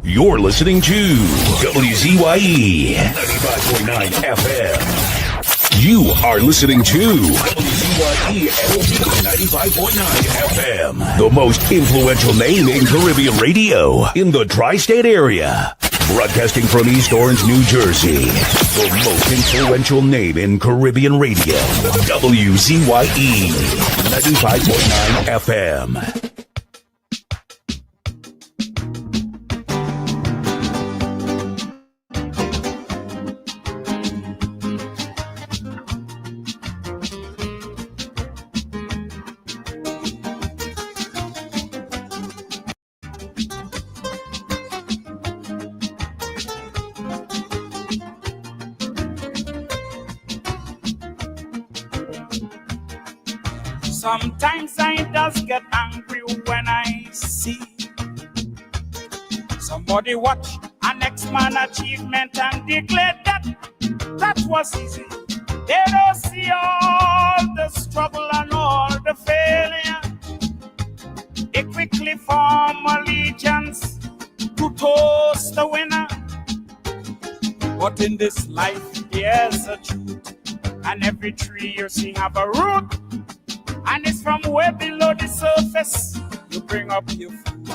You're listening to WZYE 95.9 FM. You are listening to WZYE 95.9 FM. The most influential name in Caribbean radio in the tri-state area. Broadcasting from East Orange, New Jersey. The most influential name in Caribbean radio. WZYE 95.9 FM. Sometimes I just get angry when I see somebody watch an ex-man achievement and declare that was easy. They don't see all the struggle and all the failure. They quickly form allegiance to toast the winner. But in this life, there's a truth, and every tree you see have a root. And it's from way below the surface you bring up your food.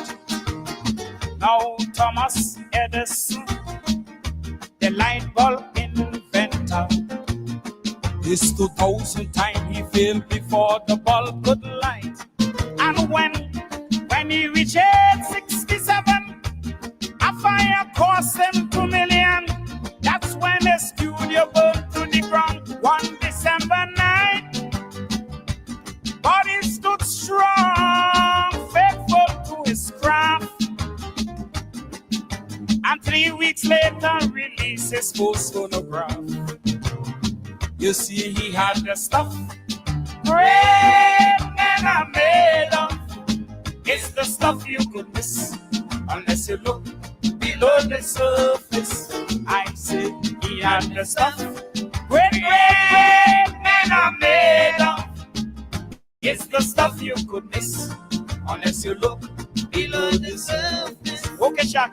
Now Thomas Edison, the light bulb inventor, his 2,000 times he failed before the bulb could light. And when he reached age 67, a fire cost him 2 million. That's when the studio burned to the ground one December night. But he stood strong, faithful to his craft. And 3 weeks later, released his first phonograph. You see, he had the stuff great men are made of. It's the stuff you could miss unless you look below the surface. I say he had the stuff great men are made of. It's the stuff you could miss unless you look below the surface. Okay, Shaq.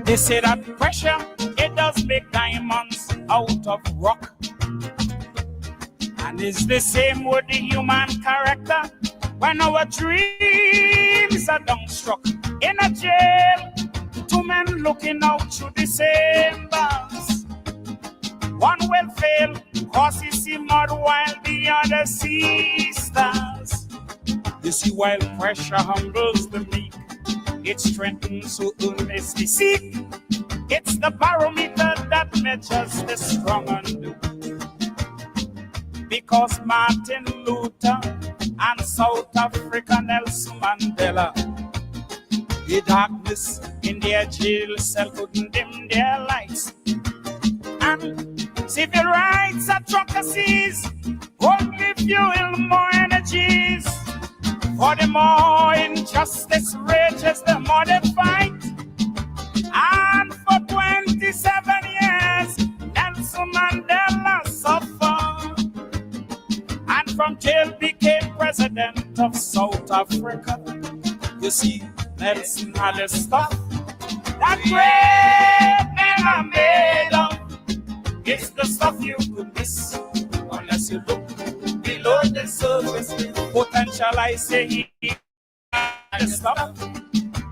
They say that pressure, it does make diamonds out of rock. And it's the same with the human character. When our dreams are dumbstruck in a jail, 2 men looking out through the same bars. One will fail, cause he see mud while the other sees stars. You see, while pressure humbles the meek, it strengthens who earnestly seek. It's the barometer that measures the strong and the weak. Because Martin Luther and South Africa Nelson Mandela, the darkness in their jail cell couldn't dim their lights. And civil rights advocacies only fuel more energies. For the more injustice rages, the more they fight. And for 27 years, Nelson Mandela suffered. And from jail became president of South Africa. You see, Nelson had the stuff that great men are made of. It's the stuff you could miss unless you look below the surface. Potential, I say, he had the stuff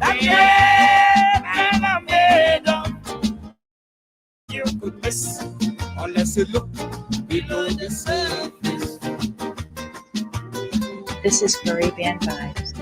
that great men are made of. You could miss unless you look below the surface. This is Caribbean Vibes.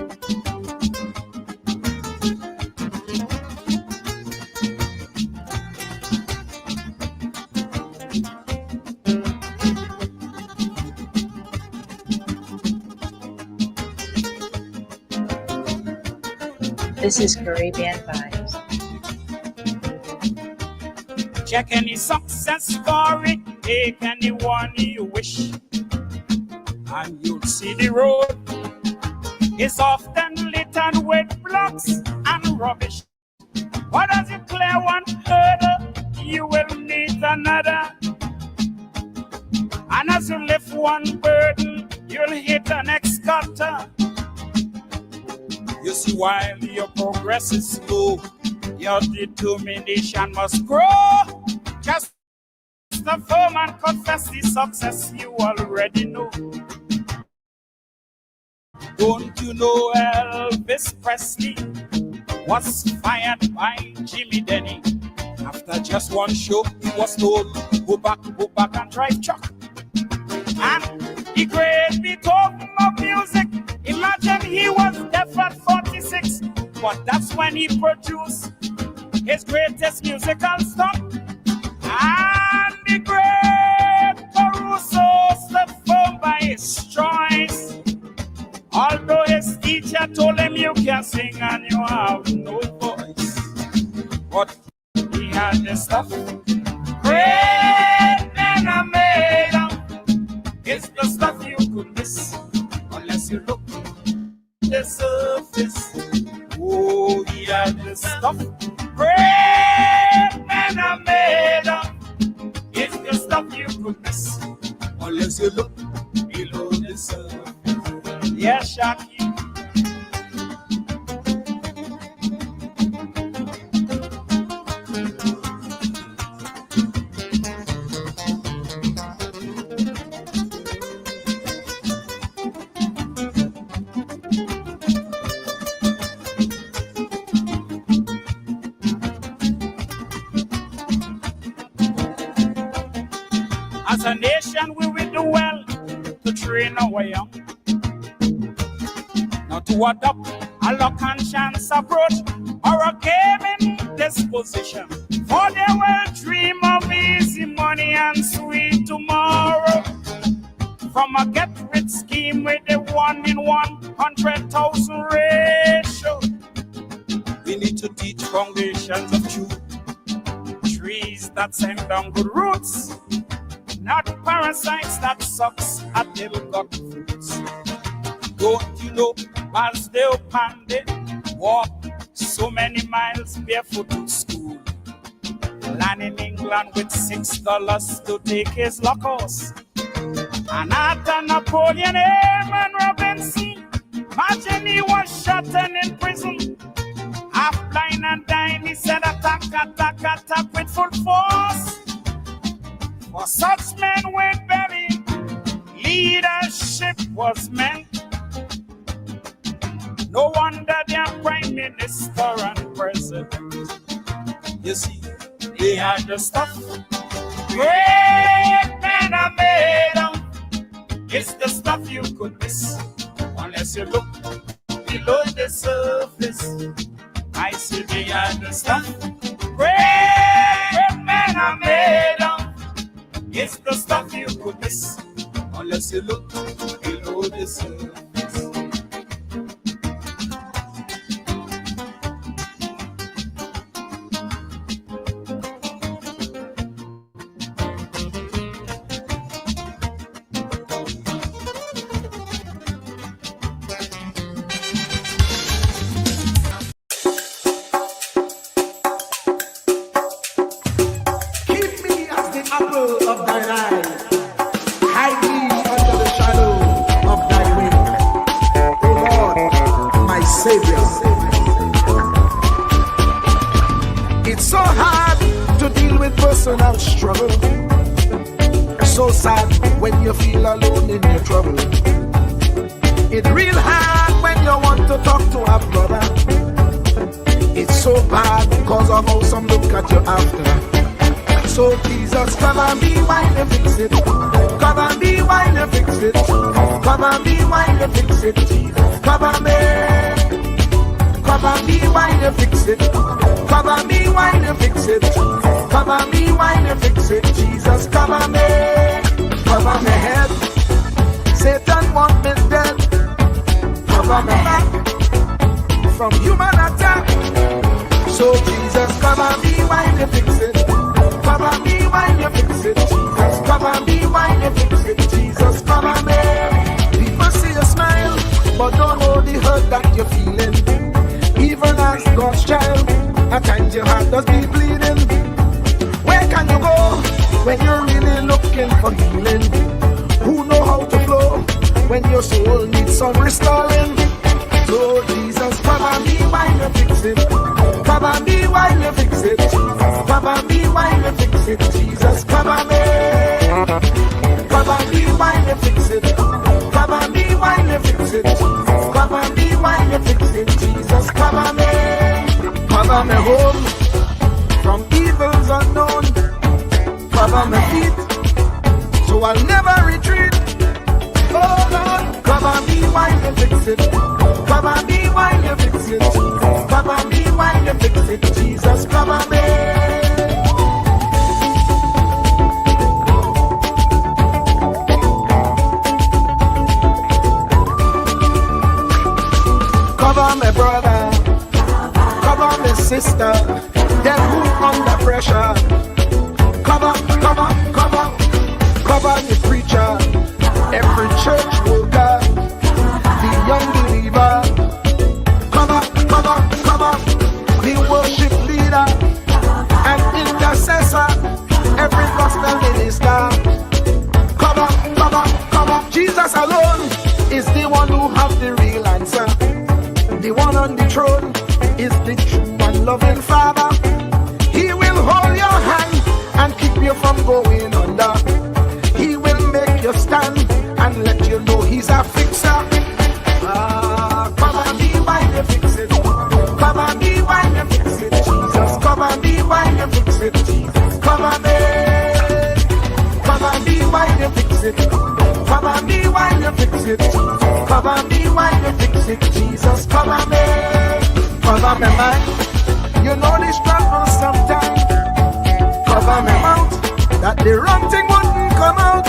This is Caribbean Vibes. Check any success story Take anyone you wish, and you'll see the road is often littered with blocks and rubbish. But as you clear one hurdle, you will meet another. And as you lift one burden, you'll hit an next gutter. You see, while your progress is slow, your determination must grow. Just the firm and confess the success you already know. Don't you know Elvis Presley was fired by Jimmy Denny? After just one show, he was told, go back and drive truck. And the great Beethoven of music, imagine he was deaf at 46, but that's when he produced his greatest musical stunt. And the great Caruso stood firm by his choice, although his teacher told him you can sing and you have no voice. But he had the stuff. Great men are made of. It's the stuff you could miss unless you look the surface. Oh, he had the stuff. Great men are made of. It's the stuff you could miss unless you look below the surface. Yeah, Shaki. As a nation, we will do well to train our young, not to adopt a luck and chance approach or a gaming disposition. For they will dream of easy money and sweet tomorrow. From a get-rich scheme with a 1 in 100,000 ratio. We need to teach foundations of truth, trees that send down good roots, not parasites that sucks at little gut fruits. Don't you know, as they Pandey walk so many miles barefoot to school, land in England with $6 to take his luck horse. And after Napoleon Airman Robinson, imagine he was shot and in prison. Half blind and dying, he said attack with full force. For such men with belly, leadership was meant. No wonder they're prime minister and president. You see, they had the stuff. Great men are made of. It's the stuff you could miss unless you look below the surface. I see they had the stuff. Great men are made of. It's the stuff you could miss unless you look below the surface. It's so hard to deal with personal struggle. It's so sad when you feel alone in your trouble. It's real hard when you want to talk to a brother. It's so bad because of how some look at you after. So Jesus, cover me while you fix it. Cover me while you fix it. Cover me while you fix it. Jesus, cover me. Cover me while you fix it. Cover me while you fix it. Cover me while you fix it. Jesus, cover me. Cover my head. Satan want me dead. Cover me back from human attack. So Jesus, cover me while you fix it. Cover me while you fix it. Jesus, cover Cover me while you fix it, Jesus, cover me. People see you smile, but don't know the hurt that you're feeling. Even as God's child, at times your heart does be bleeding. Where can you go when you're really looking for healing? Who know how to flow when your soul needs some restoring? So Jesus, cover me while you fix it. Cover me while you fix it. Cover me while you fix it. Jesus, cover me. Cover me while you fix it. Cover me while you fix it. Cover me while you fix it. Jesus, cover me. Cover me home from evils unknown. Cover my feet so I'll never retreat. Oh Lord, cover me while you fix it. Cover me while you fix it. Cover me while you fix it. Jesus, cover me. Cover my brother, cover my sister, them who under pressure. Cover, cover, cover, cover the preacher, every church worker, the young believer. Cover, cover, cover, the worship leader and intercessor, every gospel minister. Cover, cover, cover. Jesus alone is the one who has the real answer. The one on the throne is the true and loving Father. He will hold your hand and keep you from going under. He will make you stand and let you know he's a fixer. Cover me while you fix it. Cover me while you fix it. Jesus, cover me while you fix it. Jesus, cover me. Cover me while you fix it. Cover me while you fix it. Cover me while you fix it. Jesus, cover me. Cover me mind. You know the struggle sometimes. Cover me mouth, that the wrong thing wouldn't come out.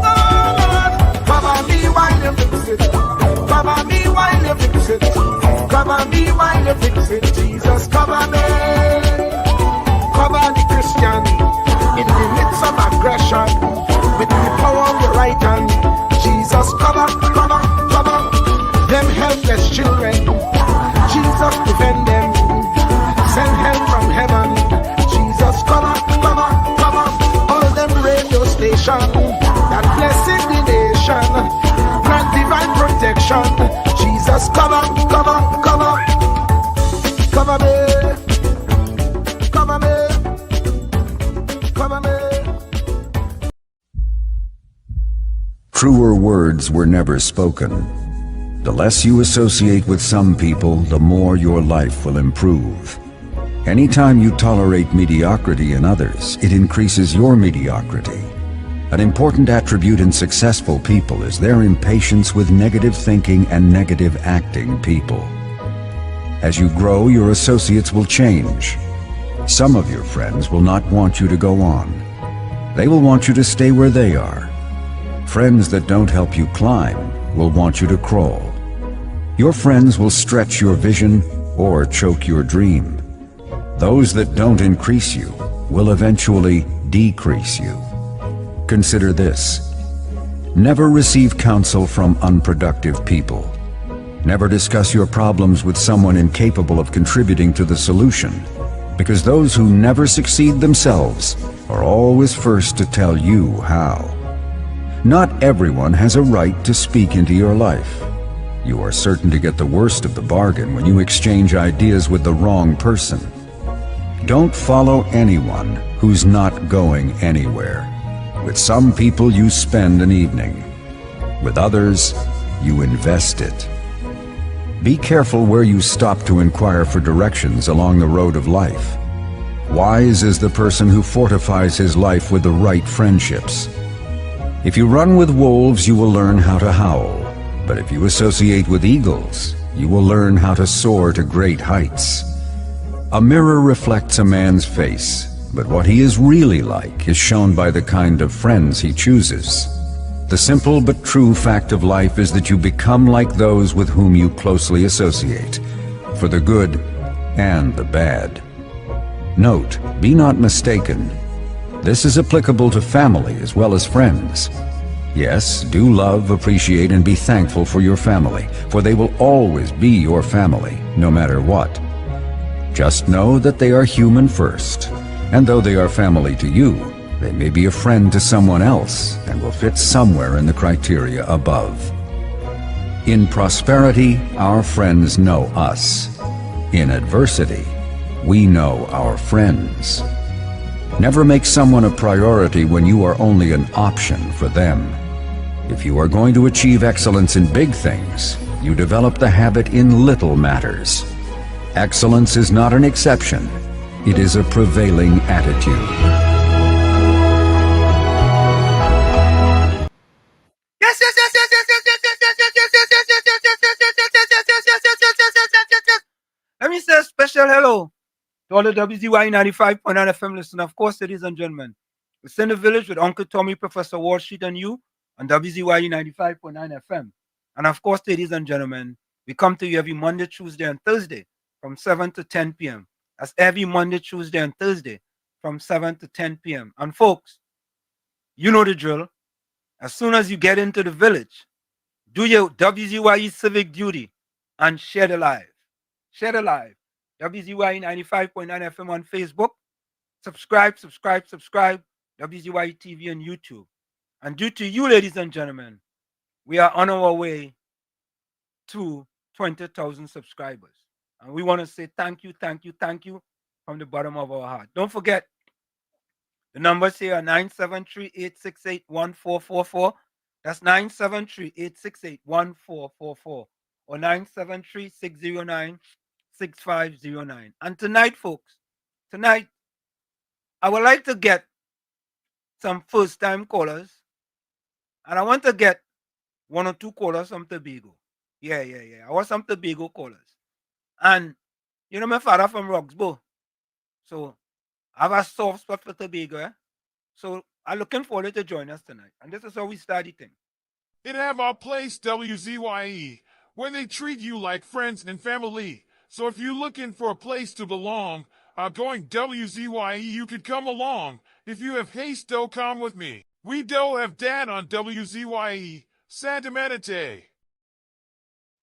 Oh Lord, cover me while you fix it. Cover me while you fix it. Cover me while you fix it. Jesus, cover me. Cover the Christian in the midst of aggression with the power of your right hand. Jesus, cover, cover, cover them helpless children. Jesus, defend them. Send help from heaven. Jesus, cover, cover, cover all them radio stations that blessing the nation. Grant divine protection. Jesus, cover, cover, cover. Cover me. Cover me. Cover me. Truer words were never spoken. The less you associate with some people, the more your life will improve. Anytime you tolerate mediocrity in others, it increases your mediocrity. An important attribute in successful people is their impatience with negative thinking and negative acting people. As you grow, your associates will change. Some of your friends will not want you to go on. They will want you to stay where they are. Friends that don't help you climb will want you to crawl. Your friends will stretch your vision or choke your dream. Those that don't increase you will eventually decrease you. Consider this. Never receive counsel from unproductive people. Never discuss your problems with someone incapable of contributing to the solution, because those who never succeed themselves are always first to tell you how. Not everyone has a right to speak into your life. You are certain to get the worst of the bargain when you exchange ideas with the wrong person. Don't follow anyone who's not going anywhere. With some people you spend an evening. With others, you invest it. Be careful where you stop to inquire for directions along the road of life. Wise is the person who fortifies his life with the right friendships. If you run with wolves, you will learn how to howl. But if you associate with eagles, you will learn how to soar to great heights. A mirror reflects a man's face, but what he is really like is shown by the kind of friends he chooses. The simple but true fact of life is that you become like those with whom you closely associate, for the good and the bad. Note, be not mistaken. This is applicable to family as well as friends. Yes, do love, appreciate, and be thankful for your family, for they will always be your family, no matter what. Just know that they are human first, and though they are family to you, they may be a friend to someone else and will fit somewhere in the criteria above. In prosperity, our friends know us. In adversity, we know our friends. Never make someone a priority when you are only an option for them. If you are going to achieve excellence in big things, you develop the habit in little matters. Excellence is not an exception. It is a prevailing attitude. Let me say a special hello to all the WZYE 95.9 FM listeners. Of course, ladies and gentlemen, it's in the village with Uncle Tommy, Professor Wall Street, and you on WZYE 95.9 FM. And of course, ladies and gentlemen, we come to you every Monday, Tuesday, and Thursday from 7 to 10 p.m. That's every Monday, Tuesday, and Thursday from 7 to 10 p.m. And folks, you know the drill. As soon as you get into the village, do your WZYE civic duty and share the live. Share the live. WZYE 95.9 FM on Facebook. Subscribe. WZYE TV and YouTube. And due to you, ladies and gentlemen, we are on our way to 20,000 subscribers. And we want to say thank you from the bottom of our heart. Don't forget, the numbers here are 973-868-1444. That's 973-868-1444 or 973-609-6509. And tonight, folks, I would like to get some first-time callers. And I want to get one or two callers from Tobago. Yeah. I want some Tobago callers. And, you know, my father from Roxbury. So, I have a soft spot for Tobago. Eh? So, I'm looking forward to join us tonight. And this is how we start the thing. It have our place, WZYE, where they treat you like friends and family. So if you're looking for a place to belong, going WZYE, you could come along. If you have haste, do come with me. We do have dad on WZYE, Santa Meditate.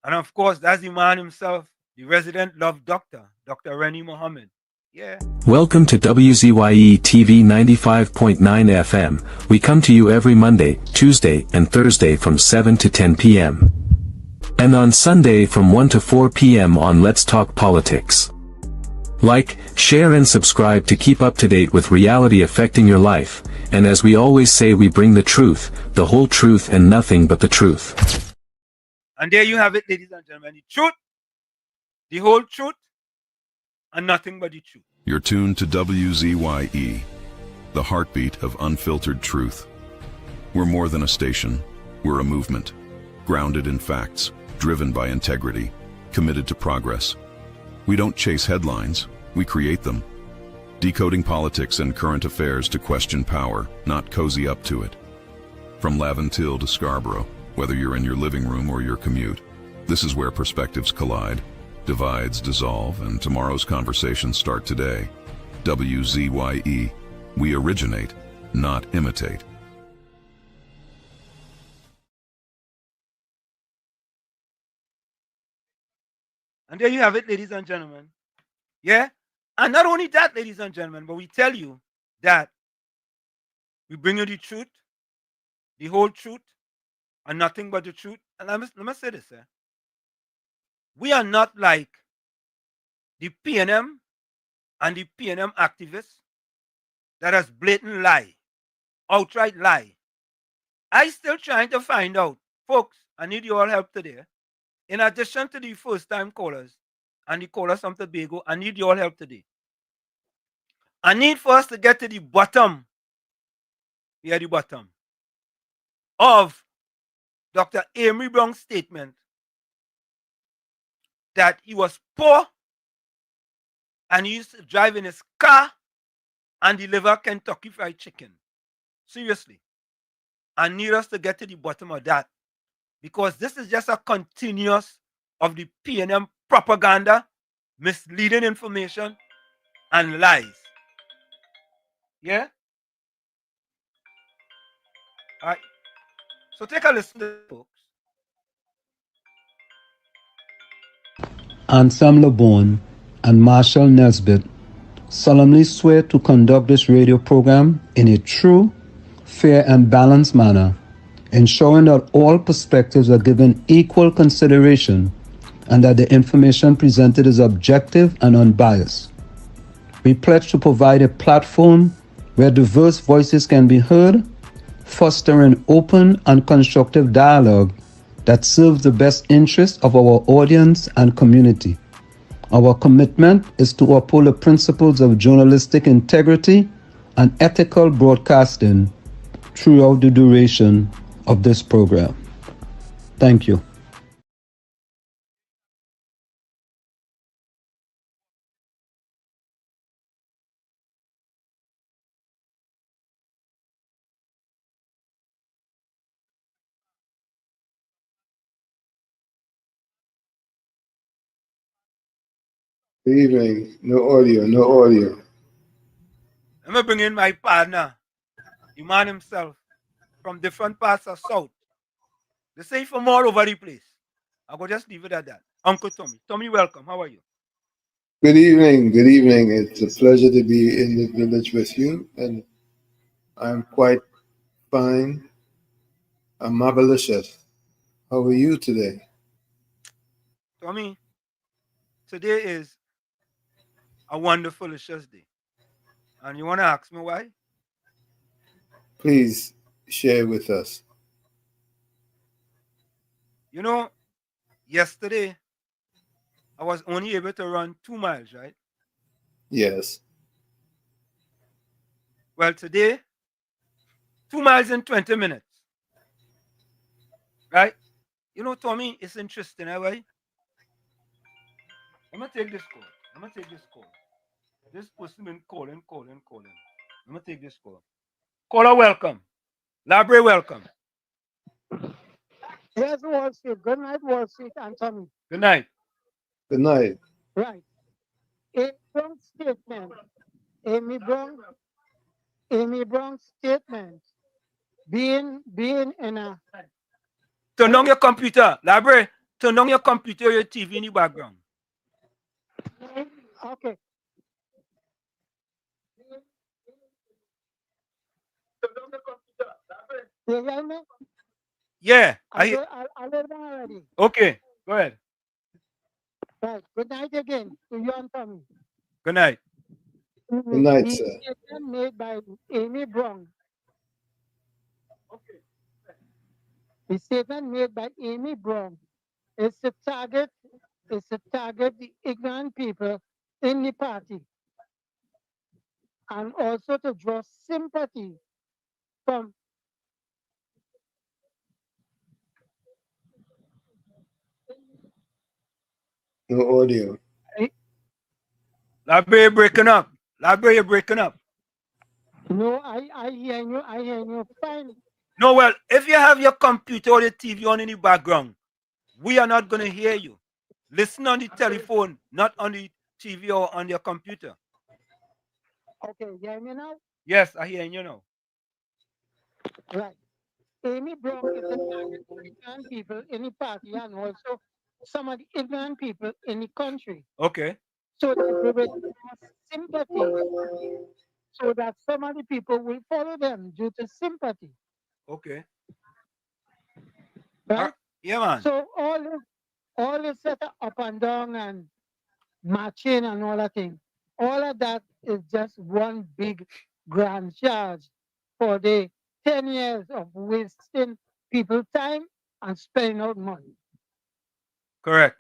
And of course, that's the man himself, the resident love doctor, Dr. Rennie Mohammed. Yeah. Welcome to WZYE TV 95.9 FM. We come to you every Monday, Tuesday, and Thursday from 7 to 10 p.m. And on Sunday from 1 to 4 p.m. on Let's Talk Politics. Like, share and subscribe to keep up to date with reality affecting your life. And as we always say, we bring the truth, the whole truth, and nothing but the truth. And there you have it, ladies and gentlemen. The truth, the whole truth, and nothing but the truth. You're tuned to WZYE, the heartbeat of unfiltered truth. We're more than a station. We're a movement, grounded in facts, driven by integrity, committed to progress. We don't chase headlines, we create them. Decoding politics and current affairs to question power, not cozy up to it. From Laventille to Scarborough, whether you're in your living room or your commute, this is where perspectives collide, divides dissolve, and tomorrow's conversations start today. WZYE, we originate, not imitate. And there you have it, ladies and gentlemen. Yeah? And not only that, ladies and gentlemen, but we tell you that we bring you the truth, the whole truth, and nothing but the truth. And let me say this, eh? We are not like the PNM and the PNM activists that has blatant lie, outright lie. I still trying to find out. Folks, I need your help today. In addition to the first-time callers and the callers from Tobago, I need your help today. I need for us to get to the bottom, the bottom, of Dr. Amory Brown's statement that he was poor and he used to drive in his car and deliver Kentucky Fried Chicken. Seriously. I need us to get to the bottom of that, because this is just a continuous of the PNM propaganda, misleading information, and lies. Yeah? All right. So take a listen to it, folks. Anselm LeBon and Marshall Nesbitt solemnly swear to conduct this radio program in a true, fair, and balanced manner, ensuring that all perspectives are given equal consideration and that the information presented is objective and unbiased. We pledge to provide a platform where diverse voices can be heard, fostering open and constructive dialogue that serves the best interests of our audience and community. Our commitment is to uphold the principles of journalistic integrity and ethical broadcasting throughout the duration of this program. Thank you. Good evening. No audio, no audio. Let me bring in my partner, the man himself, from different parts of South. They say from all over the place. I will just leave it at that. Uncle Tommy. Tommy, welcome. How are you? Good evening, good evening. It's a pleasure to be in the village with you, and I'm quite fine. I'm marvelous. How are you today? Tommy, today is a wonderful day. And you want to ask me why? Please share with us. You know, yesterday I was only able to run 2 miles, right? Yes. Well, today, 2 miles in 20 minutes. Right? You know, Tommy, it's interesting, right? I'm going to take this call. I'm going to take this call. This person been calling. I'm going to take this call. Caller, welcome. Library, welcome. Yes, Wall Street. Good night, Wall Street, Anthony. Good night. Good night. Right. Amy Brown's statement. Amy Brown's statement. Being in a Turn on your computer. Library, turn on your computer, your TV in the background. okay. You hear me? Yeah. I live already. Okay, go ahead. Right. Good night again to you and Tommy. Good night. Good night, The sir. statement made by Amy Brown. Okay. The statement made by Amy Brown is to target the ignorant people in the party and also to draw sympathy from No audio. Library breaking up. Library breaking up. No, I hear you fine. No, well, if you have your computer or your TV on in the background, we are not going to hear you. Listen on the telephone, not on the TV or on your computer. Okay, you hear me now? Yes, I hear you now. Right. Amy Brown is the target of ignorant people in the party and also some of the ignorant people in the country. Okay. So that we will draw sympathy. So that some of the people will follow them due to sympathy. Okay. Right? Yeah, man. So all this set up and down and marching and all that thing, all of that is just one big grand charge for the 10 years of wasting people's time and spending out money. Correct.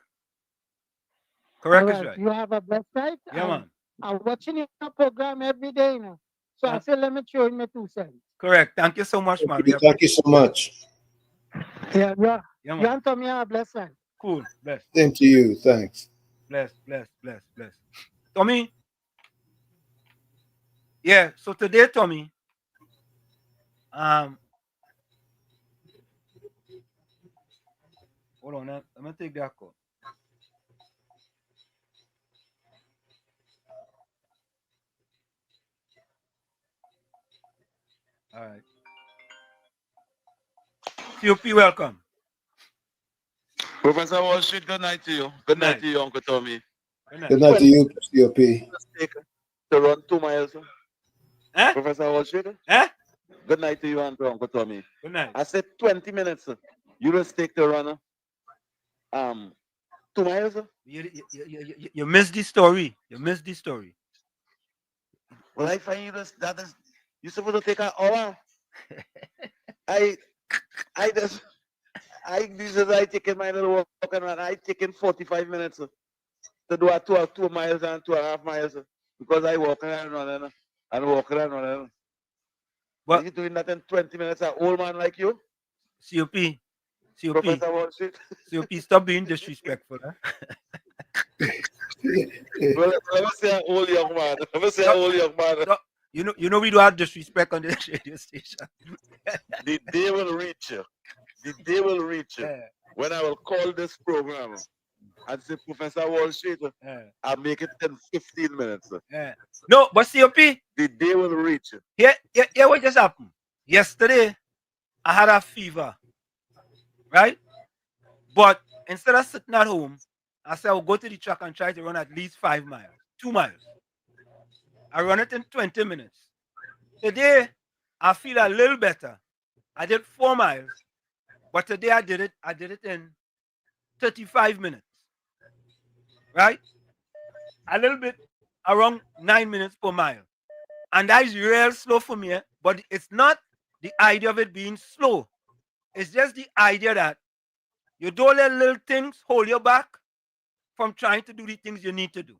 Correct All is right. You have a blessed night. Yeah, man. I'm watching your program every day, you know. So I said, let me throw in my 2 cents. Correct. Thank you so much, man. Thank you so much. Yeah, man. You want to me have a blessed night. Cool. Bless. Same to you. Thanks. Bless. Tommy. Yeah, so today, Tommy, hold on, I'm gonna take that call. All right. COP, welcome. Professor Wall Street, good night to you. Good night to you, Uncle Tommy. Good night to you, COP. To run 2 miles. Eh? Professor Wall Street. Eh? Good night to you, Uncle Tommy. Good night. I said 20 minutes. You just take the runner. 2 miles. You missed the story. You missed the story. Well, I find you that is you're supposed to take an hour. I taking my little walk and run. I taking 45 minutes to do a 2 miles and 2.5 miles because I walking and running and walking and running. But you doing that in 20 minutes, an old man like you? COP. Professor Wall Street. COP, stop being disrespectful. Huh? Well, let me say an old young man. Let me say an old young man. You know we do have disrespect on this radio station. The day will reach you. The day will reach you when I will call this program and say, Professor Wall Street, I'll make it in 15 minutes. No, but COP, the day will reach you. Yeah, what just happened? Yesterday, I had a fever, right? But instead of sitting at home, I said I'll go to the track and try to run at least 5 miles, 2 miles. I run it in 20 minutes. Today, I feel a little better. I did 4 miles, but today I did it in 35 minutes, right? A little bit around 9 minutes per mile. And that is real slow for me, but it's not the idea of it being slow. It's just the idea that you don't let little things hold you back from trying to do the things you need to do.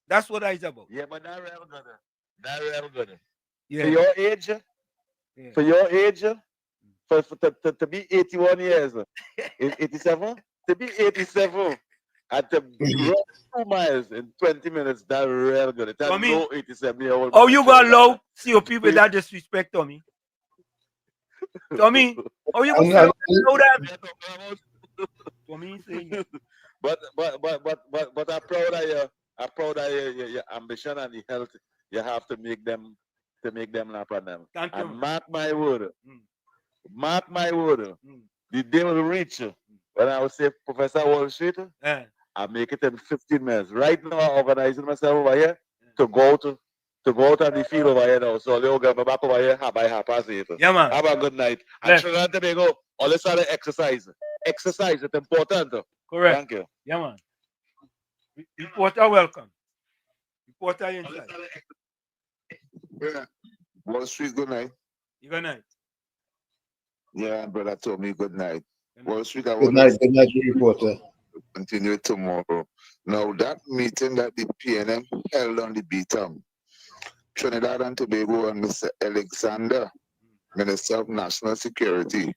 That's what it's about. Yeah, but that's real good. That's real good. Yeah. For your age, to be 81 years, 87, to be 87 and to run 2 miles in 20 minutes, that's real good. That's no 87-year-old. Oh, you got low COP with that disrespect, Tommy? Tommy, oh, you gonna know that? Tommy saying. But I'm proud of you. I'm proud of your ambition and the health you have to make them nap on them. And mark my word. Mark my word. The day will reach when I will say Professor Wall Street. I'll make it in 15 minutes. Right now I'm organizing myself over here to go out on the field over here now. So they'll get me back over here by 8:30. Yeah, man. Have a good night. And Trinidad and Tobago, all this other exercise. Exercise is important. Correct. Thank you. Yeah, man. Reporter, welcome. Reporter inside. Yeah. Wall Street, good night. Good night. Yeah, brother told me good night. Wall Street, Good night, reporter. Continue tomorrow. Now, that meeting that the PNM held on the BTAM, Trinidad and Tobago and Mr. Alexander, Minister of National Security,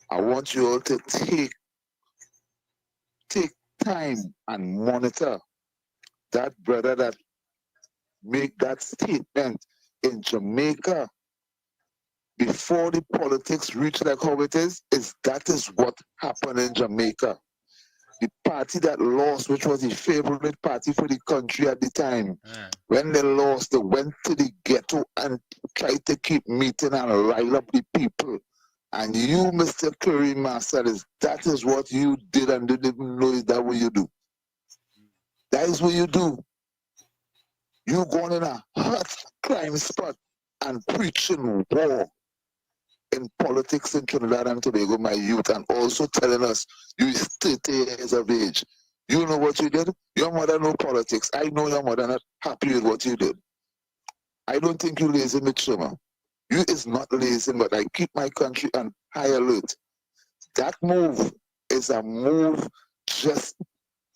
I want you all to take time and monitor that brother that make that statement in Jamaica before the politics reach like how it is that is what happened in Jamaica. The party that lost, which was the favorite party for the country at the time, when they lost, they went to the ghetto and tried to keep meeting and rile up the people. And you, Mr. Curry Marcellus, that is what you did and didn't know is that what you do. That is what you do. You going in a hot crime spot and preaching war in politics in Trinidad and Tobago, my youth, and also telling us you is 30 years of age. You know what you did? Your mother know politics. I know your mother not happy with what you did. I don't think you lazy, Mitchuma. You is not lazy, but I keep my country on high alert. That move is a move just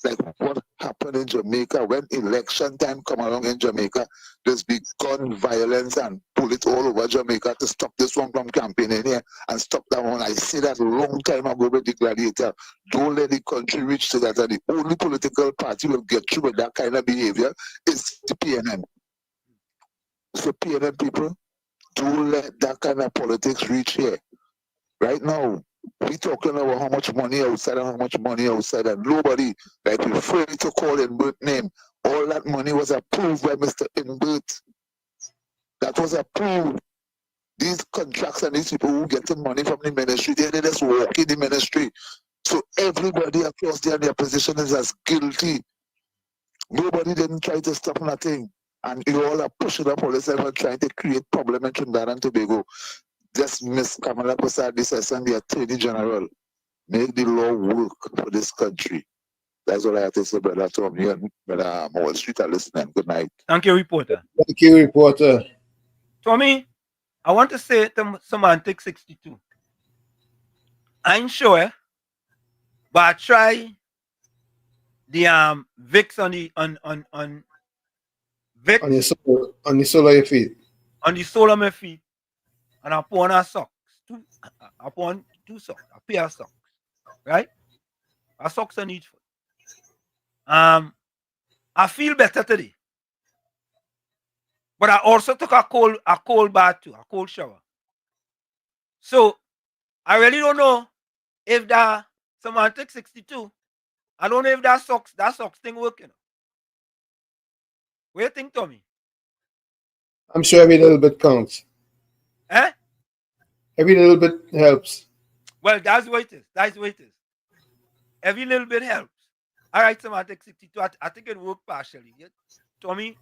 like what happened in Jamaica when election time come along in Jamaica. There's big gun violence and bullet all over Jamaica to stop this one from campaigning here and stop that one. I said that a long time ago with the Gladiator. Don't let the country reach to that. And the only political party will get through with that kind of behavior is the PNM. So PNM people, don't let that kind of politics reach here. Right now, we talking about how much money outside and how much money outside, and nobody, like, we're afraid to call Inbert name. All that money was approved by Mr. Inbert. That was approved. these contracts and these people who get the money from the ministry, they just walk in the ministry. So everybody across there in their position is as guilty. Nobody didn't try to stop nothing. And you all are pushing up all this and trying to create problem in Trinidad and Tobago. Just Miss Kamala Prasad, this and the Attorney General. Make the law work for this country. That's all I have to say, Brother Tom. You and Brother Wall Street are listening. Good night. Thank you, reporter. Thank you, reporter. Tommy, I want to say to Semantic 62. I ain't sure, but I try the VIX on the VIX on the sole of your feet. On the sole of my feet, and I put on a socks. I put on 2 socks, a pair of socks, right? A socks on each foot. I feel better today, but I also took a cold bath too, a cold shower. So I really don't know if that Semantic 62. I don't know if that socks thing working. What do you think, Tommy? I'm sure every little bit counts. Eh? Every little bit helps. Well, that's what it is. That's what it is. Every little bit helps. All right, Semantic 62. I think it worked partially. Yeah? Tommy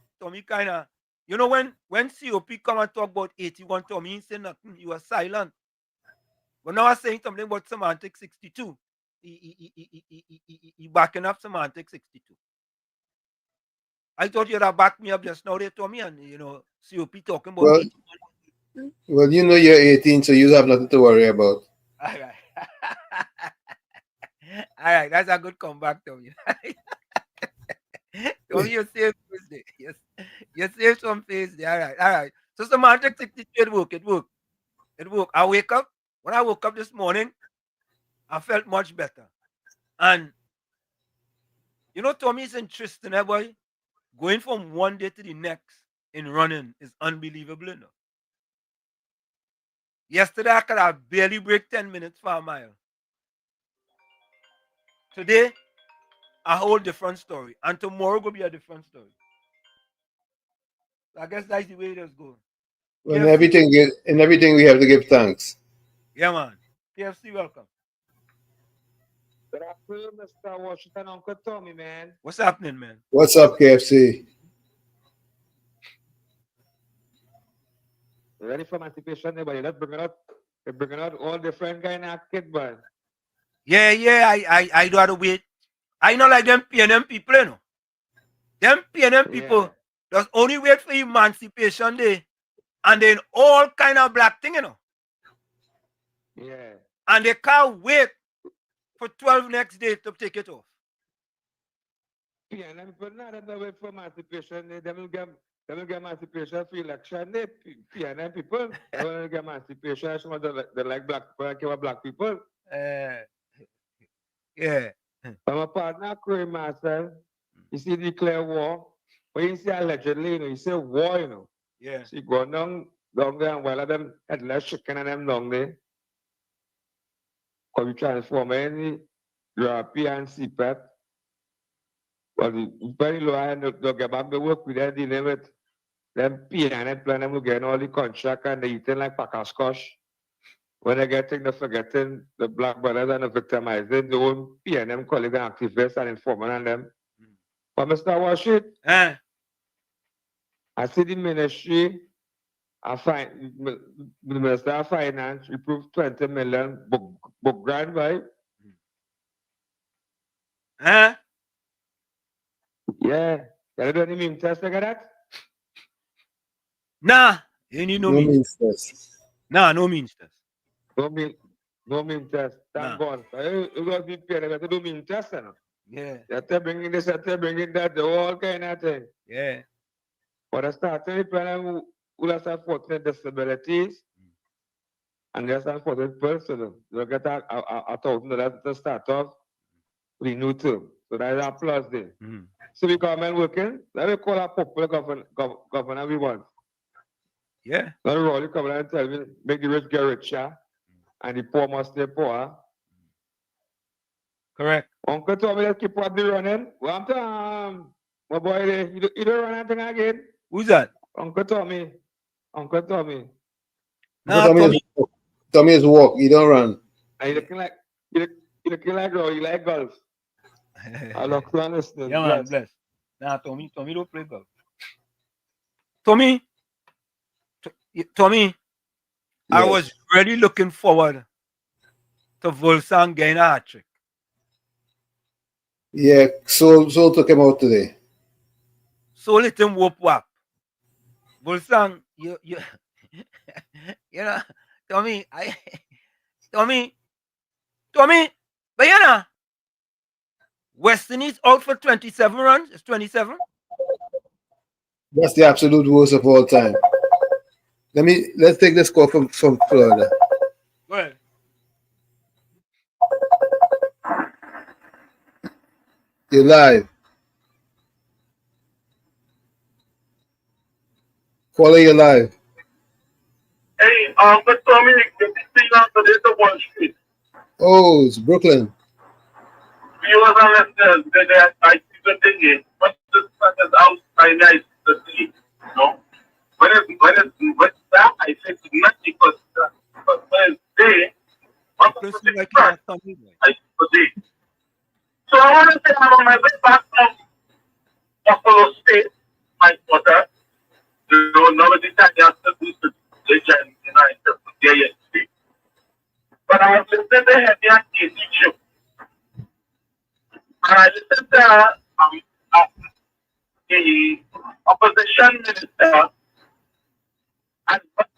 kind of, you know, when COP come and talk about 81, Tommy he said nothing. He was silent. But now I'm saying something about Semantic 62. He backing up Semantic 62. I thought you'd have backed me up just now. They told me, and you know, COP talking about. Well, you know you're 18, so you have nothing to worry about. All right. All right, that's a good comeback, Tommy. Tommy, you saved Thursday. Yes, you saved some face there. All right. So Semantic 62, it worked. I wake up. When I woke up this morning, I felt much better. And you know, Tommy, is interesting, boy. Going from one day to the next in running is unbelievable, you know. Yesterday, I could have barely break 10 minutes for a mile. Today, a whole different story. And tomorrow will be a different story. So I guess that's the way it is going. Well, in everything we have to give thanks. Yeah, man. KFC, welcome. Good afternoon, Mr. Washington, Uncle Tommy, man. What's happening, man? What's up, KFC? Ready for emancipation, everybody? Let's bring it out all different kind of kid, man. Yeah, I do have to wait. I know like them PNM people, you know. Them PNM people just only wait for Emancipation Day and then all kind of black thing, you know. Yeah. And they can't wait for 12 next day to take it off. PNM people not wait for emancipation day. They will get emancipation for election day. PNM people they will get emancipation. Some they like black people, like about black people. Yeah. I'm a partner, Corey Marcel. You see declare war, but you see allegedly, you know, you say war, you know. Yeah. See, go down there and while them had less chicken and them down there. Because we transform any European CPEP. But the very low end, they'll get back to work with them, dealing with them PNN plan, them getting all the contract and they eating like pacascosh. When they're they're forgetting the black brothers and the victimizing the own PNM colleagues and activists and informant on them. But Mr. Washington, I see the ministry, the Minister of Finance approved 20 million book grant, right? Yeah. Can you do any meme test like that? Nah, you need no means test. Nah, no means test. No meme test. Thank God. You got to be paid to do meme test, you know? Yeah. You have to bring in this, you have to bring in that, the whole kind of thing. Yeah. But I started the plan who has unfortunate disabilities and there's unfortunate person. They'll get $1,000 to start off with the new term. So that's a plus there. So the government working, let me call our popular governor we want. Yeah. Not really come and tell me, make the rich get richer and the poor must stay poor. Correct. Uncle Tommy, let's keep up the running. One time, my boy, you don't run anything again. Who's that? Uncle Tommy. Uncle Tommy. Tommy is walk. He don't run. And you looking like you like golf. I look listening. Yeah, man, bless. Nah, Tommy don't play golf. Tommy, Yes. I was really looking forward to Volsang getting a hat trick. Yeah, Soul took him out today. So let him whoop whap. Volsang, you you know, Tommy, Tommy, but you know, Weston is out for 27 runs. It's 27. That's the absolute worst of all time. Let's take this call from Florida. Go ahead. You're live. Caller, you're live. Hey, good Dominic, good to see you on the Wall Street. Oh, it's Brooklyn. Viewers and listeners, I see the thing, but the sun is outside, I see the thing, you know. When it's that, I say it's not because when it's day, I see the day. So I want to say I'm on my way back from Buffalo State, my daughter. You know, nobody that has to do the legend, you know, in terms of their yesterday. But I was listening to Heavy and Casey show. And I listened to the opposition minister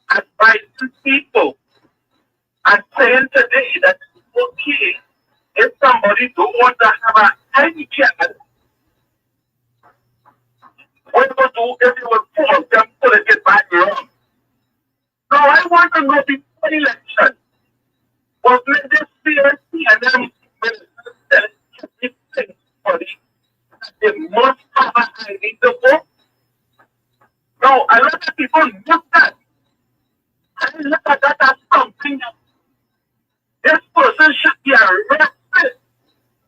advising people and saying today that it's okay if somebody don't want to have any child, what to do if you will force them to get back wrong. Now I want to know before election, was this CNC and them ministers telling everybody that they must have an ID to vote? Now a lot of people look at I look at that as something that this person should be arrested,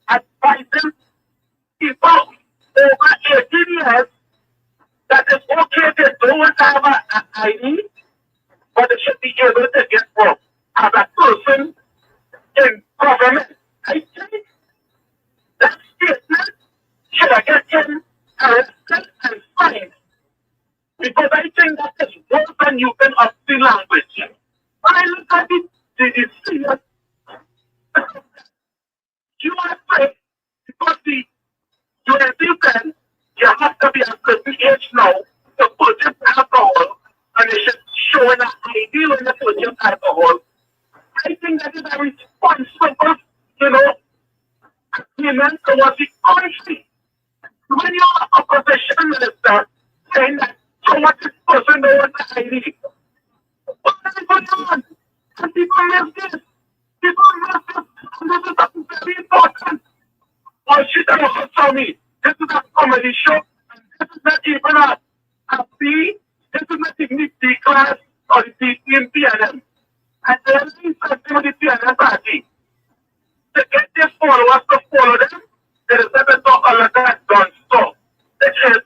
advising people over 18 years that it's okay they don't have an ID, but they should be able to get work as a person in government. I think that statement should have get him arrested and fined, because I think that is worse than you can obscene language. When I look at it, the serious, you are afraid because you are different, you have to be a certain age now to purchase alcohol, and you should show an ID when you purchase alcohol. I think that is a responsible, you know, agreement towards the country. When you are a opposition minister saying that so much this person don't want the ID, what is going on? And people miss this. People miss this. And this is something very important. Oh shit, I don't tell me. This is a comedy show. And this is not even a B. This is not even the D class or the D in PNM. And there is something with the PNM party. To get their followers to follow them, there is a bit of all of that done stuff. That is,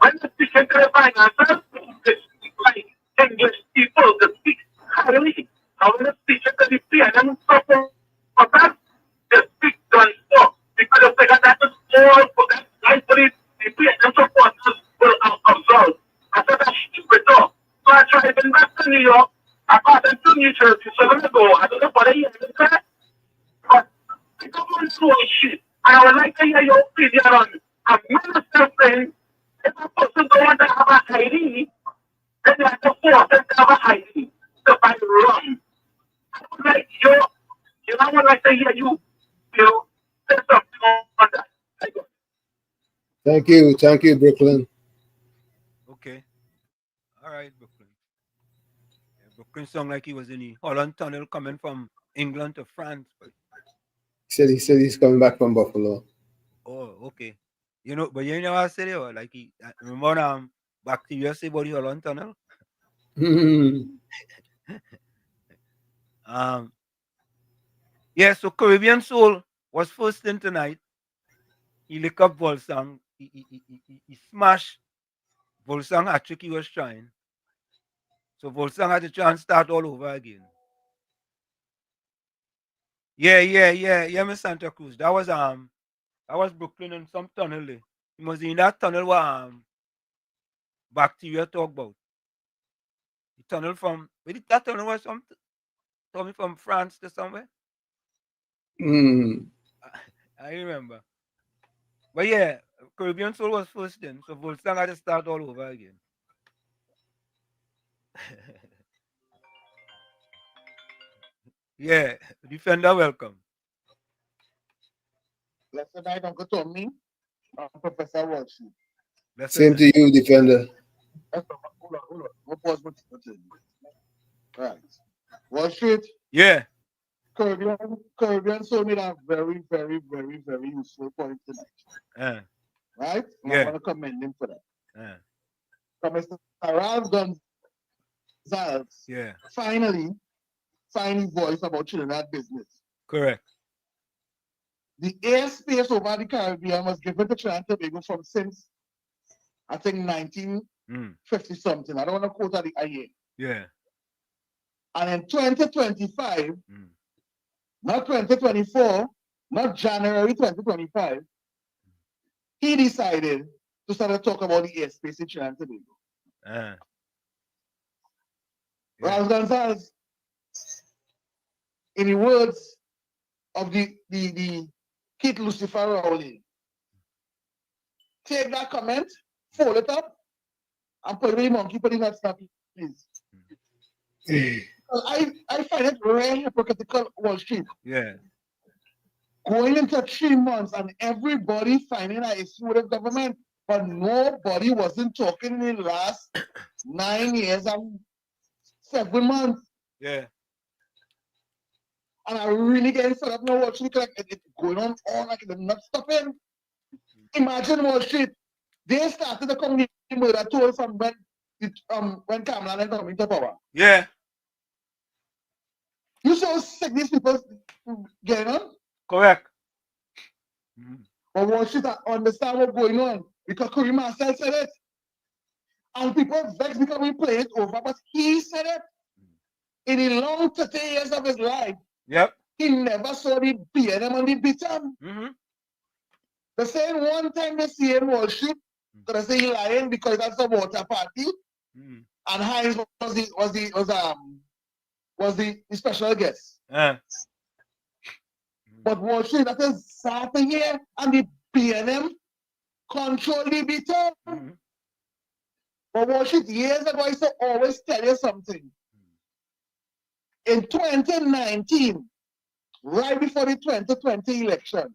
when they speak into the finances, they speak like English people, they speak highly. And when they speak into the PNM stuff, for that, they speak done stuff. Because they got that is all for that life for the PNM supporters will observe. I said that's stupid though. So I tried to back to New York, I got into New Jersey, so let me go. I don't know what I hear, but I don't want to know shit. And I would like to hear your opinion on a minister saying if a person don't want to have an ID, then they have to force them to have an ID to buy rum. I would like I would like to hear you say something on that. Thank you, Brooklyn. Okay. All right, Brooklyn. Yeah, Brooklyn sound like he was in the Holland Tunnel coming from England to France. But... He said he's coming back from Buffalo. Oh, okay. You know, but you know what I said, like he remember back to USA about the Holland Tunnel. Yeah, so Caribbean Soul was first in tonight. He licked up Volsang. He smashed Volsang hat trick he was trying. So Volsang had to try and start all over again. Yeah, Miss Santa Cruz. That was Brooklyn and some tunnel there. It was in that tunnel where bacteria talk about. The tunnel from that tunnel was coming from France to somewhere. I remember. But yeah, Caribbean Soul was first then, so Volsang had to start all over again. Yeah, Defender, welcome. Blessed night, Uncle Tommy. Professor Walsh. Same to you, Defender. Hold on. What pause? Right. Wall Street. Yeah. Caribbean Soul made a very, very, very, very useful point tonight. Right? And I want to commend him for that. From Mr. Ralph Gonzalez, finally voice about Trinidad business. Correct. The airspace over the Caribbean was given to Trinidad and Tobago from since, I think, 1950 something. I don't want to quote a year. Yeah. And in 2025, not 2024, not January 2025, he decided to start to talk about the airspace in Trinidad and Tobago. Ralph Gonzalez, in the words of the Kid Lucifer Rowley, take that comment, fold it up, and put it in the monkey, put it in that snap, please. I find it very hypocritical, Wall Street. Yeah. Going into 3 months and everybody finding an issue with the government, but nobody wasn't talking in the last 9 years and 7 months. Yeah. And I really getting fed up now, Wall Street, like it's going on like it's not stopping. Imagine Wall Street, they started the community murder toll from when Kamala and come into power. Yeah. You saw sick these people getting on? Correct. But Wall Street, I understand what's going on because Curry Marcel said it. And people vexed because we play it over, but he said it. In the long 30 years of his life, he never saw the PNM and the BTM. The same one time they see in Wall Street, because they say he lying because that's a water party, and Hines was the special guest. But Wall Street, that is Saturday here, and the PNM control the BTM. But Wall Street, years ago, I used to always tell you something. In 2019, right before the 2020 elections,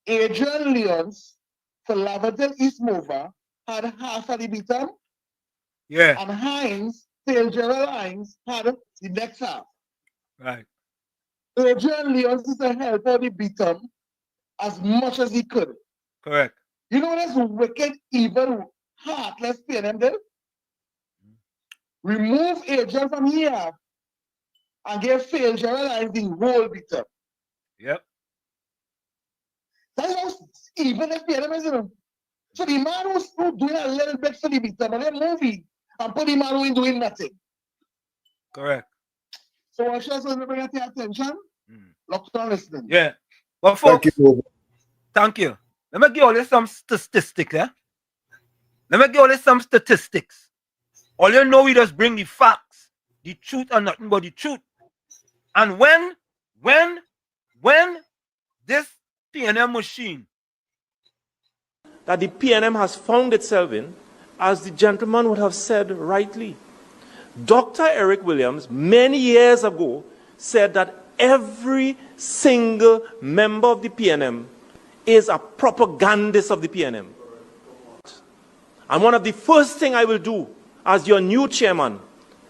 Adrian Leons for Laverdale East Mover had half of the BTM. Yeah. And Hines, Tail Gerald Hines, had the next half. Right. Adrian Leons is to help out the BTM as much as he could. Correct. You know this wicked, evil, heartless PNM did? Remove Adrian from here and give Phil Gerald Hines the whole BTM. Yep. That's how evil the PNM is, you know. So the man who's doing a little bit for the BTM on a movie and put the man who ain't doing nothing. Correct. So I just want to bring it to your attention. Look down listening. Yeah. But folks, thank you. Let me give all you some statistics. Let me give all you some statistics. All you know, we just bring the facts, the truth, and nothing but the truth. And when this PNM machine that the PNM has found itself in, as the gentleman would have said rightly, Dr. Eric Williams, many years ago, said that every single member of the PNM is a propagandist of the PNM. And one of the first things I will do as your new chairman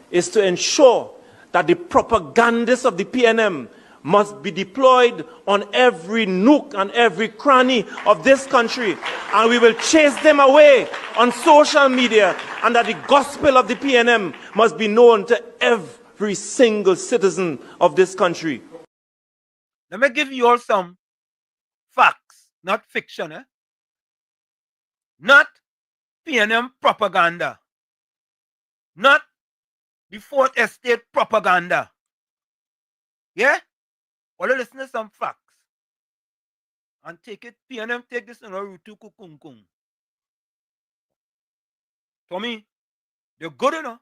is to ensure that the propagandists of the PNM must be deployed on every nook and every cranny of this country. And we will chase them away on social media, and that the gospel of the PNM must be known to every single citizen of this country. Let me give you all some facts, not fiction. Not PNM propaganda. Not the fourth estate propaganda. Yeah? Well, listen to some facts. And take it, PNM take this in a rutu kukung. Tommy, they're good enough.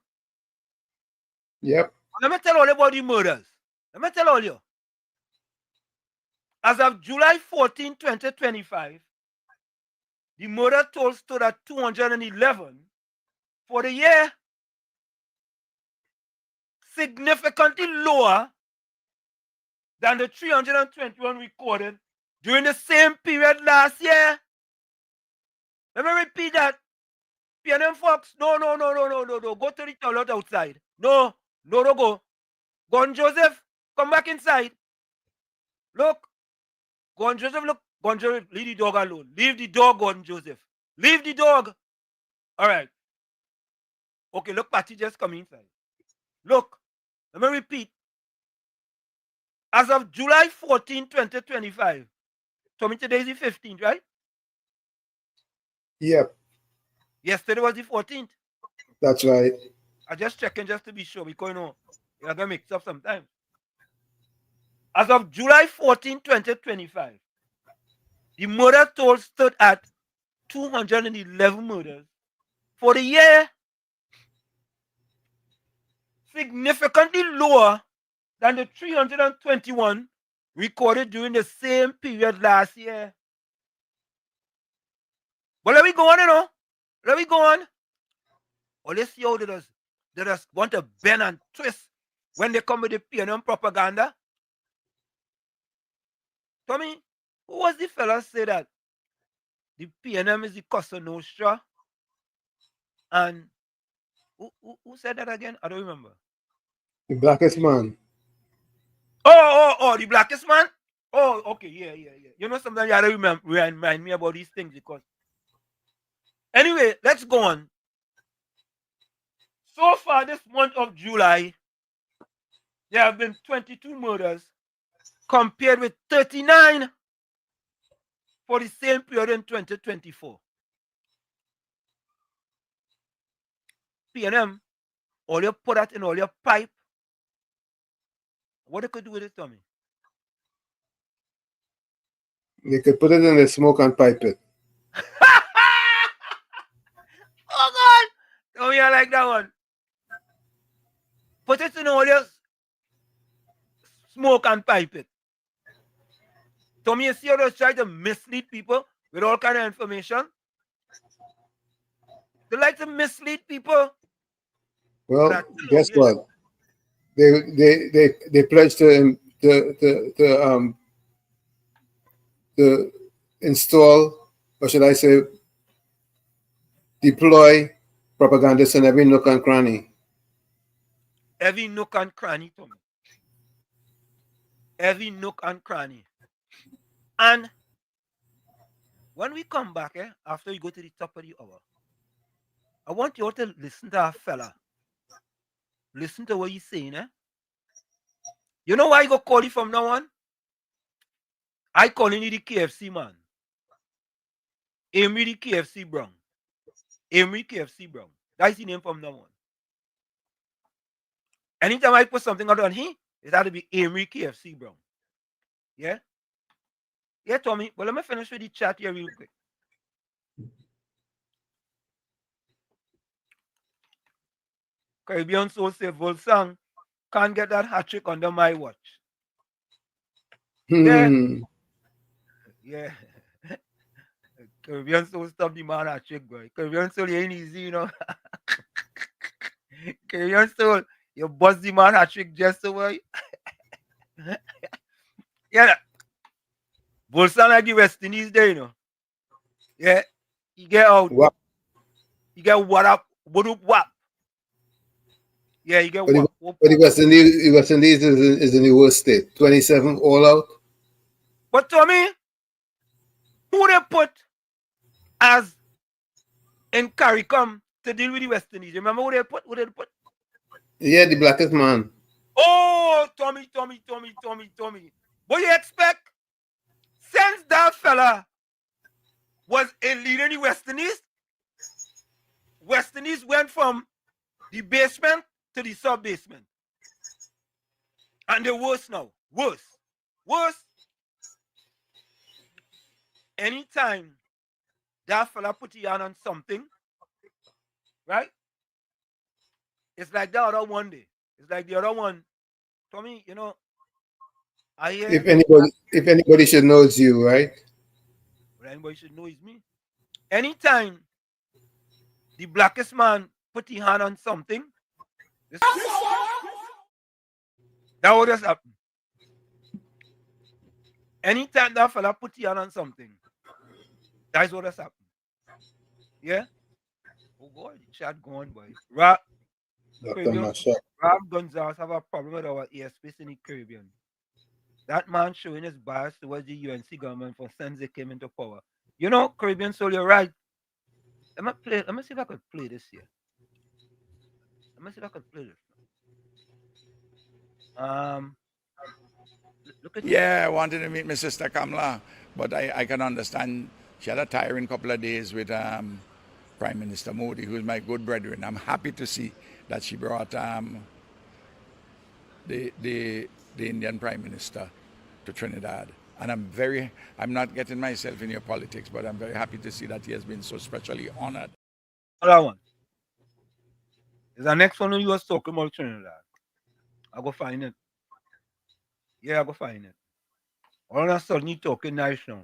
Yep. Let me tell all about the murders. Let me tell all you. As of July 14, 2025, the murder toll stood at 211 for the year, significantly lower than the 321 recorded during the same period last year. Let me repeat that. PNM folks, no. Go to the toilet outside. No, go. Gon Joseph, come back inside. Look. Gon Joseph, look. Gon Joseph, leave the dog alone. Leave the dog, Gon Joseph. Leave the dog. All right. Okay, look, Patty just come inside. Look, let me repeat. As of July 14, 2025, Tommy, today is the 15th, right? Yep. Yesterday was the 14th. That's right. I just checking just to be sure because you know you're gonna mix up sometimes. As of July 14, 2025, the murder toll stood at 211 murders for the year, significantly lower than the 321 recorded during the same period last year. But let me go on, you know. Let me go on. Well, let's see how they just want to bend and twist when they come with the PNM propaganda. Tommy, who was the fella say that the PNM is the Cosa Nostra? And who said that again? I don't remember. The blackest man. Oh, the blackest man? Oh, okay, yeah. You know, sometimes you have to remind me about these things because. Anyway, let's go on. So far this month of July, there have been 22 murders compared with 39 for the same period in 2024. PNM, all you put that in all your pipe. What they could do with it, Tommy? They could put it in the smoke and pipe it. Oh God! Tommy, I like that one. Put it in all your smoke and pipe it. Tommy, you see how they try to mislead people with all kind of information? They like to mislead people. Well, guess what? They pledged to install, or should I say, deploy propagandists in every nook and cranny. Every nook and cranny, Tommy. Every nook and cranny. And when we come back, after you go to the top of the hour, I want you all to listen to our fella. Listen to what he's saying, You know why I go call you from now on? I calling you the KFC man. Amory the KFC Brown. Amory KFC Brown. That's the name from now on. Anytime I put something out on him, it had to be Amory KFC Brown. Yeah? Yeah, Tommy. But let me finish with the chat here real quick. Caribbean Soul say Volsang can't get that hat trick under my watch. Yeah. Yeah. Caribbean Soul stop the man hat trick, boy. Caribbean Soul, you ain't easy, you know. Caribbean Soul, you bust the man hat trick just away. Yeah. Volsang like the West Indies there, you know. Yeah. You get out. What? You get what up. What? Yeah, you get what? But the West Indies is in the worst state. 27 all out. But Tommy, who they put as in CARICOM to deal with the West Indies? Remember who they put? Yeah, the blackest man. Oh, Tommy. What do you expect? Since that fella was a leader in the West Indies went from the basement to the sub-basement. And the worst now, worse. Anytime that fella put his hand on something, right? It's like the other one day. It's like the other one. Tommy, you know, I hear If anybody should know, it's you, right? But anybody should know it's me. Anytime the blackest man put his hand on something, that would just happen. Anytime that fella put his hand on something, that's what has happened. Yeah? Oh boy, the chat going, boy. Rob Gonzalez have a problem with our airspace in the Caribbean. That man showing his bias towards the UNC government for since they came into power. You know, Caribbean Soul, you're right. Let me see if I could play this here. Let me see if I could play this. Look at I wanted to meet my sister Kamala, but I can understand she had a tiring couple of days with Prime Minister Modi, who's my good brethren. I'm happy to see that she brought the Indian Prime Minister to Trinidad. And I'm not getting myself in your politics, but I'm very happy to see that he has been so specially honored. Another one. Is the next one when you was talking about Trinidad? I'll go find it. Yeah, I'll go find it. All of a sudden you talking nice now.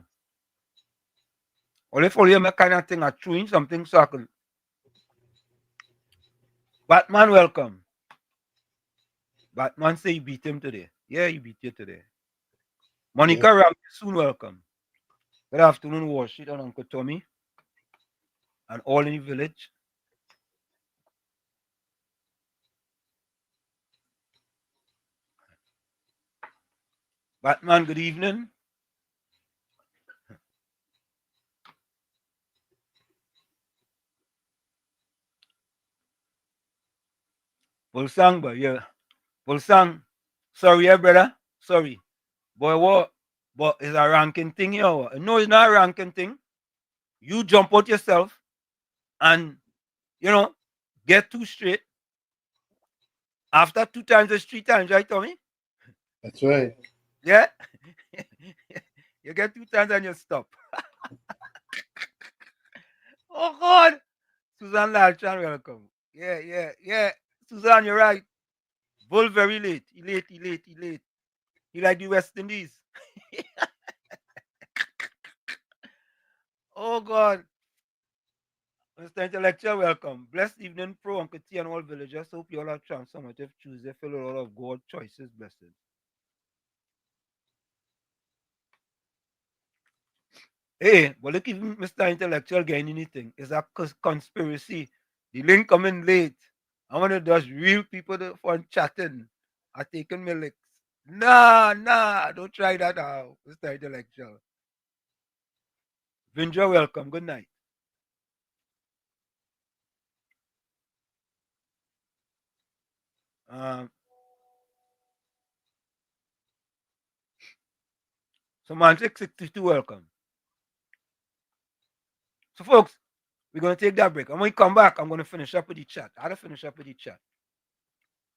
All if all you make kind of thing are chewing something circle. Batman, welcome. Batman say he beat him today. Yeah, he beat you today. Monica Ram, soon welcome. Good afternoon, Warsheet and Uncle Tommy. And all in the village. Batman, good evening. Bulsang, boy, yeah. Bulsang. Sorry, yeah, brother. Sorry. Boy, what? But it's a ranking thing here. No, it's not a ranking thing. You jump out yourself and, you know, get two straight. After 2 times, it's 3 times, right, Tommy? That's right. Yeah? You get 2 times and you stop. Oh, God. Suzanne Lalchan, welcome. Yeah. Suzanne, you're right. Bull very late. He late. He like the West Indies. Oh, God. Mr. Intellectual, welcome. Blessed evening, Pro, Uncle T, and all villagers. Hope you all have transformative Tuesday, filled with all of God choices, blessed. Hey, but look, even Mr. Intellectual getting anything. It's a conspiracy. The link coming late. I want to just real people that fun chatting are taking my licks. Nah, don't try that out, Mr. Intellectual. Vindra, welcome. Good night. So Mantic 62, welcome. So folks, we're going to take that break. And when we come back, I'm going to finish up with the chat. How to finish up with the chat?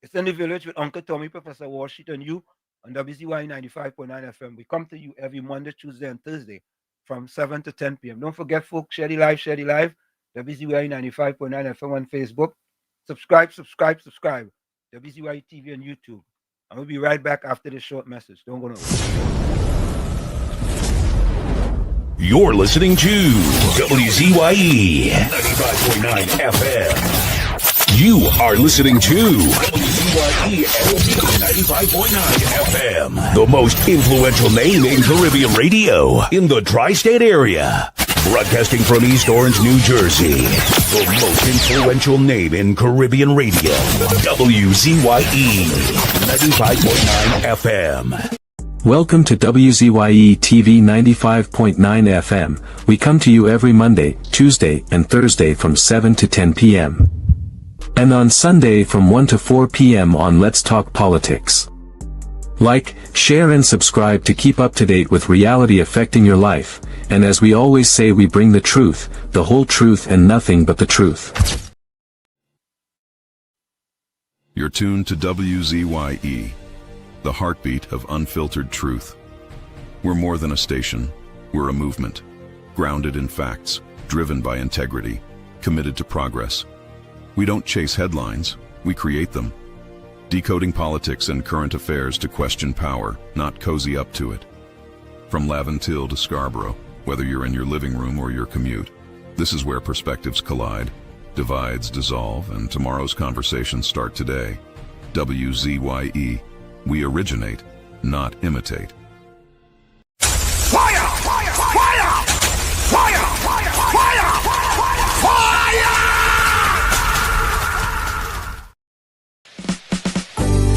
It's in the village with Uncle Tommy, Professor Warsheet, and you on WZYE 95.9 FM. We come to you every Monday, Tuesday, and Thursday from 7 to 10 p.m. Don't forget, folks, share the live. WZYE 95.9 FM on Facebook. Subscribe. WZYE TV on YouTube. And we'll be right back after this short message. Don't go nowhere. You're listening to WZYE 95.9 FM. You are listening to WZYE 95.9 FM, the most influential name in Caribbean radio in the tri-state area. Broadcasting from East Orange, New Jersey, the most influential name in Caribbean radio, WZYE 95.9 FM. Welcome to WZYE TV 95.9 FM. We come to you every Monday, Tuesday, and Thursday from 7 to 10 p.m. And on Sunday from 1 to 4 p.m. on Let's Talk Politics. Like, share and subscribe to keep up to date with reality affecting your life. And as we always say, we bring the truth, the whole truth, and nothing but the truth. You're tuned to WZYE, the heartbeat of unfiltered truth. We're more than a station, we're a movement, grounded in facts, driven by integrity, committed to progress. We don't chase headlines, we create them. Decoding politics and current affairs to question power, not cozy up to it. From Laventille to Scarborough, whether you're in your living room or your commute, this is where perspectives collide, divides dissolve, and tomorrow's conversations start today. WZYE, we originate, not imitate. Fire! Fire! Fire! Fire! Fire! Fire! Fire!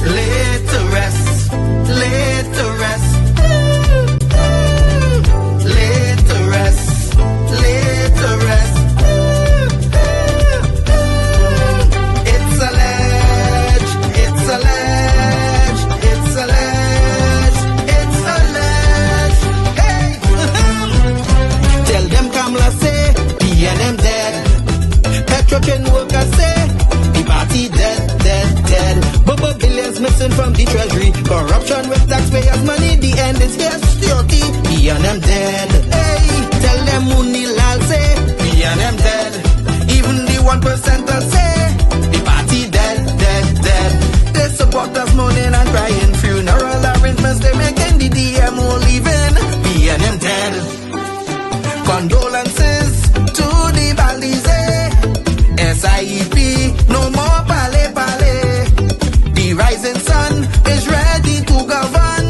Laid to rest, laid to rest, laid to rest, laid to rest. It's alleged, it's alleged, it's alleged, it's alleged. Hey, tell them Kamala say, PNM dead. Petrotrain workers say, the party dead, dead, dead. Bubba billions missing from the treasury. Corruption with taxpayers' money. The end is here, security. PNM dead. Hey, tell them Munilal say, PNM dead. Even the 1% say, the party dead, dead, dead. They support us mourning and crying. Funeral arrangements they making. The DMO leaving. PNM dead. Condolences to the Balize. SIEP, no more pale pale. The rising sun is ready to govern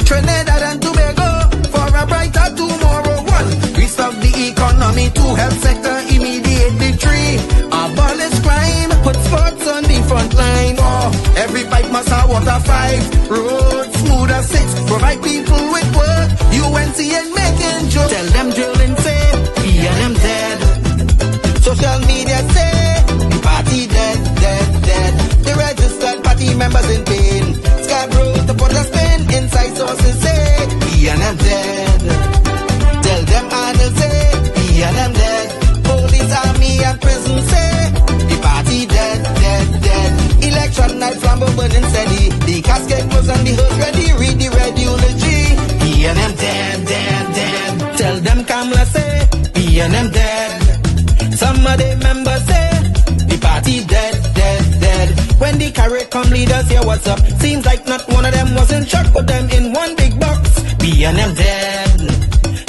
Trinidad and Tobago for a brighter tomorrow. One, restart the economy, two, health sector, immediate victory. Abolish crime, put sports on the front line. Four, every pipe must have water. Five, roads smooth as six, provide people with work. UNC and making jokes. Tell them drilling say, PNM dead. Social media say, the party dead, dead, dead. The registered party members in pain. Scarborough to put a spin. Inside sources say, PNM dead. Tell them Arnold say, PNM dead. Police, army and prison say, the party dead, dead, dead. Election night flambeau burning steady. The casket was on the hearse ready. Read the red eulogy. PNM dead, dead, dead. Tell them Kamala say, PNM dead. Some of the members say, the party dead, dead, dead. When the CARICOM leaders hear what's up, seems like not one of them was in shock. Put them in one big box, PNM dead.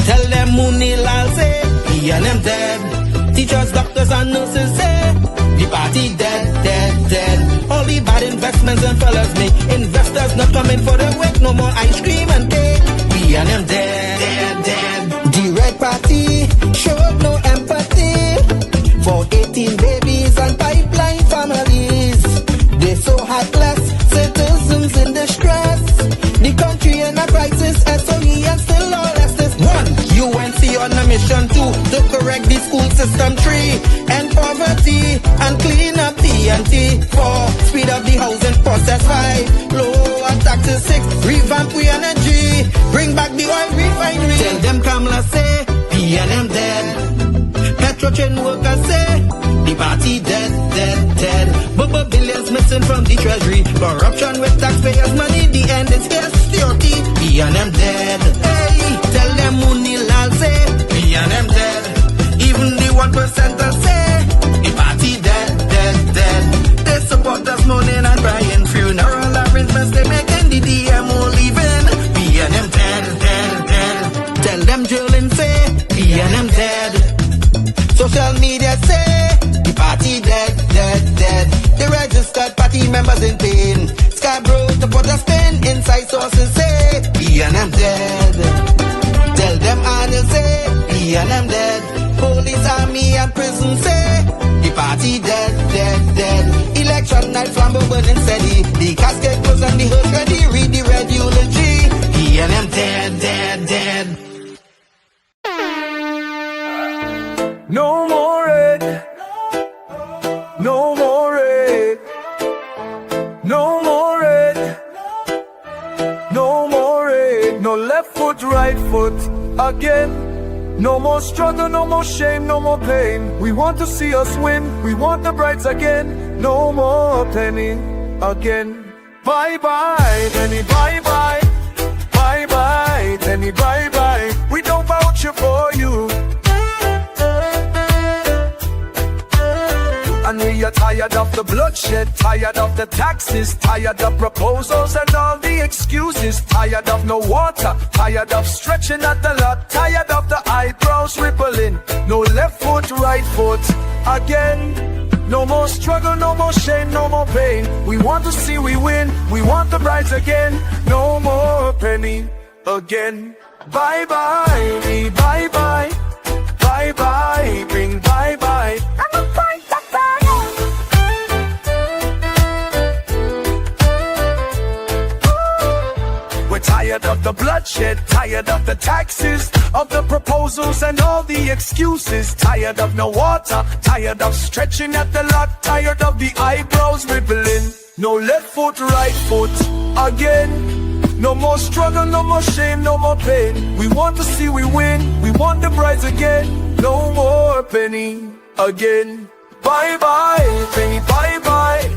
Tell them Munilal say, PNM dead. Teachers, doctors and nurses say, the party dead, dead, dead. All the bad investments and fellas make investors not coming for the work. No more ice cream and cake, PNM dead, dead, dead. The Red Party showed no empathy for 18 babies and pipeline families. They so heartless, citizens in distress. The country in a crisis, SOE and still all Estes. One, UNC on a mission. Two, to correct the school system. Three, end poverty and clean up TNT. Four, speed up the housing process. Five, lower taxes. Six, revamp we energy. Bring back the oil refinery. Tell them Kamala say, PNM dead. Petrotrain workers say, the party dead, dead, dead. Bubba billions missing from the treasury. Corruption with taxpayers' money. The end is here, security. PNM dead. Hey, tell them Munilal say, PNM dead. Even the 1% say, the party dead, dead, dead. They support us mourning and crying. Funeral arrangements they making. The DMO leaving. PNM dead, dead, dead. Tell them drilling say, PNM dead. Social media say, the party dead, dead, dead. The registered party members in pain. Scarborough to put a spin. Inside sources say, PNM dead. Tell them Arnold say, PNM dead. Police, army and prison say, the party dead, dead, dead. Election night flambeau burning steady. The casket goes on the hearse ready. Read the red eulogy. PNM dead, dead, dead. No more red. No more red. No more red. No more red. No left foot, right foot again. No more struggle, no more shame, no more pain. We want to see us win. We want the brights again. No more penny. again. Bye bye, Penny, bye bye. Bye bye, Penny, bye bye. We don't vouch for you. And we are tired of the bloodshed, tired of the taxes, tired of proposals and all the excuses, tired of no water, tired of stretching at the lot, tired of the eyebrows rippling, no left foot, right foot, again. No more struggle, no more shame, no more pain. We want to see we win, we want the brides again. No more penny again. Bye bye, me bye bye. Bye bye, bring bye bye. I'm a point of We're tired of the bloodshed, tired of the taxes, of the proposals and all the excuses, tired of no water, tired of stretching at the lot, tired of the eyebrows rippling, no left foot, right foot, again. No more struggle, no more shame, no more pain. We want to see we win, we want the brides again. No more penny again. Bye bye, penny, bye bye.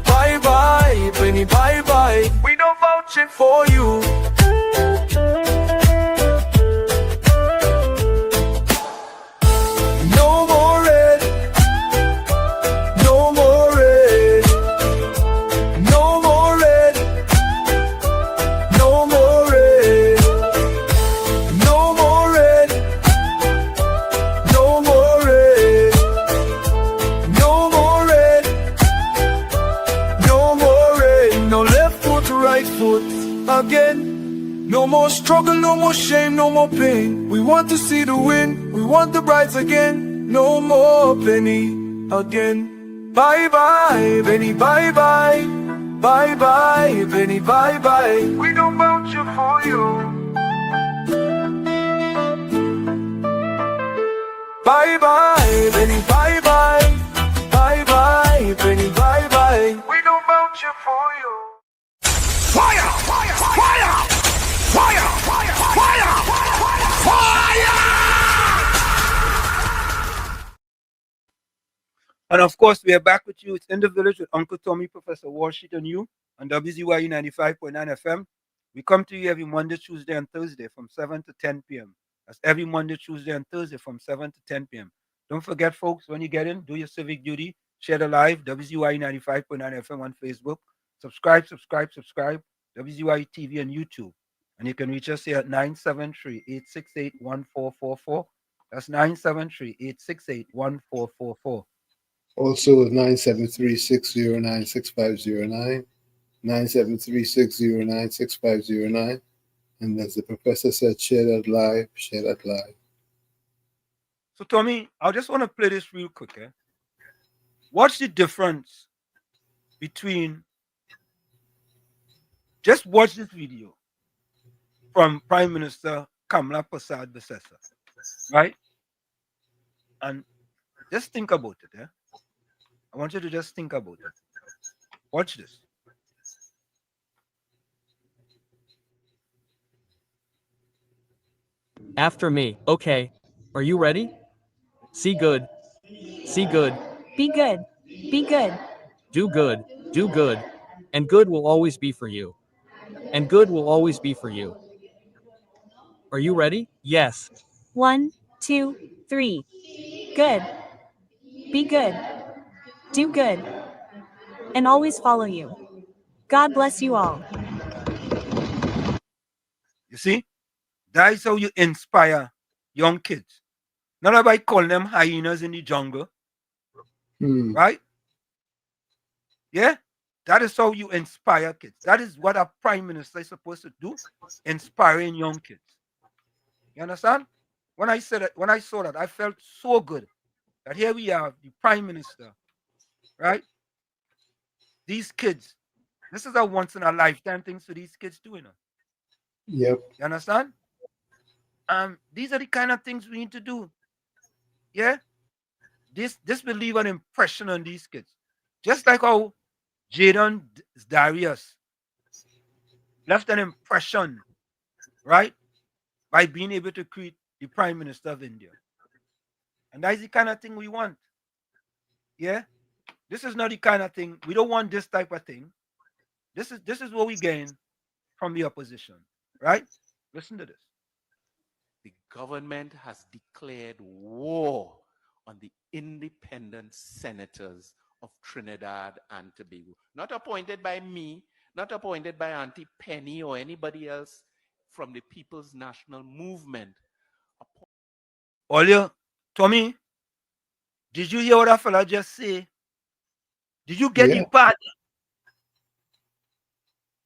Bye bye, penny, bye bye. We don't vouch it for you. No more red. No more red. No more red. No more red. No more red. No more red. No more red. No more red. No left foot, right foot again. No more struggle, no more shame, no more pain. We want to see the win, we want the brides again. No more penny again. Bye bye, penny, bye bye. Bye bye, penny, bye bye. We don't vouch for you. Bye bye, penny, bye bye. Bye bye, penny, bye bye. We don't vouch for you. Fire! Fire! Fire! Fire! Fire! Fire! Fire! And of course, we are back with you. It's In the Village with Uncle Tommy, Professor Walsheet, and you on WZYE 95.9 FM. We come to you every Monday, Tuesday, and Thursday from 7 to 10 p.m. That's every Monday, Tuesday, and Thursday from 7 to 10 p.m. Don't forget, folks, when you get in, do your civic duty. Share the live, WZYE 95.9 FM on Facebook. Subscribe. WZYE TV on YouTube. And you can reach us here at 973-868-1444. That's 973-868-1444. Also 973-609-6509, 973-609-6509. And as the professor said, share that live. So, Tommy, I just want to play this real quick. What's the difference between, just watch this video from Prime Minister Kamala Prasad Besessa, right? And just think about it. I want you to just think about it. Watch this. After me, okay. Are you ready? See good. See good. Be good. Be good. Do good. Do good. And good will always be for you. And good will always be for you. Are you ready? Yes. 1, 2, 3. Good. Be good. Do good. And always follow you. God bless you all. You see? That is how you inspire young kids. Not by calling them hyenas in the jungle. Right? Yeah? That is how you inspire kids. That is what a prime minister is supposed to do, inspiring young kids. You understand? When I saw that, I felt so good that here we are, the prime minister, right? These kids, this is a once in a lifetime thing for these kids too, Yep. You understand? These are the kind of things we need to do. Yeah? This will leave an impression on these kids. Just like how Jadon Darius left an impression, right? By being able to create the Prime Minister of India. And that is the kind of thing we want. Yeah? This is not the kind of thing, we don't want this type of thing This is what we gain from the opposition, right? Listen to this. The government has declared war on the independent senators of Trinidad and Tobago. Not appointed by me, not appointed by Auntie Penny or anybody else from the People's National Movement. Olio, Tommy, did you hear what that fella just say? Did you get the part?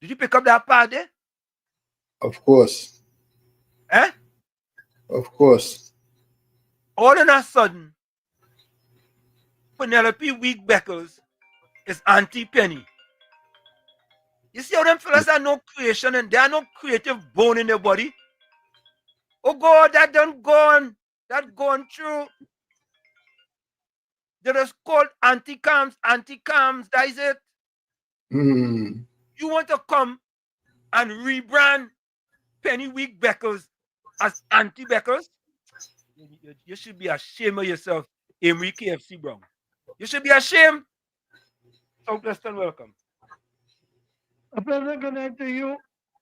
Did you pick up that part there? Of course. Eh? Of course. All of a sudden, Penelope Week Beckles is Auntie Penny. You see how them fellas are no creation and they are no creative bone in their body? Oh God, that done gone. That gone through. They just called anti-cams, that is it. Mm. You want to come and rebrand Penny Week Beckles as Auntie Beckles? You should be ashamed of yourself, Emery KFC Brown. You should be ashamed. Southwest and welcome. A pleasant good night to you,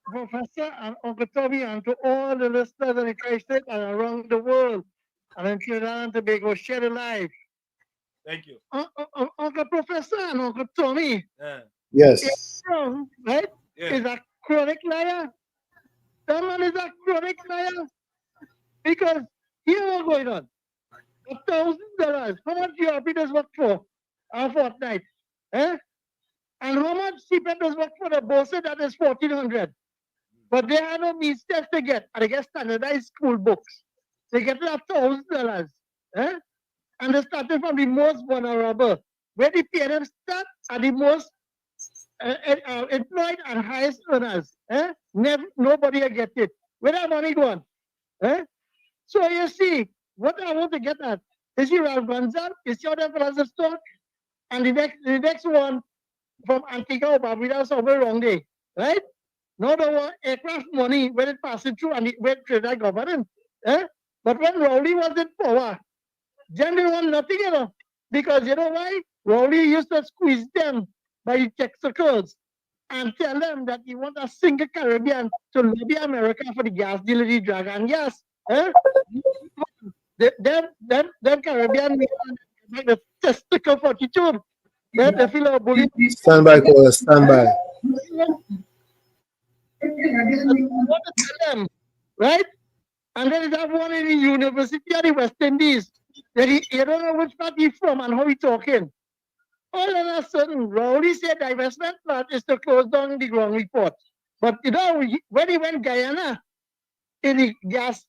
Professor, and Uncle Toby, and to all the listeners in the Christchurch and around the world. And in Trinidad and Tobago, share the life. Thank you. Uncle Professor and Uncle Tommy. Yes. Right? Yeah. Is a chronic liar. That man is a chronic liar. Because here what's going on. $1,000. How much your does work for a fortnight? Eh? And how much CPET does work for the boss? That is $1,400. But they have no means test to get. And they get standardized school books. They get $1,000. Eh? And they started from the most vulnerable. Where the parents start are the most employed and highest earners. Eh? Nobody will get it. Where that money going? Eh? So you see, what I want to get at is you have Gonzal, you see how that fellas have stock, and the next one from Antigua or Barbuda somewhere wrong day, right? Now the one aircraft money when it passes through and it went to the government. Eh? But when Rowley was in power, then they want nothing, you know. Because you know why? Rowley used to squeeze them by the check circles and tell them that you want a single Caribbean to lobby America for the gas deal, the drug and gas. Eh? Them Caribbean like the testicle fortitude. They feel a bully. Stand by, caller, stand by. Right? And then there's one in the University of the West Indies. That you don't know which part he's from and how he's talking. All of a sudden, Rowley said divestment plan is to close down the ground report. But you know, when he went Guyana in the gas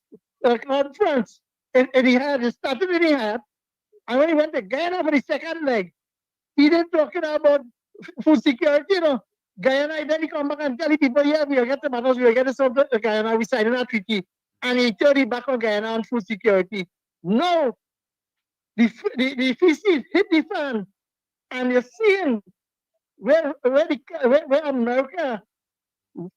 conference, and he had it started in the hat, and when he went to Guyana for the second leg, he didn't talking about food security, you know. Guyana, then he come back and tell the people, yeah, we will get the matters, we will get the sort of Guyana, we signed a treaty. And he turned it back on Guyana on food security. No, the feces hit the fan. And you're seeing where America,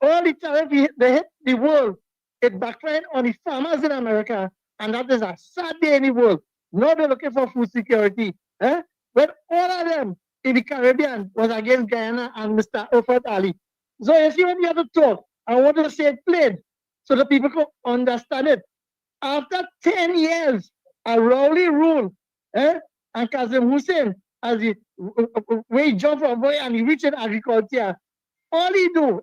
all the time they hit the world, it backfired on the farmers in America. And that is a sad day in the world. Now they're looking for food security. Eh? When all of them in the Caribbean was against Guyana and Mr. Ofat Ali. So you see, when you have to talk, I want to say it plain so that people can understand it. After 10 years, a Rowley rule, and Kazim Hussein, as he way jump from boy and he reached in agriculture, all he do,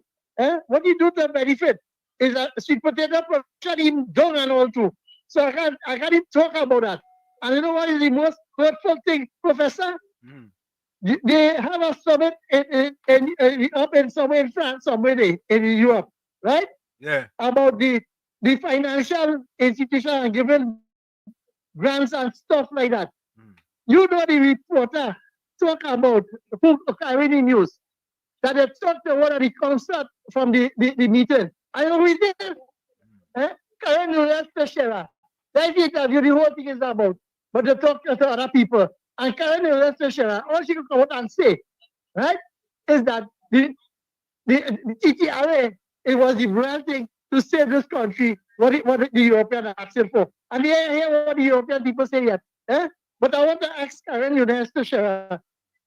what he do to benefit is a sweet potato production him down and all too. So I can't even talk about that. And you know what is the most hurtful thing, Professor? They have a summit up in somewhere in France, somewhere in Europe, right? Yeah. About the financial institution and giving grants and stuff like that. You know the reporter talk about who carrying the news that they talked to one of the concert from the meeting. I know we did. Karen Nurel that interview, the whole thing is about. But they talk to other people. And Karen Nurel all she could come out and say, right, is that the TTRA, it was the brand thing to save this country, what the Europeans are asking for. And they hear what the European people say yet. But I want to ask Karen Younes to share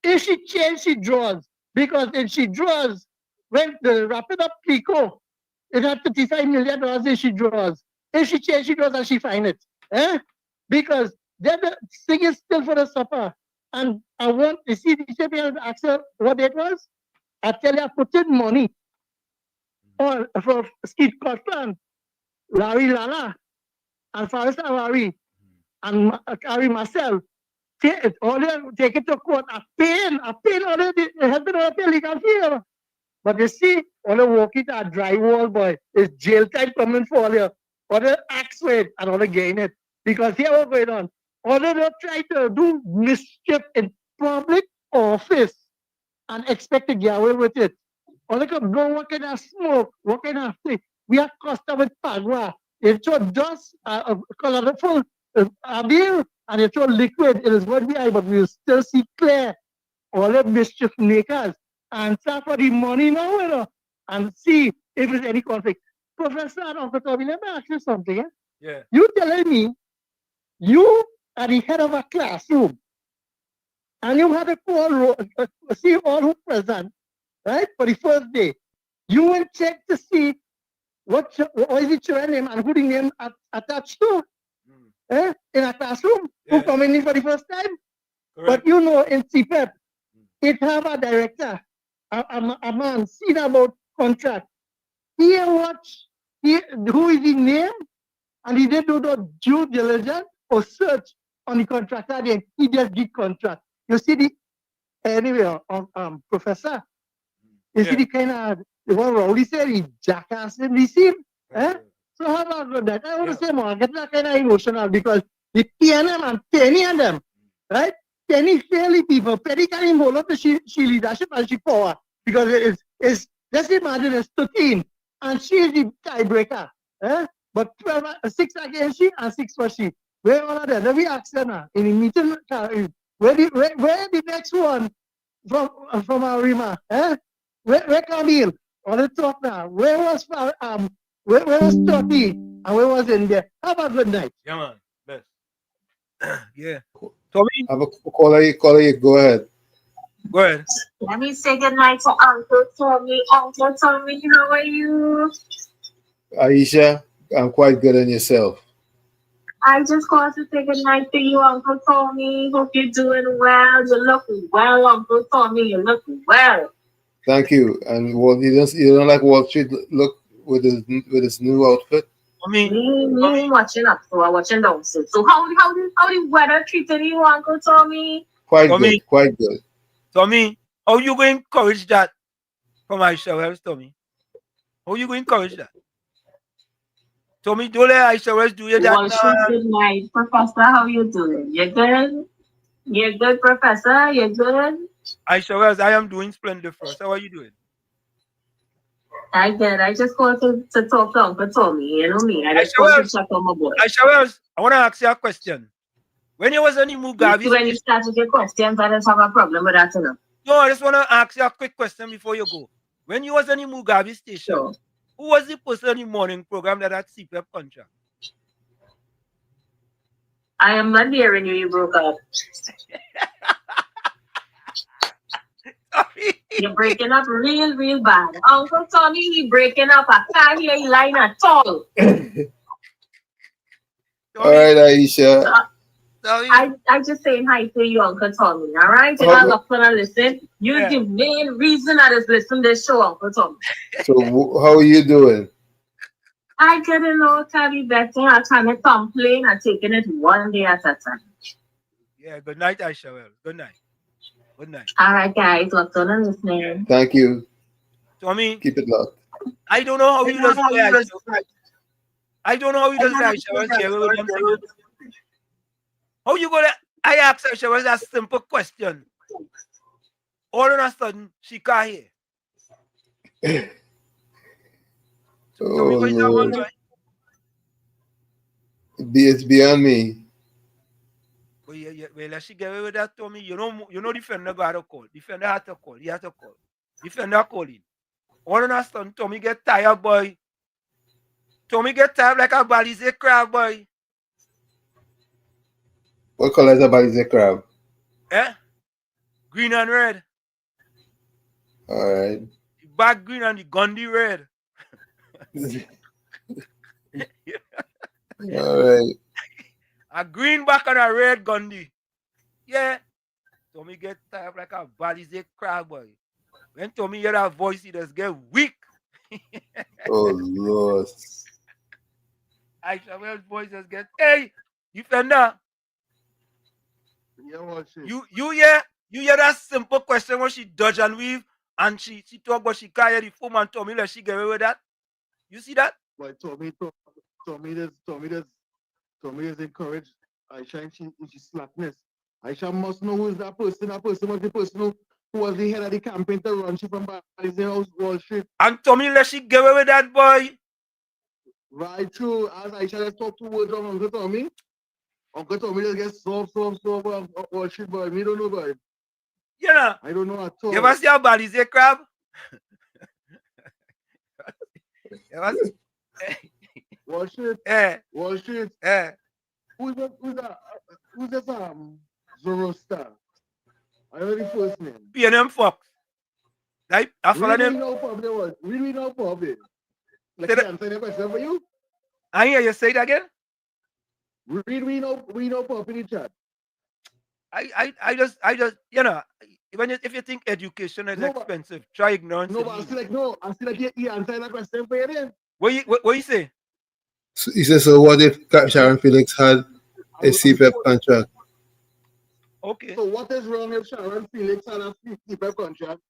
if she changes, she draws. Because if she draws, when the wrapping up Pico, it had $35 million if she draws. If she change, she draws and she find it. Eh? Because then the thing is still for the supper. And I want to see the champion ask her what it was. I tell you, I put in money on for Steve Scotland, Larry Lala, and Faris Larry, and Carrie Marcel. Take it to court. I pain all the husband all the legal fee. But you see, all the walk it a drywall boy, it's jail time coming for you. All the axe weight and all the gain it. Because here what's going on. All they try to do mischief in public office and expect to get away with it. All they can go what kind of smoke, what kind of thing. We are custom with Pagua. It's so dust, colorful beer, and it's so liquid. It is what we are, but we still see clear. All the mischief makers. Answer for the money now, you know, and see if there's any conflict. Professor Uncle Tommy, let me ask you something. Eh? Yeah. You telling me you are the head of a classroom and you had a call, see all who present, right, for the first day. You will check to see what is the children name and who the name attached to in a classroom, who coming in for the first time. Correct. But you know, in CPEP, it have a director, a man, seen about contract. He watch who is the name, and he didn't do the due diligence or search on the contractor. Then he just did contract. You see the anyway, professor. You see the kind of the one Rowdy said he jackass and receive. So how about that? I want to say more. Get that kind of emotional because the PNM and Penny and them, right? Penny fairly people. Penny can involve up to she leadership and she power because it's let's imagine it's 13 and she is the tiebreaker. But 6 against she and 6 for she. Where all of them? Then we ask them now in the meeting. Where the next one from Arima? Where Camille? On the top now. Where was Toti? And where was India? Have a good night. Yeah, man. Best. Yeah. Tommy? I have a caller, go ahead. Go ahead. Let me say good night to Uncle Tommy. Uncle Tommy, how are you? Aisha, I'm quite good on yourself. I just called to say good night to you, Uncle Tommy. Hope you're doing well. You look well, Uncle Tommy. You look well. Thank you. And you don't like Wall Street look with his new outfit? Me watching up, so I'm watching down. So how the weather treated you, Uncle Tommy? Quite good. Tommy, how you going to encourage that from Aisha Wells, Tommy? How you going to encourage that? Tommy, don't let Aisha Wells do you that. Well, good night, Professor. How you doing? You good? You're good, Professor. You're good? Aisha Wells, I am doing splendid first. How are you doing? I did. I just called to talk to Uncle Tommy. You know me. I just called to check on my boy. Aisha Wells, I want to ask you a question. When you was on the Mugabe when you start with your questions, I just have a problem with that, you know. No, I just want to ask you a quick question before you go. When you was on the Mugabe station, who was the person in the morning program that had CPEP contract? I am not hearing you. You broke up. You're breaking up real bad. Uncle Tommy, he breaking up. I can't hear you line at all. All right, Aisha. I just saying hi to you, Uncle Tommy. All right, if I look for listen, you're the main reason I just listen to this show, Uncle Tommy. So how are you doing? I getting all carry better. I'm trying to complain and taking it one day at a time. Yeah, good night, Aisha. Well, good night. Good night. All right, guys. What's on listening? Thank you. Tommy, keep it locked. I don't know how you just I don't know how you just Aisha. How you gonna? I asked her, she was a simple question. All of a sudden, she can't hear. Oh, Lord. It's beyond me. Well, she get away with that, Tommy. You know, defender got to call. Defender had to call. He had to call. Defender calling. All of a sudden, Tommy get tired, boy. Tommy get tired like a Balize crab, boy. What color is a Balize crab? Eh? Green and red. All right. back green and the Gundy red. All right. A green back and a red Gundy. Yeah. Tommy get tired like a balize crab boy. When Tommy hear that voice, he just get weak. Oh Lord. Aisha Wells' voice just get, hey, defender. Yeah, You hear that simple question when she dodge and weave and she talk but she can't hear the foam and Tommy let she get away with that? You see that? But Tommy is encouraged. Aisha and she slackness. Aisha must know who is that person. That person was the person who was the head of the campaign to run she from Balize House, Wall Street. And Tommy let she get away with that, boy. Right through. As Aisha just talk 2 words from Uncle Tommy. Uncle Tommy just get soft on Wall Street, boy. Me don't know, boy. You know. I don't know at all. You ever see a Balize crab? You ever see? Wall Street. Eh. Wall Street. Eh. Who's that Zoroaster? I know the first name. P&M Fox. Right? I follow them. Really know probably. Like I answer the question for you. I hear you say it again. We know pop in the chat. I just you know, if you think education is expensive, try ignorance. No, but I feel like you answer that question for you then. What you say? So he says, so what if Sharon Felix had a CPEP contract? Okay. So what is wrong if Sharon Felix had a CPEP contract?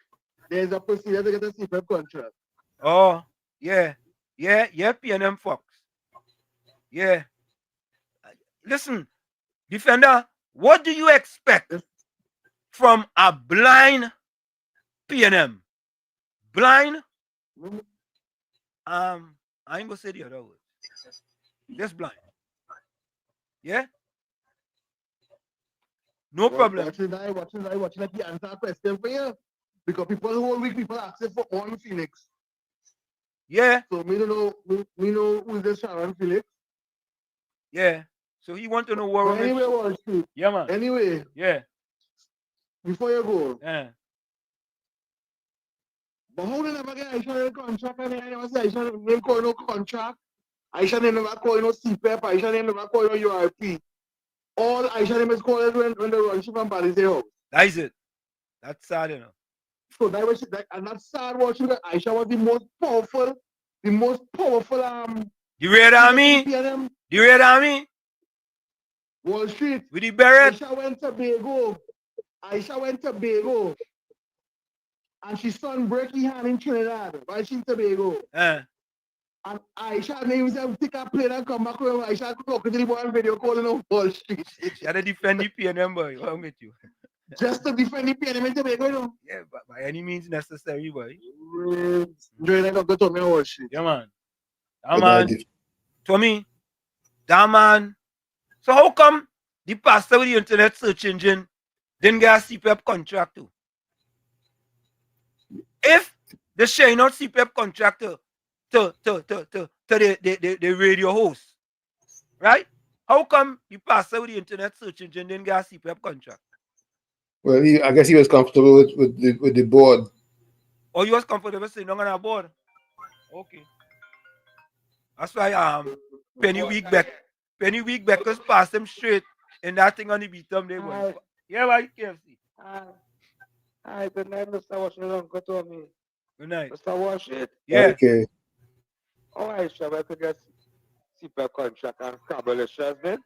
There's a procedure to get a CPEP contract. Oh, yeah, P&M Fox. Yeah. Listen, defender, what do you expect from a blind P&M? Blind? I ain't gonna say the other word. Just blind. Yeah? No problem. Watching the answer question for you. Because people whole week people asking for one Felix. Yeah. So we know who's the Sharon Felix. Yeah. So he want to know what anyway, Wall Street. Yeah, man. Anyway. Yeah. Before you go. Yeah. But how they never get Aisha a contract and I never say Aisha didn't call no contract. Aisha didn't never call no CPEP. Aisha didn't never call no URP. All Aisha name is called when they run she from Balize House. That is it. That's sad, you know. So that was and that's sad watching that Aisha was the most powerful the Red Army. The Red Army. Wall Street. With the beret. Aisha went to Bago. And she son break her hand in Trinidad while she in Tobago. And Aisha names them take a plane and come back home. Aisha talking to the boy on video calling on Wall Street. She had to defend the P&M boy. What's wrong with you? Just to defend the P&M in Tobago, you know? Yeah, but by any means necessary, boy. Enjoy that Uncle Tommy on Wall Street. Yeah, man. Tommy, that man. So how come the pastor with the internet search engine didn't get a CPEP contract too? If they share not CPEP contract to the radio host, right? How come the pastor with the internet search engine didn't get a CPEP contract? Well, I guess he was comfortable with the board. Oh, you was comfortable sitting on a board? Okay. That's why Penny Weekbeck just passed him straight and that thing on the beat them they were. Yeah, right, KFC. Hi, good night, Mr. Washington. Uncle Tommy. Good night. Mr. Washington. Yeah. Okay. Oh, I shall I could get CPEP contract and Cabalicious then.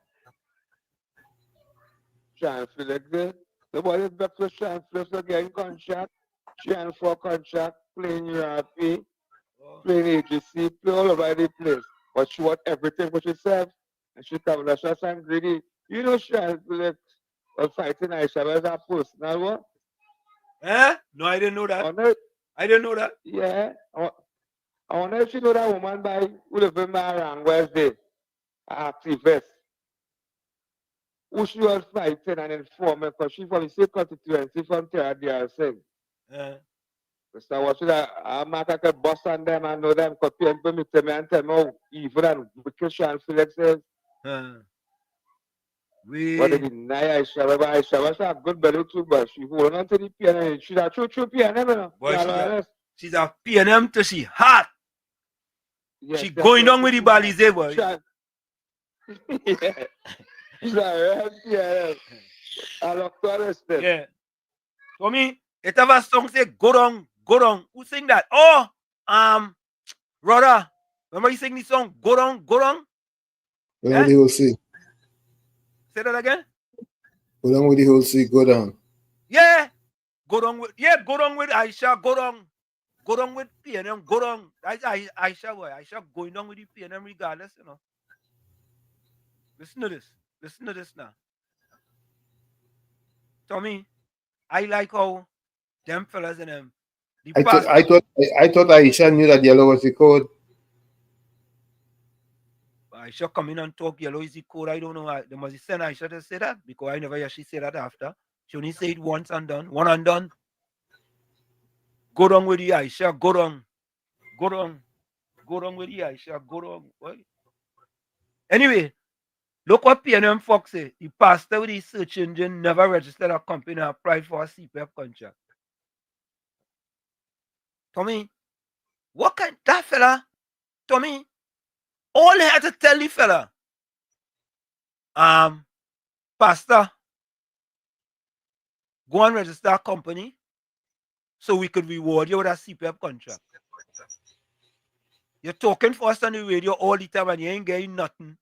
Sean Felix then. The boy is back to Sean Felix again contract. Sean for contract, playing URP, playing AGC, play all over the place. But she want everything for herself. And she Cabalicious and greedy. You know Sean Felix was fighting Aisha as a personal one. Eh? No, I didn't know that. I didn't know that. Yeah. I wonder if you know that woman who live in Marang Wednesday, activist. Who she was fighting and informing because she from the same constituency from Terra Singh. Yeah. Mr. Washington, I'm not going to bust on them and know them because people meet me and tell me how evil and wicked Sean Felix is. But they deny Aisha. Aisha was a good belly too, but she hold on to the PNM. She's a true PNM, you know. Boy, She's a PNM till she hot. Yes, She that's going what down with the she Balize boy. Yeah. Yeah. I love to understand. Yeah. Tommy, it have a song say go down, go down. Who sing that? Oh, Rhoda. Remember you sing this song? Go down, go down. Go down with the whole sea. Say that again. Go down with the whole sea. Go down. Yeah. Go down with Aisha. Go down. Go down with PNM. Go down. That's Aisha boy. Aisha going down with the PNM regardless, you know. Listen to this. Listen to this now. Tommy, I like how them fellas and them. I thought Aisha knew that yellow was the code. Aisha come in and talk yellow is the code. I don't know. They must send Aisha to say that because I never hear she say that after. She only say it once and done. One and done. Go down with the Aisha. Go down. Go down. Go down with the Aisha. Go down. What? Anyway, look what PNM Fox say. The pastor with the search engine never registered a company and applied for a CPF contract. Tommy, what kind that fella? Tommy, all he had to tell the fella, pastor, go and register a company so we could reward you with a CPF contract. You're talking for us on the radio all the time and you ain't getting nothing.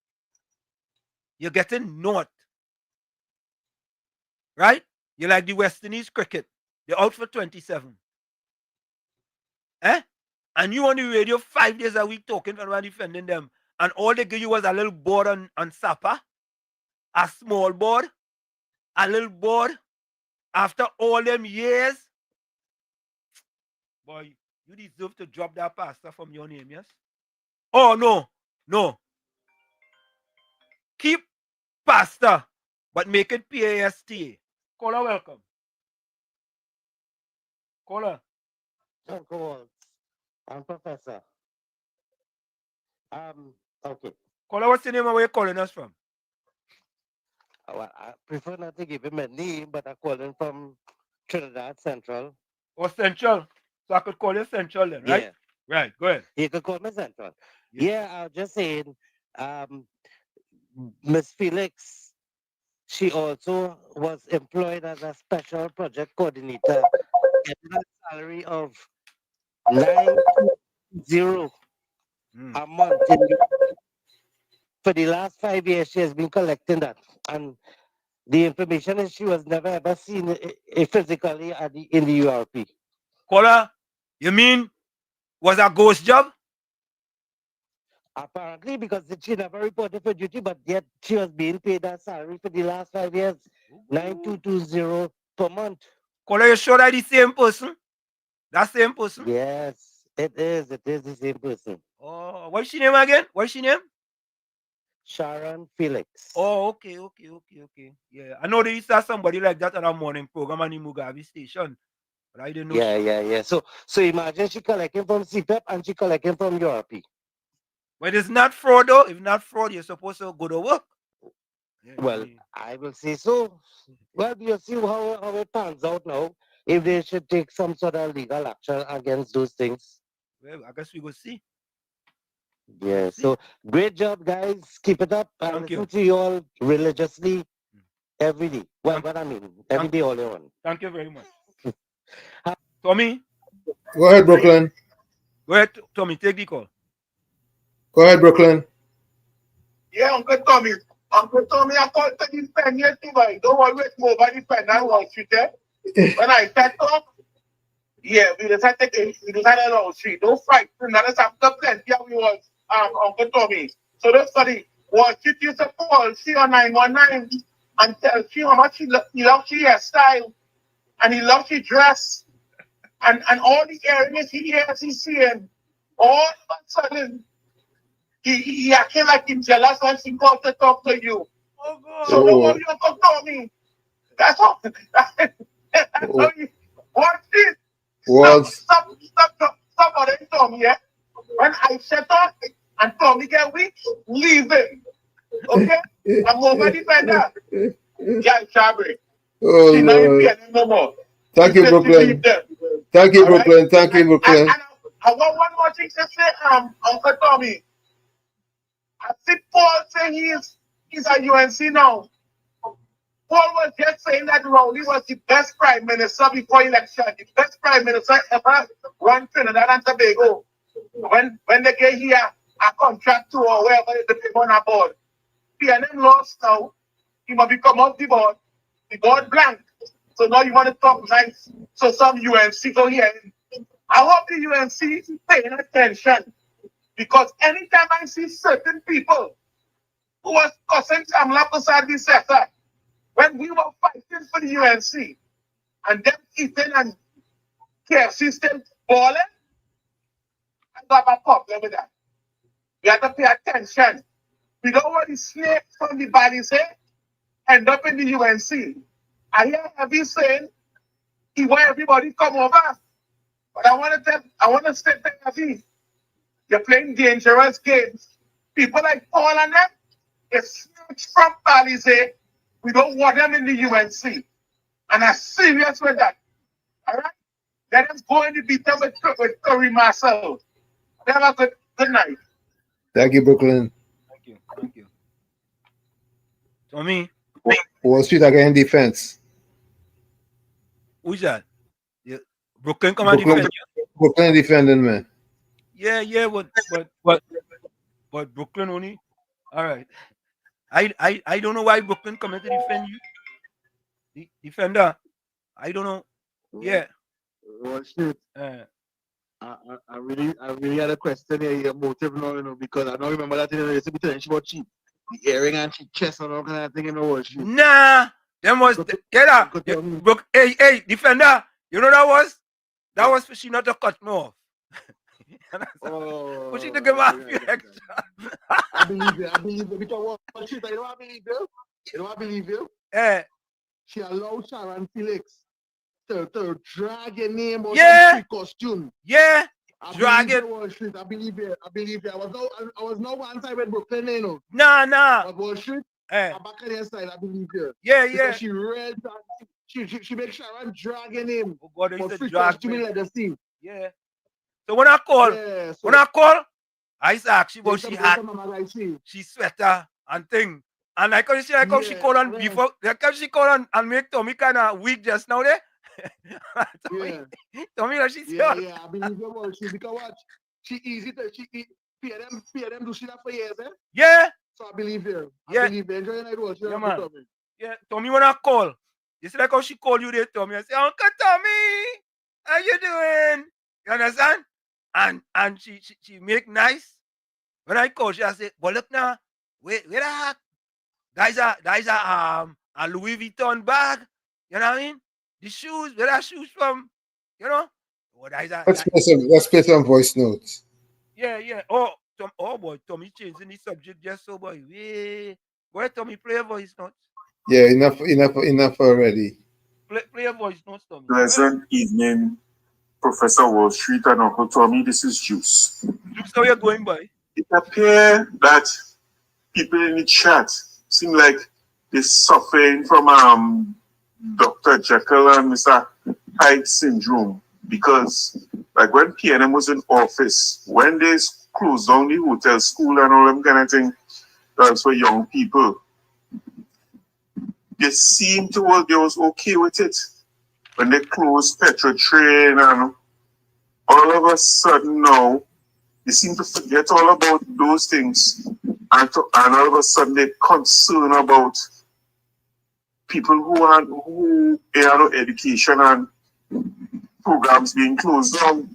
You're getting naught. Right? You're like the West Indies cricket. They're out for 27. And you on the radio 5 days a week talking and defending them. And all they give you was a little board on Sapa, a small board, a little board. After all them years, boy, you deserve to drop that pastor from your name, yes? Oh, no. Keep pastor, but make it PASTA. Caller, welcome. Caller. Uncle, I'm Professor. Okay. Caller, what's the name of where you're calling us from? Well, I prefer not to give him a name, but I'm calling from Trinidad Central. Oh, Central. So I could call you Central then, right? Yeah. Right, go ahead. You could call me Central. Yeah, I was just saying, Miss Felix, she also was employed as a special project coordinator, getting a salary of 920 a month. For the last 5 years, she has been collecting that. And the information is she was never ever seen physically in the URP. Caller, you mean was a ghost job? Apparently, because she never reported for duty, but yet she was being paid that salary for the last 5 years, 9,220 per month. Caller, you sure that the same person? That same person? Yes, it is. It is the same person. Oh, what's she name again? What's she name? Sharon Felix. Oh, okay. Yeah, I know they used to have somebody like that on a morning program on the Mugabe station, but I didn't know. Yeah. So imagine she collecting from CPEP and she collecting from URP. But it's not fraud though. If not fraud, you're supposed to go to work. Yeah, well, I will say so. Well, we'll see how it pans out now. If they should take some sort of legal action against those things. Well, I guess we will see. Yeah, so great job, guys. Keep it up. I listen to you all religiously every day. Well, what I mean, every day, all you want. Thank you very much. Tommy? Go ahead, Brooklyn. Go ahead, Tommy. Take the call. Go ahead, Brooklyn. Yeah, Uncle Tommy, I called to defend you too, but don't always move by defend that Wall Street, eh? When I set up, yeah, we decided a Wall Street. Don't fight. Another after plenty of we was Uncle Tommy. So that's funny. Wall Street used to call she on 919 and tell she how much he loves she hairstyle and he loves she dress and all the areas he hears he's seeing. All of a sudden he acting like he's jealous when she calls to talk to you. Oh God. So don't worry, Uncle Tommy. That's all. That's how you watch this. Stop bothering Tommy, yeah? When I set up and Tommy get weak, leave him. Okay? I'm over defender. Yeah, Shabri. Oh, she's not in PNM no more. Thank you, Brooklyn. Thank you, All right? Brooklyn. Thank you, Brooklyn. And I want one more thing to say, Uncle Tommy. I see Paul say he's at UNC now. Paul was just saying that Rowley was the best prime minister before election, the best prime minister ever run Trinidad and Tobago. When they get here a contract to or wherever they pay on a board. PNM lost now. He must become off the board blank. So now you want to talk nice. So some UNC go here. I hope the UNC is paying attention. Because anytime I see certain people who was cussing Kamla Prasad Bissetta, when we were fighting for the UNC, and them eating and KFC still balling, I got a problem with that. We have to pay attention. We don't want the snakes from the body say end up in the UNC. I hear Heavy saying he want everybody come over. But I want to say to Heavy, you're playing dangerous games. People like Paul and them, it's snakes from Palisade. We don't want them in the UNC. And I'm serious with that. All right? Let us go in the beat them with Curry Marcel. Have a good night. Thank you, Brooklyn. Thank you. Tommy. Wall Street again defense. Who's that? Yeah. Brooklyn come and defend you. Brooklyn defending, man. Yeah, but Brooklyn only. All right. I don't know why Brooklyn come to defend you. The defender. I don't know. Yeah. Well, shit. I really had a question here, your motive now, because I don't remember that thing she was cheap. The earring and she chest and all kind of thing, shit. Nah, them was hey, defender. You know that was for she not to cut me off. But she to give up extra. I believe it. Because what shit, you know what I believe you? She allowed Sharon Felix to drag your name on the costume. Yeah. Drag it. I believe it. I was no one side with Brooklyn, Nah. But Wall Street, I'm back on your side, I believe it. Yeah. Because she read that she makes Sharon drag your name. Oh God, for free costume in the scene. Yeah. So when I call, I ask she about she hat, she sweater and thing. And like how she call on before, like how she call on and make Tommy kind of weak just now there. Tommy, she's yeah, I believe you about she because what? She easy to PNM do she that for years, eh? Yeah. So I believe her. Yeah. I believe her. Enjoy night watch. Yeah, man. Yeah, Tommy when I call. You see like how she call you there, Tommy. I say, Uncle Tommy, how you doing? You understand? And she make nice. When I call, she I say, but look now, where the heck? There's a Louis Vuitton bag. You know what I mean? The shoes, where are shoes from? You know? Oh, Let's play some voice notes. Yeah. Oh boy, Tommy changing the subject just so boy. Where Tommy play a voice notes? Yeah, enough already. Play a voice notes, Tommy. Pleasant evening, Professor Wall Street and Uncle Tommy. This is Juice. Juice, how you going, boy? It appears that people in the chat seem like they're suffering from Dr. Jekyll and Mr. Hyde syndrome, because like when PNM was in office, when they closed down the hotel, school and all them kind of thing, that's for young people, they seemed to work, they was okay with it. When they closed Petro Train and all of a sudden now, they seem to forget all about those things, and all of a sudden they're concerned about people who have no education and programs being closed down.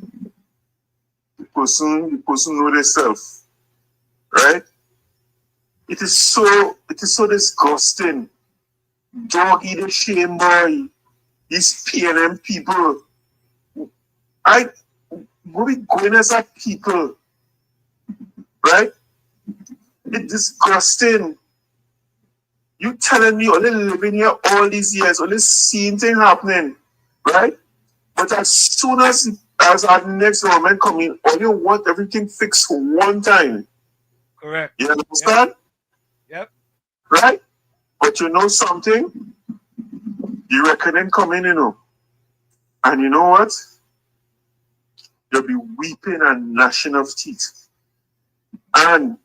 The person know themselves, right? It is so disgusting. Dog eat a shame, boy. These PNM people. What we going as a people, right? It's disgusting. You telling me only living here all these years, only seeing things happening, right? But as soon as our next government come in, all you want everything fixed for one time. Correct. You understand? Yep. Right? But you know something? The reckoning coming, And you know what? you'll be weeping and gnashing of teeth. And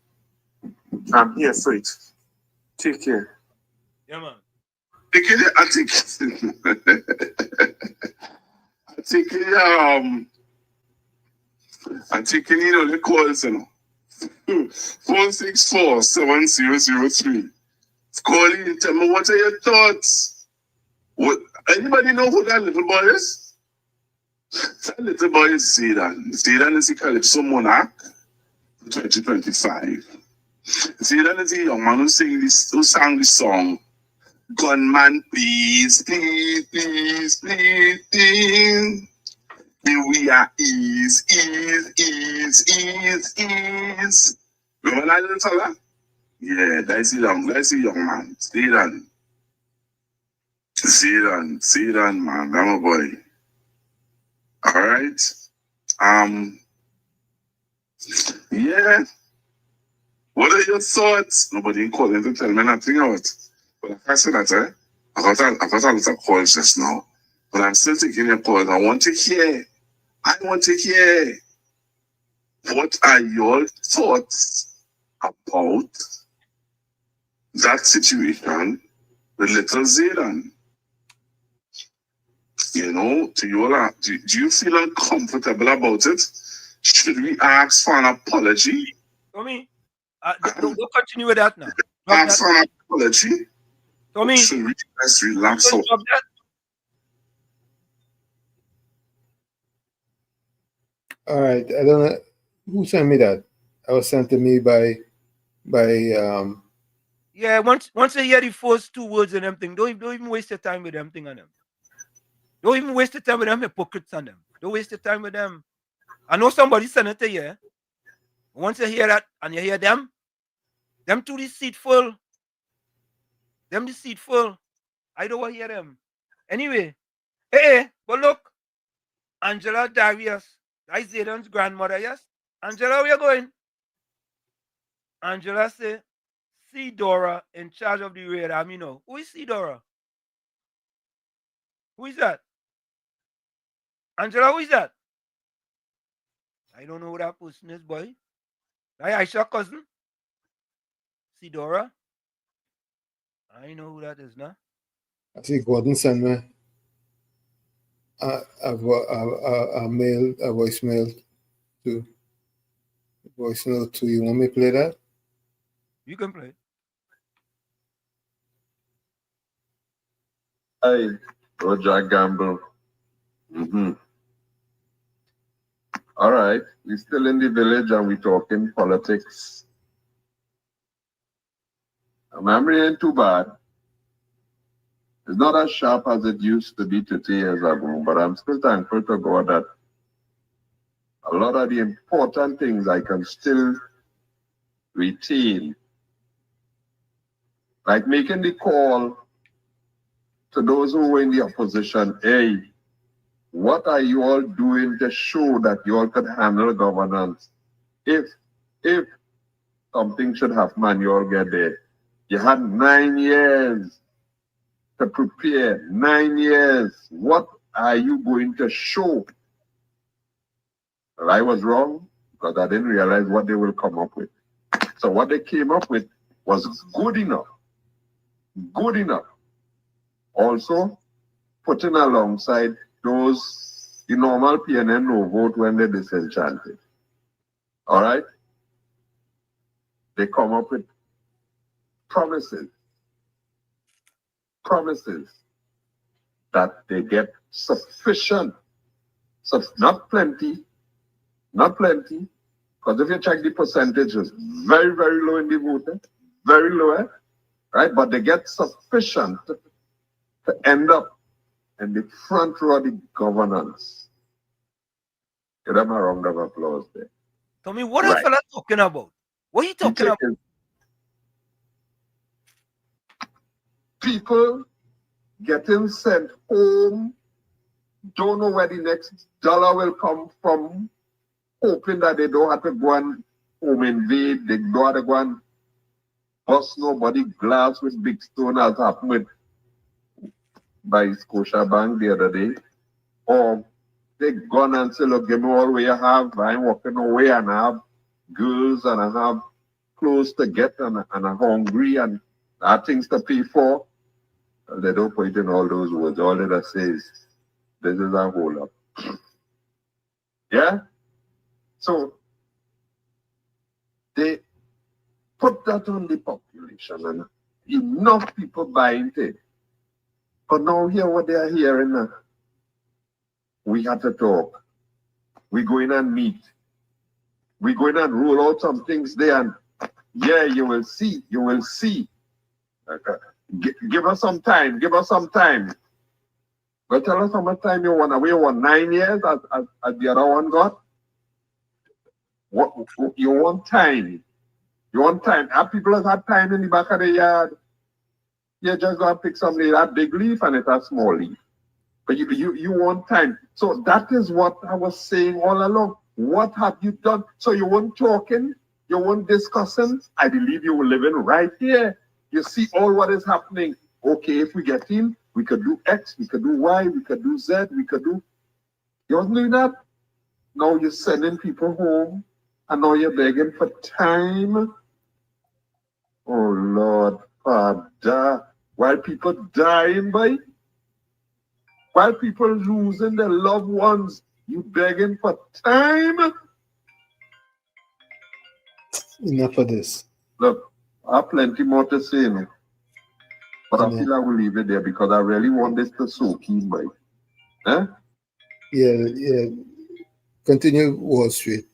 I'm here for it. Take care. Yeah, man. I think the calls, 464-7003. Call in, tell me what are your thoughts? What anybody know who that little boy is? That little boy is Zidane. Zidane is the Calypso Monarch 2025. Zidane is the young man who sang this song. Gunman, please, please, please, please, please. Here we are, ease. Remember that little fella? Yeah, that's the young man. Zidane, man, that's my boy. All right. Yeah. What are your thoughts? Nobody called in to tell me nothing out. But I said that, I got a lot of calls just now. But I'm still taking your calls. I want to hear. What are your thoughts about that situation with little Zidane? You know, do you feel uncomfortable about it? Should we ask for an apology? Tommy, don't continue with that now. Ask for an apology? Tommy, should we just relax out? All right. I don't know who sent me that. That was sent to me by Yeah, once you hear the first two words in them thing, don't even waste your time with them thing on them. Don't even waste your time with them hypocrites on them. Don't waste your time with them. I know somebody sent it to you. Once you hear that and you hear them too deceitful. Them deceitful. I don't want to hear them. Anyway, but look, Angela Darius, that's Zayden's grandmother, yes? Angela, where you going? Angela say, see Dora in charge of the raid army now. Who is see Dora? Who is that? Angela, who is that? I don't know who that person is, boy. That Aisha cousin? See Dora? I know who that is now. I see Gordon sent me a voicemail to you. Want me to play that? You can play. Hi, Roger Gamble. All right, we're still in the village and we're talking politics. My memory ain't too bad. It's not as sharp as it used to be 30 years ago, but I'm still thankful to God that a lot of the important things I can still retain. Like making the call to those who were in the opposition, hey, what are you all doing to show that you all could handle governance? If something should happen, you all get there. You had 9 years to prepare, 9 years. What are you going to show? Well, I was wrong because I didn't realize what they will come up with. So what they came up with was good enough. Good enough. Also, putting alongside those, the normal PNN no vote when they're disenchanted. All right? They come up with promises that they get sufficient, not plenty, because if you check the percentages, very, very low in the voting, very low, right? But they get sufficient to end up in the front row of the governance. Give them a round of applause there. Tell me, what are fella talking about? What are you talking about? People getting sent home, don't know where the next dollar will come from, hoping that they don't have to go and home invade, they don't have to go and bust nobody glass with big stone as happened with by Scotia Bank the other day, or take gun and say, look, give me all what you have. I ain't walking away and I have girls and I have clothes to get and I'm hungry and I have things to pay for. And they don't put it in all those words. All they say is, this is a hold up. Yeah? So they put that on the population and enough people buying it. But now hear what they are hearing now. We have to talk. We go in and meet. We go in and roll out some things there and yeah, you will see. You will see. Give us some time. Give us some time. But tell us how much time you want. We want 9 years as the other one got. What you want time. You want time. Have people have had time in the back of the yard. You just go and pick somebody that big leaf and it's a small leaf. But you want time. So that is what I was saying all along. What have you done? So you weren't talking, you weren't discussing. I believe you were living right here. You see all what is happening. Okay, if we get in, we could do X, we could do Y, we could do Z, we could do. You wasn't doing that. Now you're sending people home, and now you're begging for time. Oh Lord, Father, while people dying, boy, while people losing their loved ones, you begging for time. Enough of this. Look, I have plenty more to say, no? But I feel I will leave it there because I really want this to soak in, boy. Eh? Yeah. Continue Wall Street.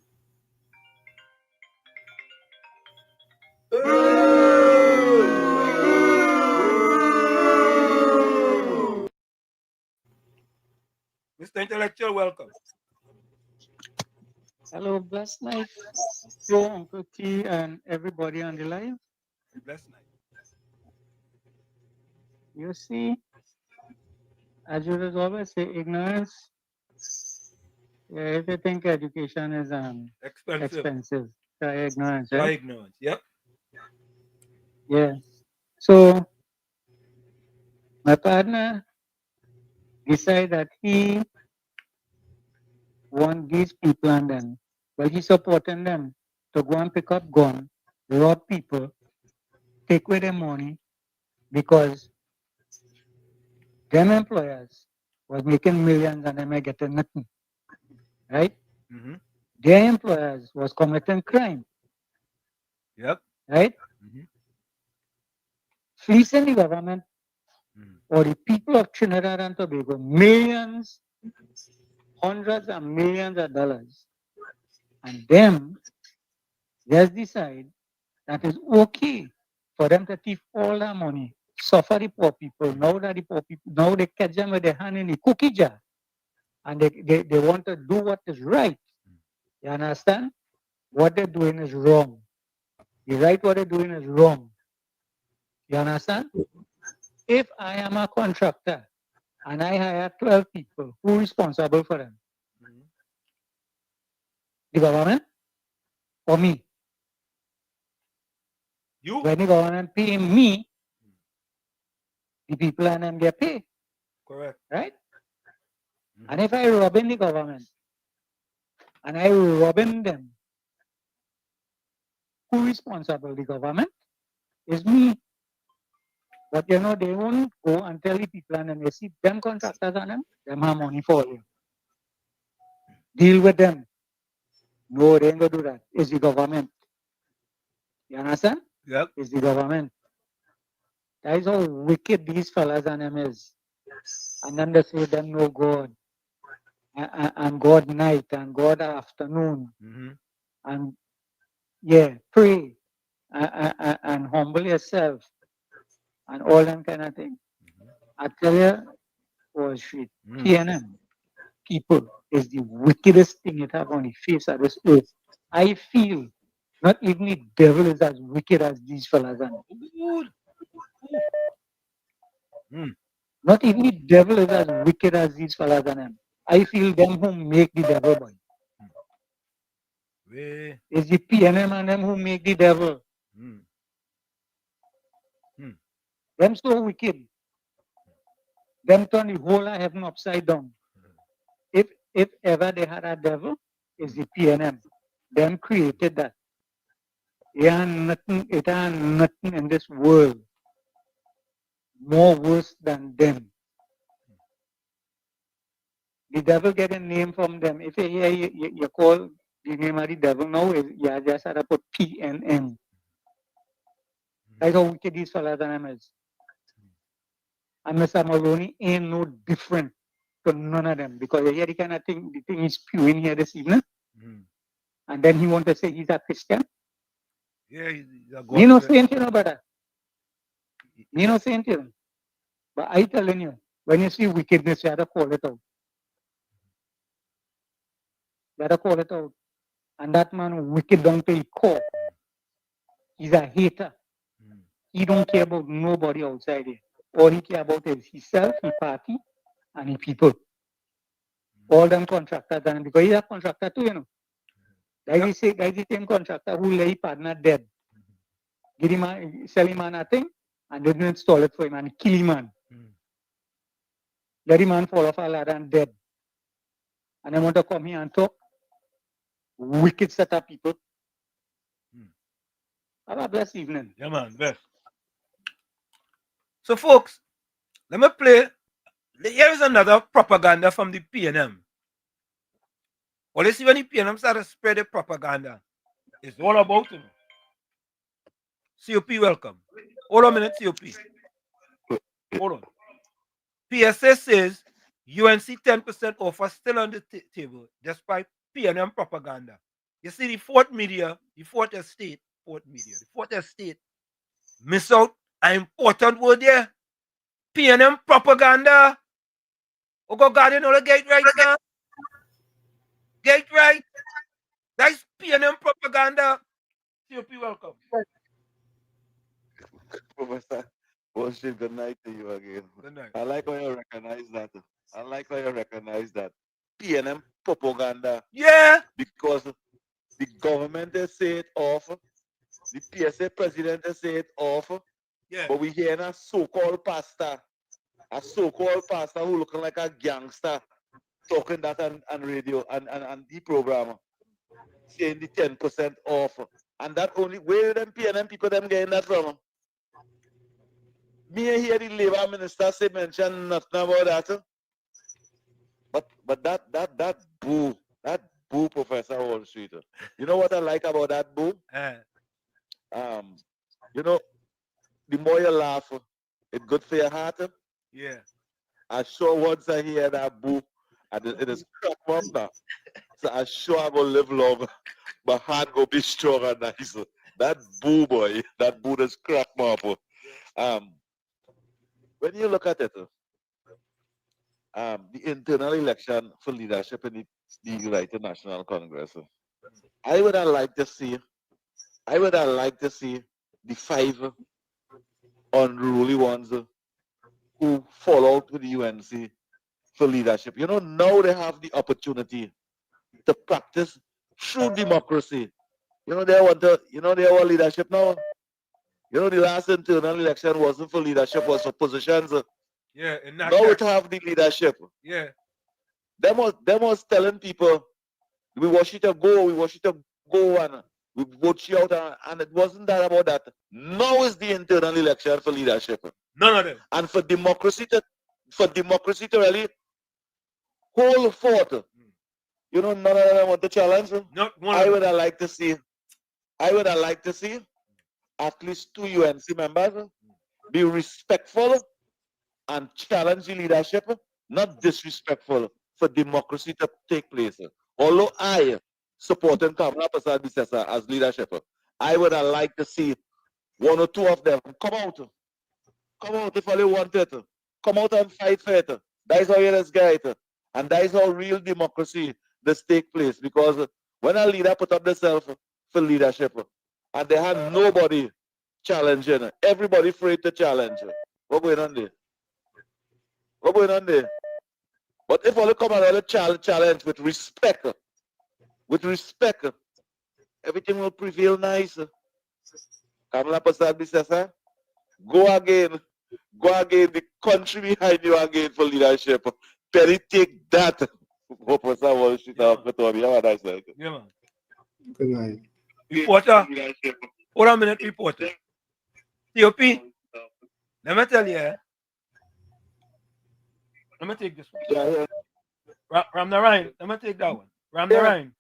Mr. Intellectual, welcome. Hello, blessed night. Yo, Uncle T and everybody on the line. Blessed night. You see, as you always say, ignorance. Yeah, if you think education is expensive, try ignorance, right? Try ignorance, yep. Yeah. So my partner decided that he want these people and then, well, he's supporting them to go and pick up gun, rob people, take away their money, because them employers was making millions and them are getting nothing, right? Mm-hmm. Their employers was committing crime. Yep. Right? Mm-hmm. Fleecing the government or the people of Trinidad and Tobago millions, hundreds of millions of dollars. And them just decide that it's okay for them to thief all that money, suffer the poor people. Now that the poor people, now they catch them with their hand in the cookie jar. And they want to do what is right. You understand? What they're doing is wrong. The right what they're doing is wrong. You understand? If I am a contractor and I hire 12 people, who is responsible for them? The government or me? You. When the government pay me, the people and them get paid. Correct. Right? And if I rob in the government and I robbing them, who is responsible? The government? Is me. But you know, they won't go and tell the people and then they see them contractors and them have money for you. Deal with them. No, they ain't gonna do that. It's the government. You understand? Yep. It's the government. That is how wicked these fellas and them is. And then they say them no God. And God night and God afternoon. Mm-hmm. And yeah, pray and humble yourself and all that kind of thing. I tell you, Wall Street, TNM, people is the wickedest thing it have on the face of this earth. I feel not even the devil is as wicked as these fellas are. Not even the devil is as wicked as these fellas are. I feel them who make the devil, boy. It's the PNM and them who make the devil. Them so wicked. Them turn the whole of heaven upside down. If if ever they had a devil, it's the PNM. Them created that. It ain't nothing in this world more worse than them. The devil get a name from them. If you hear you call the name of the devil now, you just had to put PNM. That's how wicked these fellas and them is. And Mr. Maloney ain't no different to none of them, because you hear the kind of thing, the thing is spewing here this evening, and then he want to say he's a Christian. Yeah, he's a Me no saying to you, brother. Me no saying to you. But I telling you, when you see wickedness, you have to call it out. You have to call it out. And that man wicked down to his core. He's a hater. He don't care about nobody outside here. All he care about is himself, his party, and his people. All them contractors, and because he's a contractor too, you know. That's the same contractor who lay partner dead. Give him sell him a thing, and didn't install it for him and kill him man. Let him man fall off a ladder and dead. And they want to come here and talk. Wicked set of people. Have a blessed evening. Yeah, man, best. So, folks, let me play. Here is another propaganda from the PNM. Well, you see, when the PNM started to spread the propaganda, it's all about him. COP, welcome. Hold on a minute, COP. Hold on. PSA says UNC 10% offer still on the table despite PNM propaganda. You see, the fourth estate miss out an important word there. PNM propaganda. Oh, God, you know the gate right now. Gate right. That's PNM propaganda. COP, welcome. Professor, worship, good night to you again. Good night. I like how you recognize that. PNM propaganda. Yeah. Because the government has said it off. The PSA president has said it off. Yeah. But we hear a so-called pastor who looking like a gangster talking that on radio and the program saying the 10% off. And that only where them PNM people them getting that from? Me hear the labor minister say mention nothing about that. But that boo, Professor Wall Street. You know what I like about that boo? You know, the more you laugh, it's good for your heart. Yeah. I sure once I hear that boo, and it is crack up now. So I sure I will live long. My heart will be strong and nice. That boo boy, that boo just crack me up. When you look at it, the internal election for leadership in the United National Congress, I would have liked to see the 5 unruly ones who fall out with the UNC for leadership. You know, now they have the opportunity to practice true democracy. You know, they want leadership now. You know, the last internal election wasn't for leadership, was for positions. Yeah, and now it have the leadership. Yeah. Them was telling people, we want you to go, and we vote you out, and it wasn't that about that. Now is the internal election for leadership. None of them. And for democracy to really hold forth. You know, none of them want the challenge. Not one. I would have liked to see at least 2 UNC members be respectful and challenge the leadership, not disrespectful, for democracy to take place. Although I supporting Kamala Prasad Bisesa as leadership, I would have liked to see 1 or 2 of them come out if they want it. Come out and fight for it. That is how you just get it. And that is how real democracy does take place. Because when a leader put up themselves for leadership, and they had nobody challenging, everybody afraid to challenge. What going on there? But if all come and challenge with respect, everything will prevail nice. Kamala Prasad Bisesa, go again, the country behind you again for leadership. Perry, take that. Professor Wall Street Uncle Tommy. Have a nice night. Yeah, man. Good night. Reporter. Hold on a minute, reporter. TOP. Let me tell you. Let me take this one. Yeah. Ram the Rhine. Let me take that one. Ram the Rhine.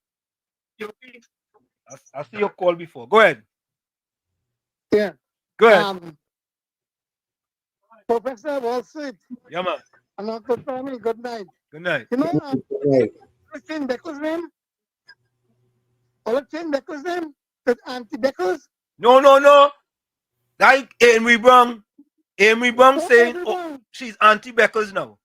I see your call before. Go ahead. Yeah. Go ahead. Professor Wall Street. Yeah, man. And Uncle Tommy, good night. Good night. You know, Good night. Christine Beckles' name? Christine Beckles' name? Auntie Beckles? No. Like Amy Brown. Amy Brown saying she's Auntie Beckles now.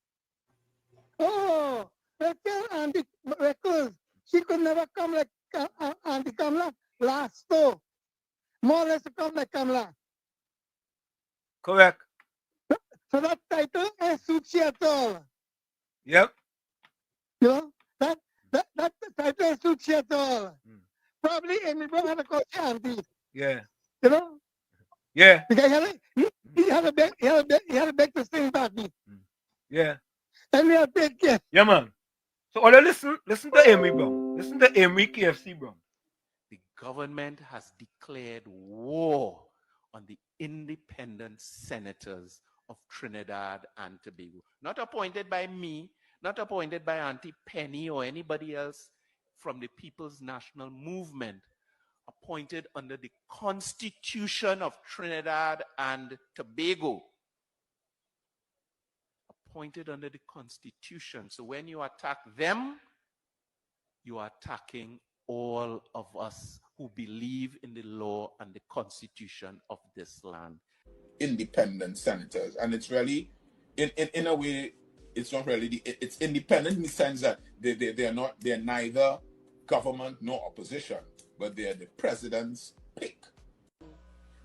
Oh, let's tell Auntie Beckles. She could never come like Auntie Kamala last though. More or less to come like Kamala. Correct. So that title ain't suits you at all. Yep. You know, that title ain't suits you at all. Probably Amy Brown had to call you Auntie. Yeah. You know? Yeah. Because he had a beg to sing party. Yeah. And we are take care. Yeah, man. So all listen to Amy Brown. Listen to Amy KFC Brown. The government has declared war on the independent senators of Trinidad and Tobago. Not appointed by me, not appointed by Auntie Penny or anybody else from the People's National Movement, appointed under the Constitution of Trinidad and Tobago. Appointed under the Constitution. So when you attack them, you are attacking all of us who believe in the law and the Constitution of this land. Independent senators, and it's really, in a way, it's not really it's independent in the sense that they're neither government nor opposition, but they're the president's pick.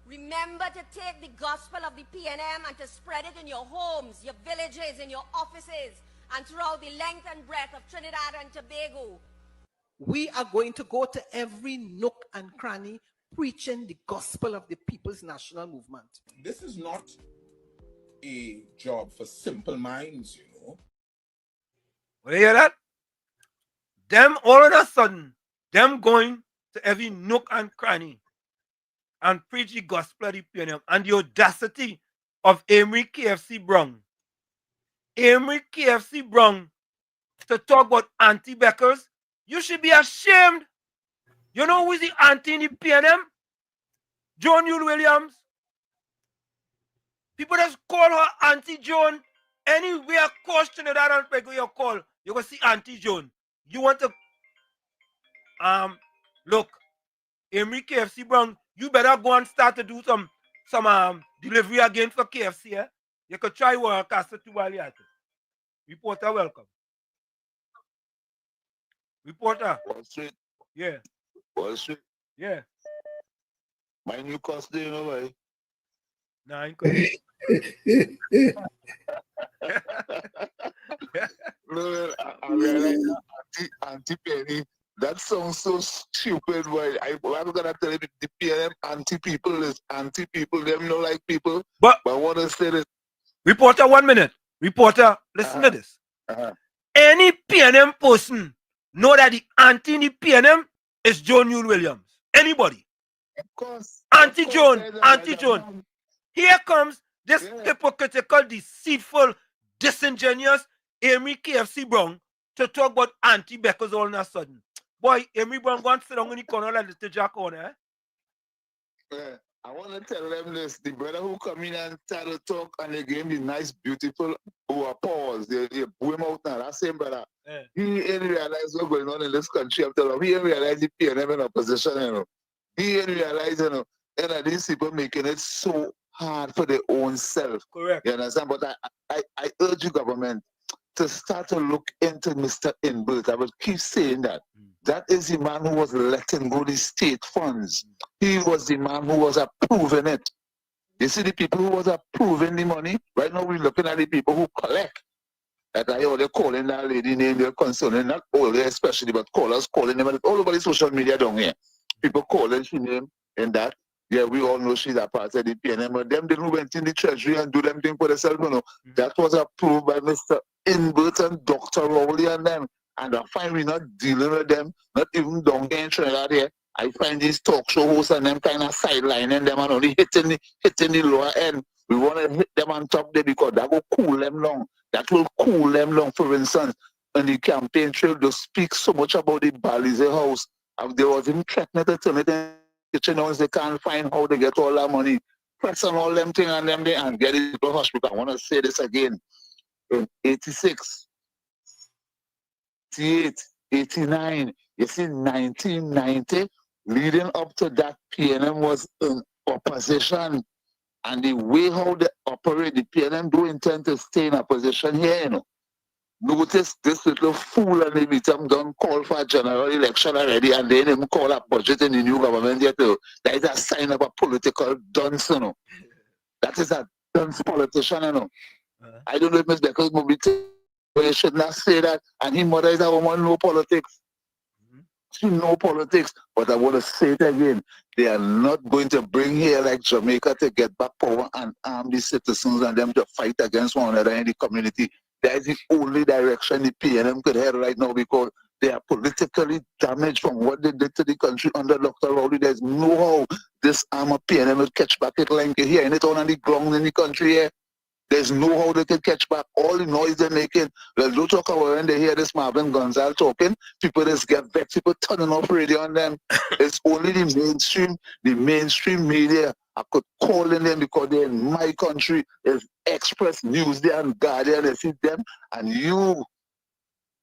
Remember to take the gospel of the PNM and to spread it in your homes, your villages, in your offices, and throughout the length and breadth of Trinidad and Tobago. We are going to go to every nook and cranny preaching the gospel of the People's National Movement. This is not a job for simple minds, you know. Well, you hear that? Them all of a sudden, them going to every nook and cranny and preach the gospel of the PNM, and the audacity of Amy KFC Brown. Amy KFC Brown to talk about Auntie Beckers. You should be ashamed. You know who is the auntie in the PNM? Joan Yule Williams. People just call her Auntie Joan. Anywhere across Trinidad and Tobago you call, you go see Auntie Joan. You want to look, Amy KFC Brown, you better go and start to do some delivery again for KFC. Eh? You could try work as a tuwaliate. Reporter, welcome. Reporter. Wall Street. Yeah. Wall Street. Yeah. My new costume, you know, why? Nah, I ain't coming. No, I realize Auntie Penny, that sounds so stupid. Why I'm gonna tell you the PNM anti people is anti people, them no like people. But I want to say this. Reporter, 1 minute. Reporter, listen to this. Any PNM person know that the auntie in the PNM is Joan Yule Williams. Anybody? Of course. Auntie Joan, Auntie Joan. Here comes this hypocritical, deceitful, disingenuous Amy KFC Brown to talk about Auntie Beckers all of a sudden. Boy, Amy Brown going to sit down in the corner like Little Jack on, eh? Yeah. I want to tell them this. The brother who come in and try to talk and they gave me nice, beautiful pause. They blew him out now. That same brother. Yeah. He ain't realize what's going on in this country. I'm telling him, he ain't realize the PNM in opposition, you know. He ain't realize, you know, and these people making it so hard for their own self. Correct. You understand? But I urge you, government, to start to look into Mr. Inbert. I will keep saying that. That is the man who was letting go the state funds. He was the man who was approving it. You see the people who was approving the money? Right now we're looking at the people who collect. That they're calling that lady name, they're concerning, not all especially, but callers calling them all over the social media down here. People calling she name and that. Yeah, we all know she's a part of the PNM, but them who went in the treasury and do them thing for themselves, you know, that was approved by Mr. Inbert and Dr. Rowley and them. And I find we're not dealing with them, not even down there in Trinidad here. I find these talk show hosts and them kind of sidelining them and only hitting the lower end. We want to hit them on top there because that will cool them long. That will cool them long. For instance, on the campaign trail, they speak so much about the Balize house. And they was even threatening to turn it in the kitchen house. They can't find how they get all that money. Press on all them things on them there and get it to the hospital. I want to say this again. In 86, 88, 89, you see 1990, leading up to that, PNM was in opposition. And the way how they operate, the PNM do intend to stay in opposition here, you know. Notice this little fool and the meeting done call for a general election already and they didn't call a budget in the new government yet. That is a sign of a political dunce, you know. That is a dunce politician, you know. I don't know if Ms. Becker's movie, you should not say that. And his mother is a woman, no politics. She no politics. But I want to say it again. They are not going to bring here like Jamaica to get back power and arm the citizens and them to fight against one another in the community. That is the only direction the PNM could head right now because they are politically damaged from what they did to the country under Dr. Rowley. There's no how this arm of PNM will catch back it like here and it on the ground in the country here. There's no how they can catch back all the noise they're making. Well, don't talk about when they hear this Marvin Gonzalez talking, people just get vexed, people turning off radio on them. It's only the mainstream media. I could call in them because they're in my country. There's Express News there and Guardian, they see them. And you,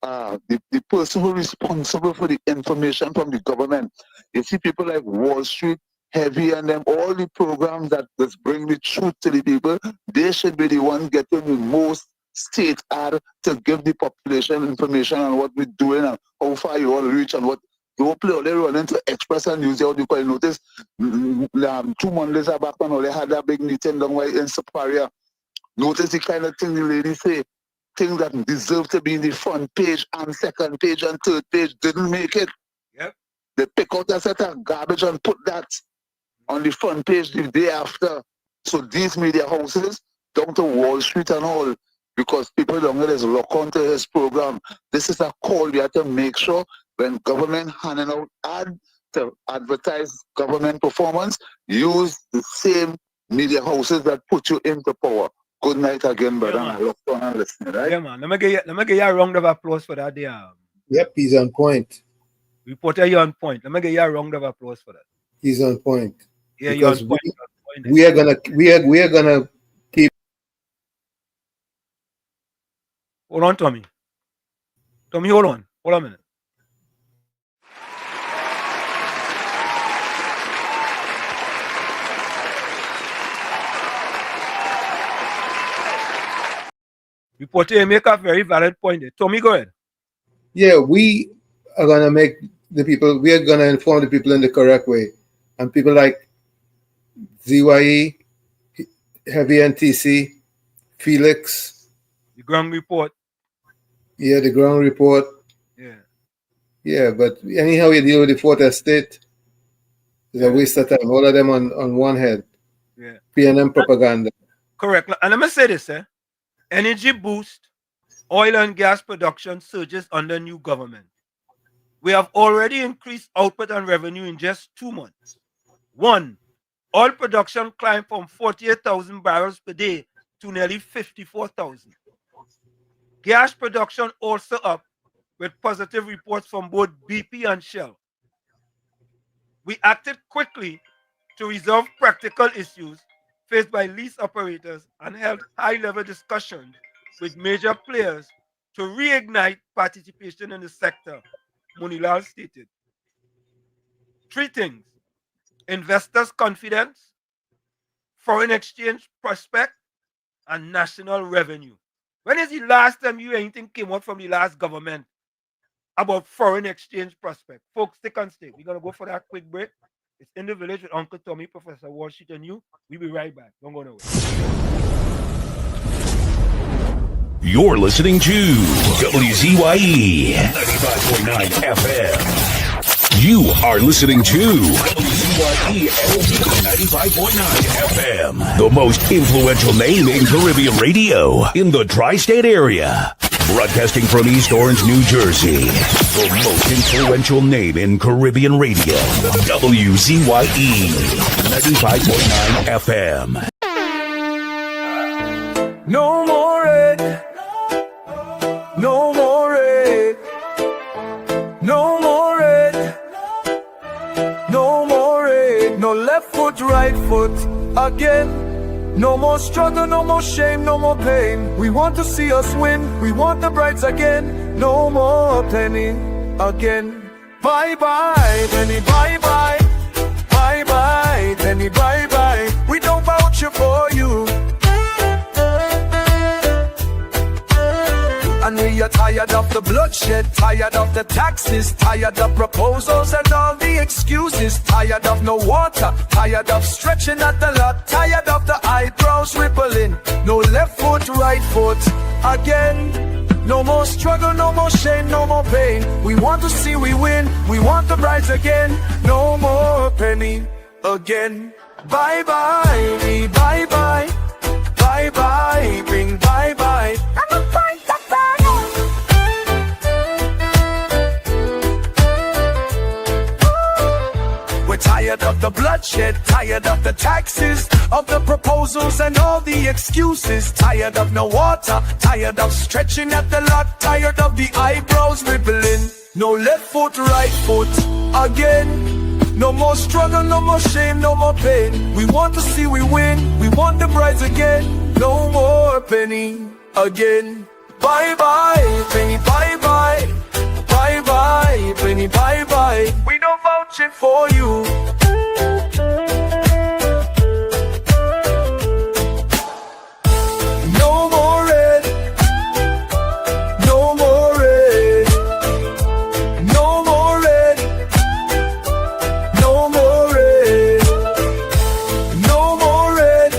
the person who's responsible for the information from the government, you see people like Wall Street, Heavy and them, all the programs that just bring the truth to the people, they should be the one getting the most state ad to give the population information on what we're doing and how far you all reach and what. Don't play all they run into Express and News. How you can notice 2 Mondays back when they had that big meeting down in Superior. Notice the kind of thing the lady say. Things that deserve to be in the front page and second page and third page didn't make it. Yep. They pick out a set of garbage and put that on the front page the day after. So these media houses, down to Wall Street and all, because people don't get lock onto his program. This is a call we have to make sure when government handing out ad to advertise government performance, use the same media houses that put you into power. Good night again, brother. Yeah, I look on and listen, right? Yeah, man. Let me give you a round of applause for that there. Yep, he's on point. Reporter, you're on point. Let me give you a round of applause for that. He's on point. Yeah, you're on point. We are gonna keep. Hold on, Tommy. Tommy, hold on. Hold on a minute. Reporter, you make a very valid point there. Tommy, go ahead. Yeah, we are gonna make the people. We are gonna inform the people in the correct way, and people like ZYE, Heavy NTC, Felix. The ground report. Yeah, the ground report. Yeah. Yeah, but anyhow you deal with the Fourth Estate, it's a waste of time. All of them on one head. Yeah. PNM propaganda. Correct. And let me say this, energy boost, oil and gas production surges under new government. We have already increased output and revenue in just 2 months. 1, oil production climbed from 48,000 barrels per day to nearly 54,000. Gas production also up with positive reports from both BP and Shell. We acted quickly to resolve practical issues faced by lease operators and held high-level discussions with major players to reignite participation in the sector, Munilal stated. 3 things: investors' confidence, foreign exchange prospect, and national revenue. When is the last time you anything came out from the last government about foreign exchange prospect? Folks, stick and stay. We're going to go for that quick break. It's In the Village with Uncle Tommy, Professor Walsheet, and you. We'll be right back. Don't go nowhere. You're listening to WZYE 95.9 FM. You are listening to WZYE 95.9 FM, the most influential name in Caribbean radio in the tri-state area. Broadcasting from East Orange, New Jersey. The most influential name in Caribbean radio. WZYE 95.9 FM. No more red. No more red. No more red. No more red. No left foot, right foot again. No more struggle, no more shame, no more pain. We want to see us win. We want the brides again. No more penny again. Bye bye, penny, bye bye. Bye bye, penny, bye bye. We don't vouch for you. And we are tired of the bloodshed, tired of the taxes, tired of proposals and all the excuses, tired of no water, tired of stretching at the lot, tired of the eyebrows rippling. No left foot, right foot again. No more struggle, no more shame, no more pain. We want to see we win, we want the brides again. No more penny again. Bye bye, me bye bye. Bye bye, bring bye bye. We're tired of the bloodshed, tired of the taxes, of the proposals and all the excuses, tired of no water, tired of stretching at the lot, tired of the eyebrows rippling. No left foot, right foot again. No more struggle, no more shame, no more pain. We want to see we win, we want the brides again. No more penny again. Bye bye, penny, bye bye. Bye bye, penny, bye bye. We don't vouch it for you. No more red. No more red. No more red. No more red. No more red.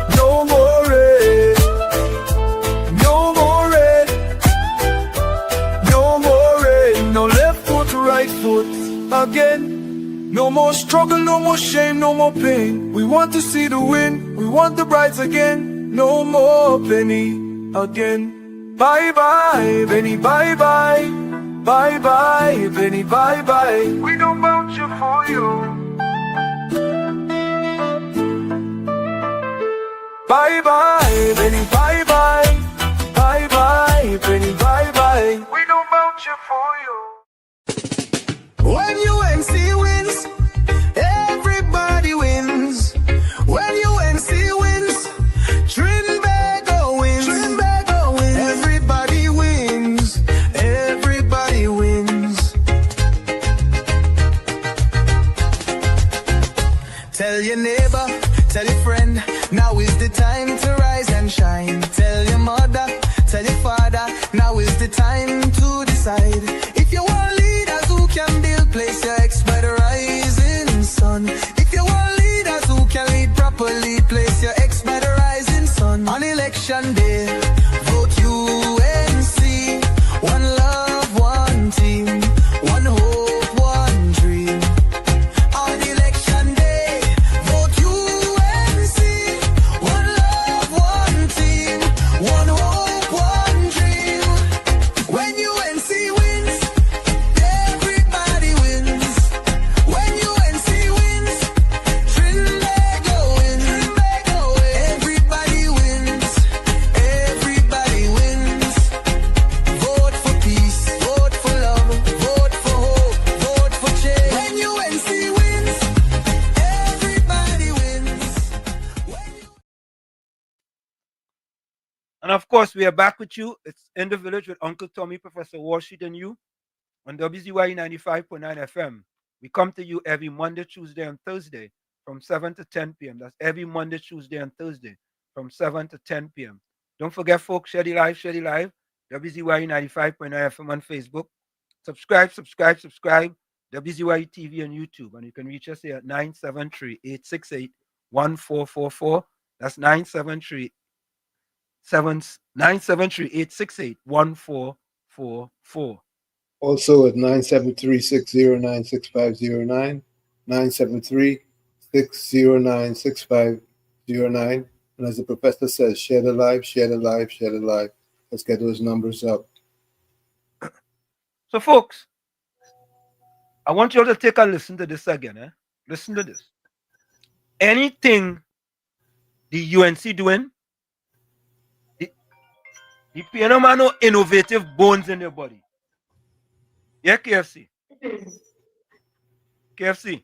No more red. No more red. No more red. No left foot, right foot again. No more struggle, no more shame, no more pain. We want to see the win, we want the brides again. No more penny again. Bye bye, penny, bye bye. Bye bye, penny, bye bye. We don't vouch for you. Bye bye, penny, bye bye. Bye bye, penny, bye bye. We don't vouch for you. When UNC wins, everybody wins. When UNC wins, Trinbago wins. Trinbago wins. Everybody wins. Everybody wins. Tell your neighbor, tell your friend, now is the time to rise and shine. Tell your mother, tell your father, now is the time to decide. If you want leaders who can build, place your ex by the rising sun. If you want leaders who can lead properly, place your ex by the rising sun. On election day, vote UNC. One love, one team, one hope, one dream. On election day, vote UNC. One love, one team, one hope, one dream. When UNC wins, everybody wins. When UNC wins, Trinbago wins. Trinbago wins. Everybody wins. Everybody wins. Vote for peace. Vote for love. Vote for hope. Vote for change. When UNC wins, everybody wins. And of course, we are back with you. It's In the Village with Uncle Tommy, Professor Walsheet, and you on WZYE 95.9 FM. We come to you every Monday, Tuesday, and Thursday from 7 to 10 p.m. That's every Monday, Tuesday, and Thursday from 7 to 10 p.m. Don't forget, folks, share the live, WZYE 95.9 FM on Facebook. Subscribe. WZYE TV on YouTube. And you can reach us here at 973-868-1444. That's 973-868-1444. Also at 973-609-6509, 973-609-6509. And as the professor says, share the live. Let's get those numbers up. So, folks, I want you all to take a listen to this again. Listen to this. Anything the UNC doing, the PNM have no innovative bones in their body. Yeah, KFC. KFC.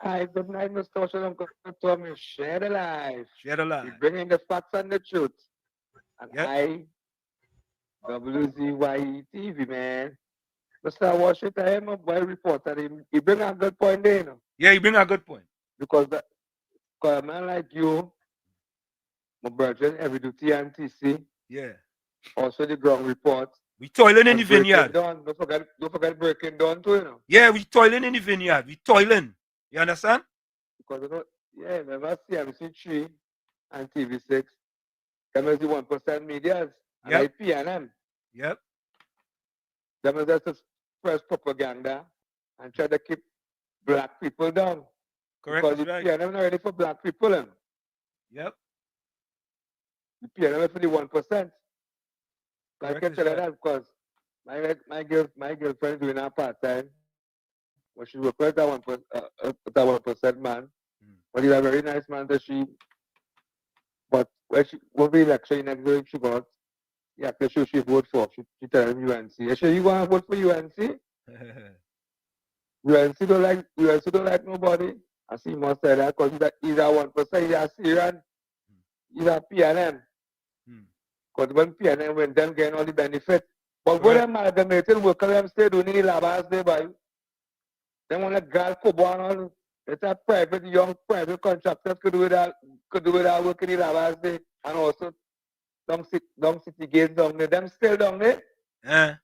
Hi, good night, Mr. Ocean. Uncle Tommy. Share the life. Share the life. We bring in the facts and the truth. And yep. WZYE TV, man. Mr. Washington, I am a boy reporter. He bring a good point there, you know. Yeah, he bring a good point. Because a man like you, my brother, every duty and TC. Yeah. Also the ground report. We toiling in the vineyard. Don't forget breaking down too, you know. Yeah, we toiling in the vineyard. We toiling. You understand? Because you know, yeah, remember CMC3 and TV6. Them is the 1% medias. And Yep. IPNM. Yep. Them is just spread propaganda and try to keep black people down. Correct. Because the PNM not ready for black people. Yep. The PNM is for the 1%. I can tell you that because my girlfriend doing her part time. When she worked with that 1% man, but he's a very nice man that she. But when she won the election next week, she got after she vote for. She tell him UNC. You sure you gonna vote for UNC? UNC don't like nobody. I see must say that because he's a 1%. He's a Syrian. He's a PNM. Because when PNM when them getting all the benefits. But when them amalgamated workers them stay doing the labors they buy. They want a girl come on. It's a young private contractors could do it all work in the labors they and also down city gates down there. Them still down there. I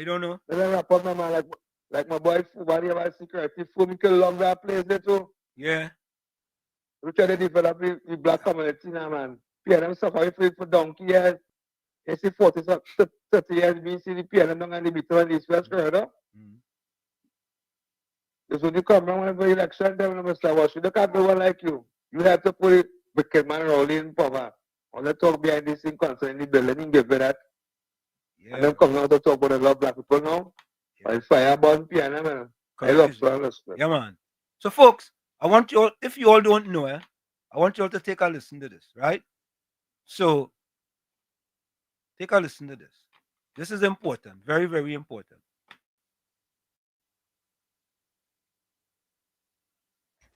don't know. Then I wrap up my man like my boy Fubari about security for me to love that place there too. Yeah. We try to develop the black community now, man. PNM suffer for donkey years. You see 40, 30 years, we see the PNM down and the bitter and the East West corridor. This when you come around for election, then Mr. Washington, look at the one like you. You have to put it wicked man rolling in power. All the talk behind this thing concerning the building, give it that. Yeah. And then come out to talk about a lot of black people now. Yeah. Like fire burn PNM, man. I love so. Yeah, man. So, folks, I want you all, if you all don't know, I want you all to take a listen to this, right? So, take a listen to this. This is important, very, very important.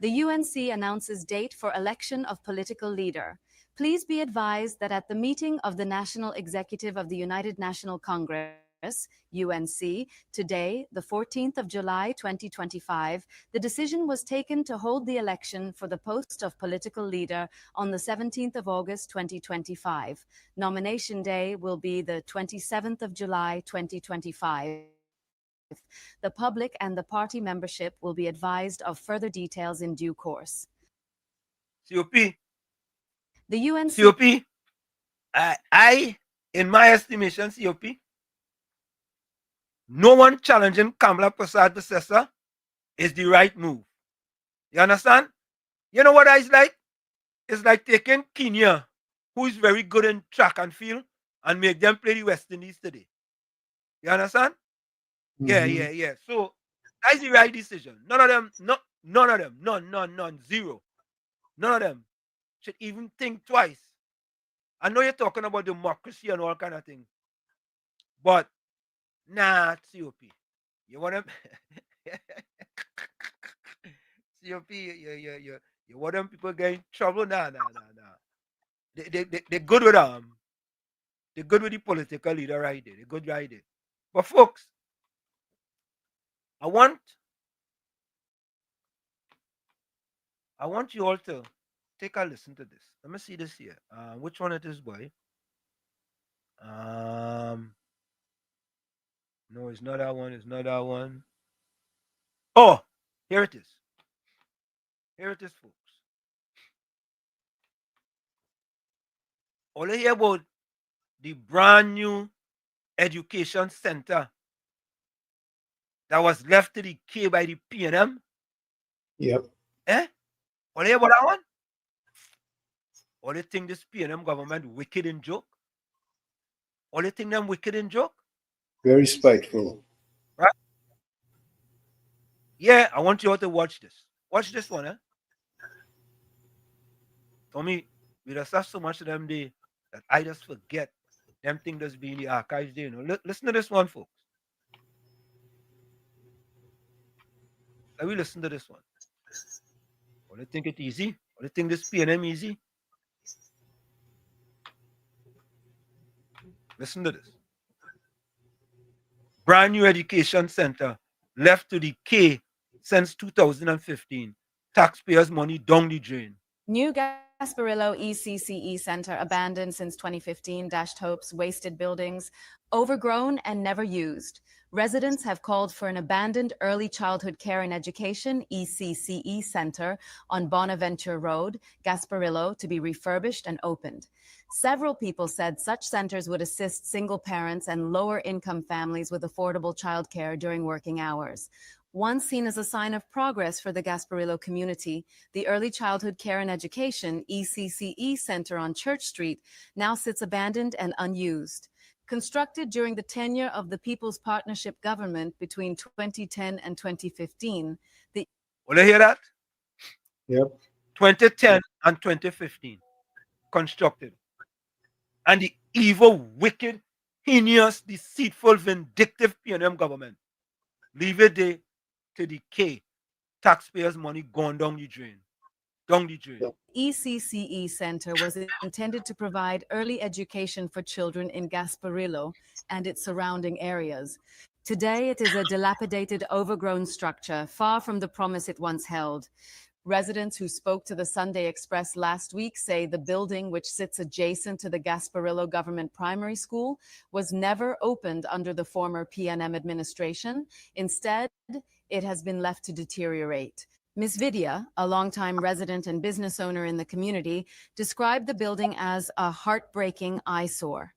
The UNC announces date for election of political leader. Please be advised that at the meeting of the National Executive of the United National Congress, UNC, today, the 14th of July, 2025, the decision was taken to hold the election for the post of political leader on the 17th of August, 2025. Nomination day will be the 27th of July, 2025. The public and the party membership will be advised of further details in due course. COP. The UNC. COP. I, in my estimation, COP, no one challenging Kamala Prasad successor is the right move. You understand? You know what it's like? It's like taking Kenya, who is very good in track and field, and make them play the West Indies today. You understand? Yeah. So that's the right decision. None of them, zero. None of them should even think twice. I know you're talking about democracy and all kind of things, but nah, COP. You want them? COP, you want them people get in trouble? Nah. They're good with they're good with the political leader right there. They're good right there. But folks, I want you all to take a listen to this. Let me see this here. Which one it is, boy? No, it's not that one. It's not that one. Oh, here it is. Here it is, folks. All I hear about the brand new education center that was left to decay by the PNM. Yep. All I hear about that one? All you think this PNM government wicked and joke? All you think them wicked and joke? Very spiteful. Right? Yeah, I want you all to watch this. Watch this one, eh? Tommy, we just have so much of them there that I just forget them things that's be in the archives there. You know? Listen to this one, folks. Let me listen to this one. All you think it easy? All you think this PNM easy? Listen to this. Brand new education center left to decay since 2015. Taxpayers' money down the drain. New Gasparillo ECCE Center, abandoned since 2015, dashed hopes, wasted buildings, overgrown and never used. Residents have called for an abandoned early childhood care and education ECCE Center on Bonaventure Road, Gasparillo, to be refurbished and opened. Several people said such centers would assist single parents and lower income families with affordable childcare during working hours. Once seen as a sign of progress for the Gasparillo community, the Early Childhood Care and Education ECCE Center on Church Street now sits abandoned and unused. Constructed during the tenure of the People's Partnership government between 2010 and 2015, the... Will you hear that? Yep. 2010 and 2015, constructed. And the evil, wicked, heinous, deceitful, vindictive PNM government leave it there to decay. Taxpayers' money gone down the drain. Down the drain. ECCE Center was intended to provide early education for children in Gasparillo and its surrounding areas. Today, it is a dilapidated, overgrown structure, far from the promise it once held. Residents who spoke to the Sunday Express last week say the building, which sits adjacent to the Gasparillo Government Primary School, was never opened under the former PNM administration. Instead, it has been left to deteriorate. Ms. Vidya, a longtime resident and business owner in the community, described the building as a heartbreaking eyesore.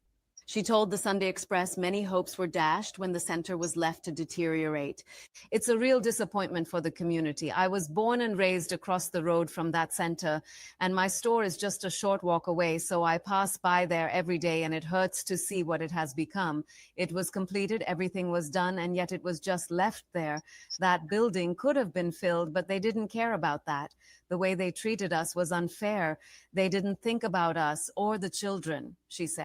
She told the Sunday Express many hopes were dashed when the center was left to deteriorate. It's a real disappointment for the community. I was born and raised across the road from that center, and my store is just a short walk away, so I pass by there every day, and it hurts to see what it has become. It was completed, everything was done, and yet it was just left there. That building could have been filled, but they didn't care about that. The way they treated us was unfair. They didn't think about us or the children, she said.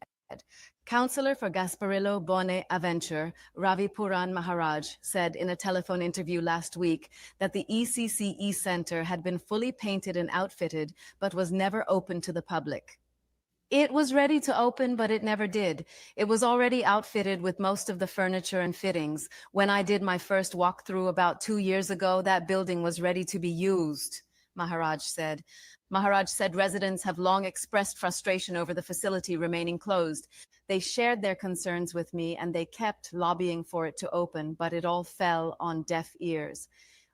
Councillor for Gasparillo Bone Aventure, Ravi Puran Maharaj, said in a telephone interview last week that the ECCE Center had been fully painted and outfitted, but was never open to the public. It was ready to open, but it never did. It was already outfitted with most of the furniture and fittings. When I did my first walkthrough about 2 years ago, that building was ready to be used, Maharaj said. Maharaj said residents have long expressed frustration over the facility remaining closed. They shared their concerns with me and they kept lobbying for it to open, but it all fell on deaf ears.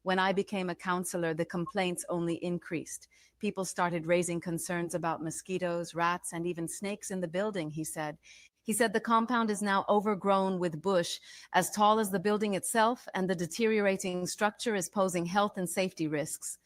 When I became a councillor, the complaints only increased. People started raising concerns about mosquitoes, rats, and even snakes in the building, he said. He said the compound is now overgrown with bush, as tall as the building itself, and the deteriorating structure is posing health and safety risks.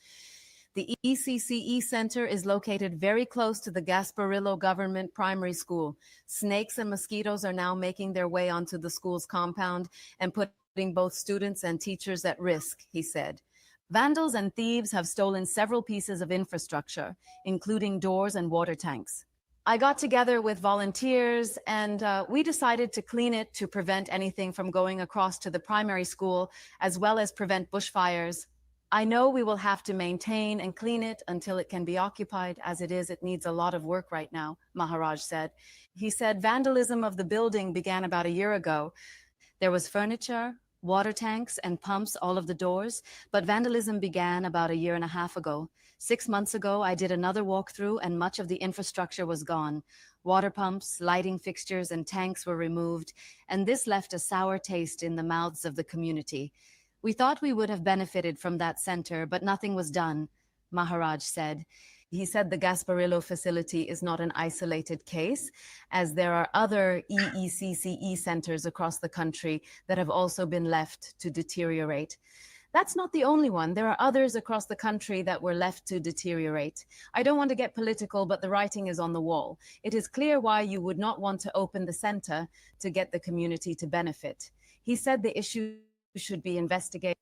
The ECCE Center is located very close to the Gasparillo Government Primary School. Snakes and mosquitoes are now making their way onto the school's compound and putting both students and teachers at risk, he said. Vandals and thieves have stolen several pieces of infrastructure, including doors and water tanks. I got together with volunteers and we decided to clean it to prevent anything from going across to the primary school, as well as prevent bushfires. I know we will have to maintain and clean it until it can be occupied. As it is, it needs a lot of work right now, Maharaj said. He said vandalism of the building began about a year ago. There was furniture, water tanks, and pumps all of the doors, but vandalism began about a year and a half ago. 6 months ago, I did another walkthrough and much of the infrastructure was gone. Water pumps, lighting fixtures, and tanks were removed, and this left a sour taste in the mouths of the community. We thought we would have benefited from that center, but nothing was done, Maharaj said. He said the Gasparillo facility is not an isolated case, as there are other EECCE centers across the country that have also been left to deteriorate. That's not the only one. There are others across the country that were left to deteriorate. I don't want to get political, but the writing is on the wall. It is clear why you would not want to open the center to get the community to benefit. He said the issue should be investigated.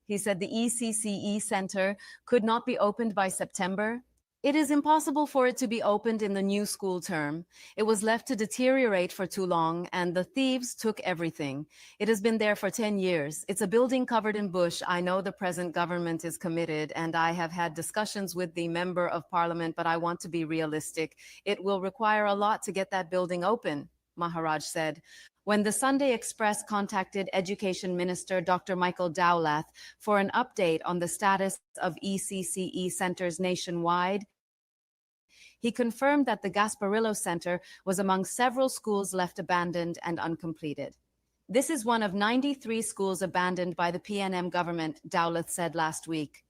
He said the ECCE center could not be opened by September. It is impossible for it to be opened in the new school term. It was left to deteriorate for too long, and the thieves took everything. It has been there for 10 years. It's a building covered in bush. I know the present government is committed, and I have had discussions with the member of parliament, but I want to be realistic. It will require a lot to get that building open, Maharaj said. When the Sunday Express contacted Education Minister Dr. Michael Dowlath for an update on the status of ECCE centers nationwide, he confirmed that the Gasparillo Center was among several schools left abandoned and uncompleted. This is one of 93 schools abandoned by the PNM government, Dowlath said last week.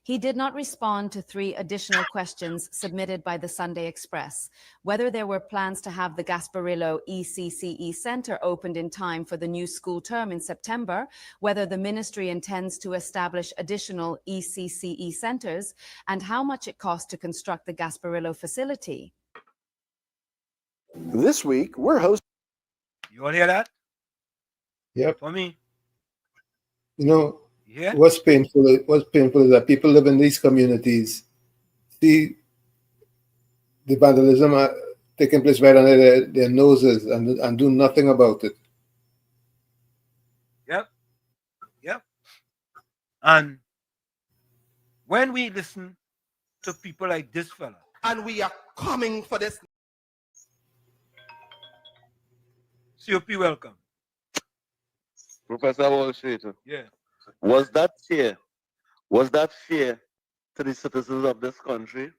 He did not respond to 3 additional questions submitted by the Sunday Express: whether there were plans to have the Gasparillo ECCE Center opened in time for the new school term in September, whether the ministry intends to establish additional ECCE centers, and how much it costs to construct the Gasparillo facility. This week, we're hosting. You want to hear that? Yep. For me. You know, yeah. What's painful is that people live in these communities, see the vandalism taking place right under their noses and do nothing about it. Yep. And when we listen to people like this fella, and we are coming for this. COP, welcome. Professor Wall Street. Yeah. Was that fear to the citizens of this country?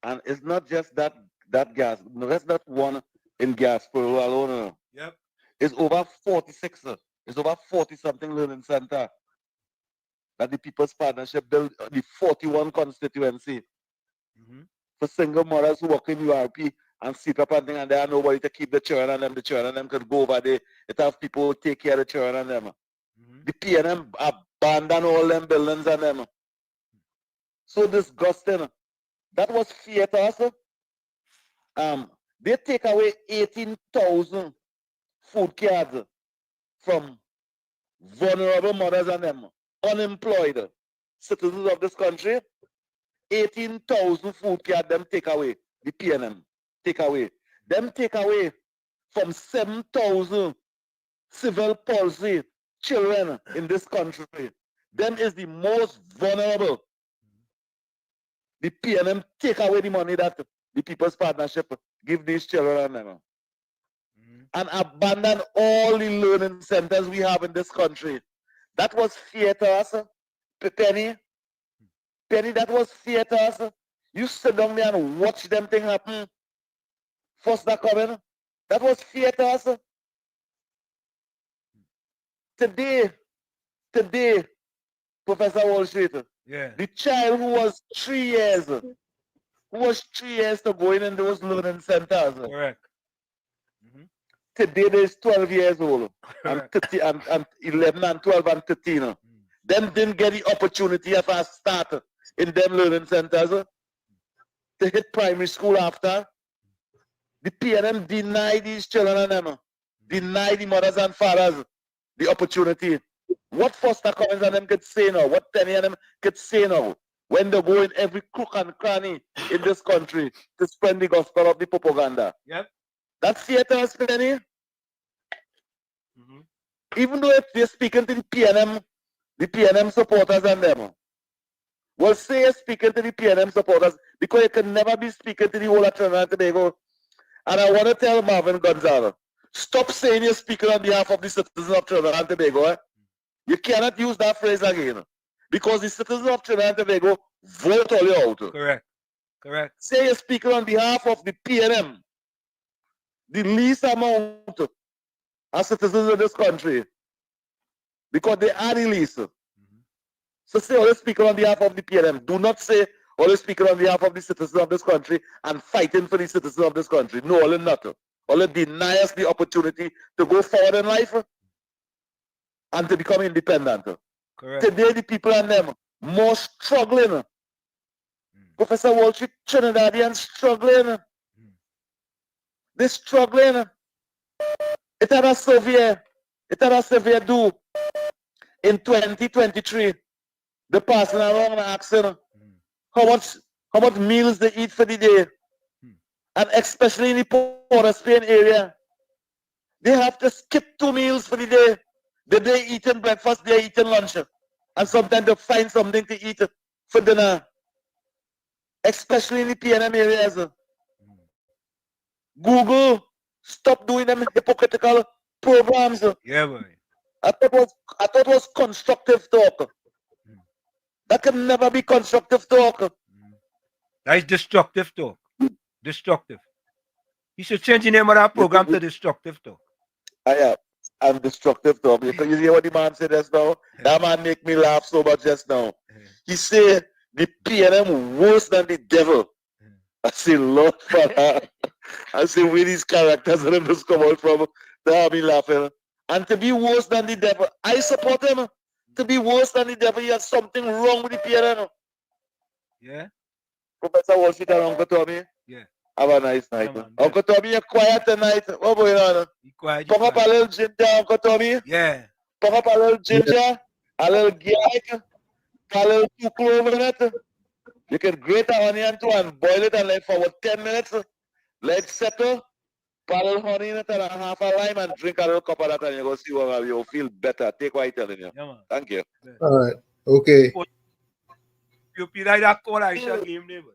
And it's not just that gas. No, that's not one in Gasparillo alone. Yep. It's over 46. It's over 40-something learning center that the People's Partnership built the 41 constituency for single mothers who work in URP and sit up and thing, and there are nobody to keep the children, and the children could go over there. It have people who take care of the children and them. The PNM abandoned all them buildings and them. So disgusting. That was fear to us. They take away 18,000 food cards from vulnerable mothers and them, unemployed citizens of this country. 18,000 food cards them take away. The PNM take away. Them take away from 7,000 civil palsy children in this country. Them is the most vulnerable. The PNM take away the money that the People's Partnership give these children and abandon all the learning centers we have in this country. That was fear to us, Penny. Penny, that was fear to us. You sit down there and watch them thing happen. First that coming, that was fear to us. Today, Professor Wall Street, the child who was 3 years, to go in those learning centers. Correct. Today there's 12 years old, and 30, and 11 and 12 and 13. Them didn't get the opportunity at a start in them learning centers to hit primary school after. The PNM deny these children and them, deny the mothers and fathers the opportunity. What Foster Cummins and them could say now, what Penny and them could say now, when they go in every crook and cranny in this country to spread the gospel of the propaganda. Yep. That's theater, Penny. Even though if they're speaking to the PNM supporters and them, well, say you're speaking to the PNM supporters because you can never be speaking to the whole of Trinidad and Tobago. And I want to tell Marvin Gonzalez, stop saying you're speaking on behalf of the citizens of Trinidad and Tobago. Eh? You cannot use that phrase again because the citizens of Trinidad and Tobago vote all you out. Correct. Say you're speaking on behalf of the PNM, the least amount of citizens of this country, because they are the least. So say always speaking on behalf of the PNM. Do not say always speaking on behalf of the citizens of this country and fighting for the citizens of this country. No, all not. All deny us the opportunity to go forward in life and to become independent. Correct. Today, the people and them more struggling. Professor Wall Street, Trinidadian struggling. They're struggling. It had a survey do in 2023. The person around and asking how much meals they eat for the day. And especially in the Port of Spain area, they have to skip 2 meals for the day. The day eating breakfast, they're eating lunch. And sometimes they find something to eat for dinner. Especially in the PNM areas. Google, stop doing them hypocritical programs. Yeah, boy. I thought it was constructive talk. That can never be constructive talk. That is destructive talk. Destructive. You should change the name of that program to destructive talk. I'm destructive talk. You hear what the man said just now? That man make me laugh so much just now. He said the PNM worse than the devil. I say, Lord, I say, where these characters and them just come out from, they have me laughing. And to be worse than the devil, I support him. To be worse than the devil, he has something wrong with the PNM. Yeah? Professor Wall Street and Uncle Tommy? Yeah. Have a nice night. Yeah, Uncle Tommy, you're quiet tonight. What going on? Quiet. Pop up a little ginger, Uncle Tommy. Yeah. Pop up a little ginger, a little garlic, a little 2 cloves in it. You can grate an onion too and boil it and let it for about 10 minutes. Let it settle. Put a little honey in it and a half a lime and drink a little cup of that and you're going to see what you'll feel better. Take what I'm telling you. Yeah, thank you. All right. Okay. You play like that call, I shall game neighbor.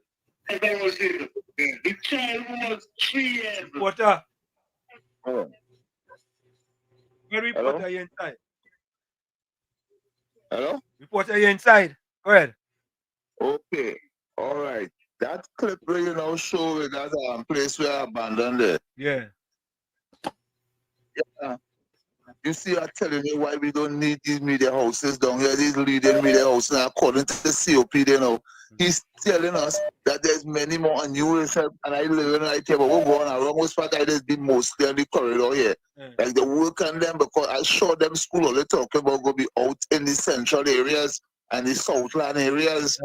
The child was 3 years. Reporter. Where reporter you inside? Hello? Reporter you inside. Go ahead. Okay. All right. That clip where you now show it as a place where I abandoned it. Yeah. Yeah. You see, I'm telling you why we don't need these media houses down here, these leading media houses. According to the COP, you know, he's telling us that there's many more, and you will help. And I live in right here, but we're going around. Most part I just be mostly on the corridor here. Like the work on them, because I saw them school only talking about going to be out in the central areas and the southland areas.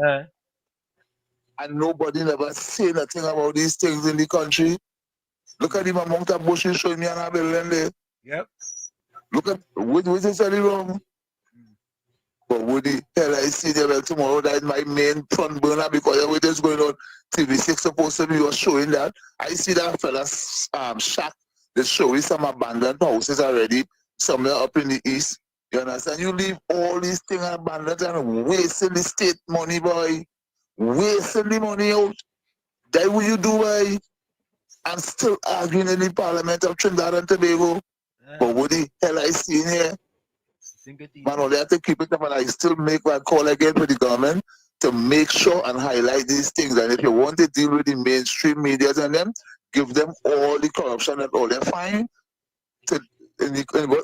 And nobody never say nothing about these things in the country. Look at the amount of bushes showing me on a building there. Yep. Look at what is any wrong? But what the hell I see there well tomorrow, that is my main front burner because everything is going on. TV6 supposed to be showing that. I see that fella's shack. They're showing some abandoned houses already, somewhere up in the east. You understand? You leave all these things abandoned and wasting the state money, boy. Wasting the money out. That what you do, boy. And still arguing in the Parliament of Trinidad and Tobago. But what the hell I see in here? Man, only have to keep it up and I still make one call again to the government to make sure and highlight these things. And if you want to deal with the mainstream media and them, give them all the corruption that all they find.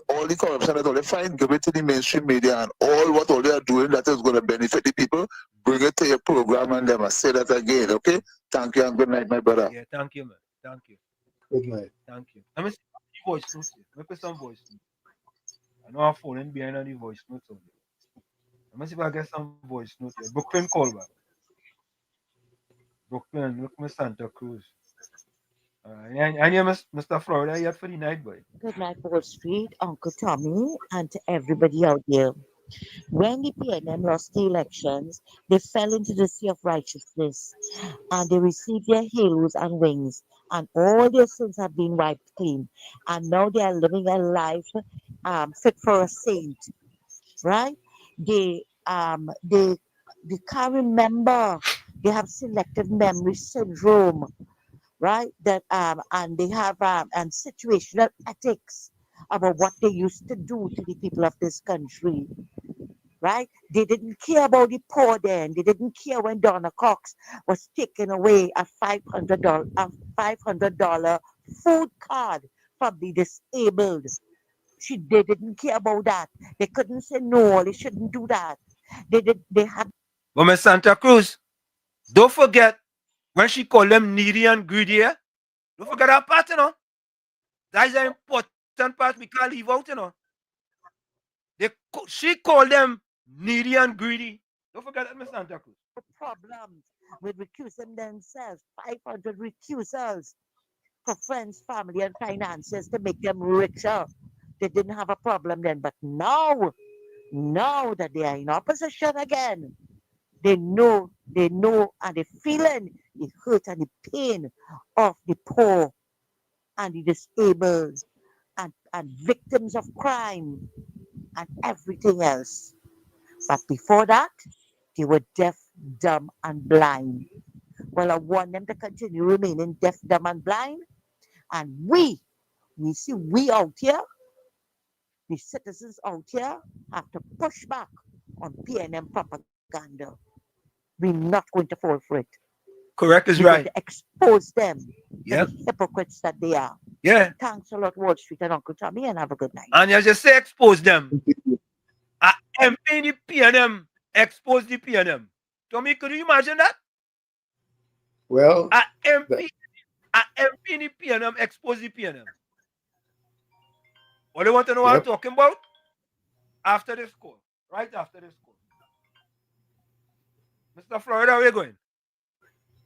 All the corruption that all they find, give it to the mainstream media and all they are doing that is going to benefit the people, bring it to your program and them. I say that again, okay? Thank you and good night, my brother. Yeah, thank you, man. Thank you. Good night. Thank you. Let me see the voice notes here. Let me put some voice notes. I know I'm falling behind on the voice notes over there. Let me see if I get some voice notes here. Brooklyn call back. Brooklyn, look me Santa Cruz. And you, Mr. Florida, yet for the night, boy. Good night, Wall Street, Uncle Tommy, and to everybody out there. When the PNM lost the elections, they fell into the sea of righteousness and they received their halos and wings, and all their sins have been wiped clean. And now they are living a life fit for a saint, right? They can't remember. They have selective memory syndrome, right? That and they have and situational ethics about what they used to do to the people of this country. Right? They didn't care about the poor then. They didn't care when Donna Cox was taking away a $500 food card from the disabled. They didn't care about that. They couldn't say no. They shouldn't do that. They had. But Miss Santa Cruz, don't forget when she called them needy and greedy. Don't forget that part, you know. That is an important part we can't leave out, you know. She called them needy and greedy. Don't forget that, Mr. Santa Cruz. Problems with recusing themselves, 500 recusals for friends, family, and finances to make them richer. They didn't have a problem then, but now that they are in opposition again, they know, and they're feeling the hurt and the pain of the poor and the disabled and victims of crime and everything else. But before that, they were deaf, dumb, and blind. Well, I want them to continue remaining deaf, dumb, and blind. And we out here, the citizens out here, have to push back on PNM propaganda. We're not going to fall for it. Correct is We're right. going to expose them to Yep. the hypocrites that they are. Yeah. Thanks a lot, Wall Street and Uncle Tommy, and have a good night. And you just say expose them. MP in the PNM, expose the PNM. Tommy, could you imagine that? Well, MP in the PNM, expose the PNM. What do you want to know what I'm talking about? After this call. Right after this call. Mr. Florida, where are you going?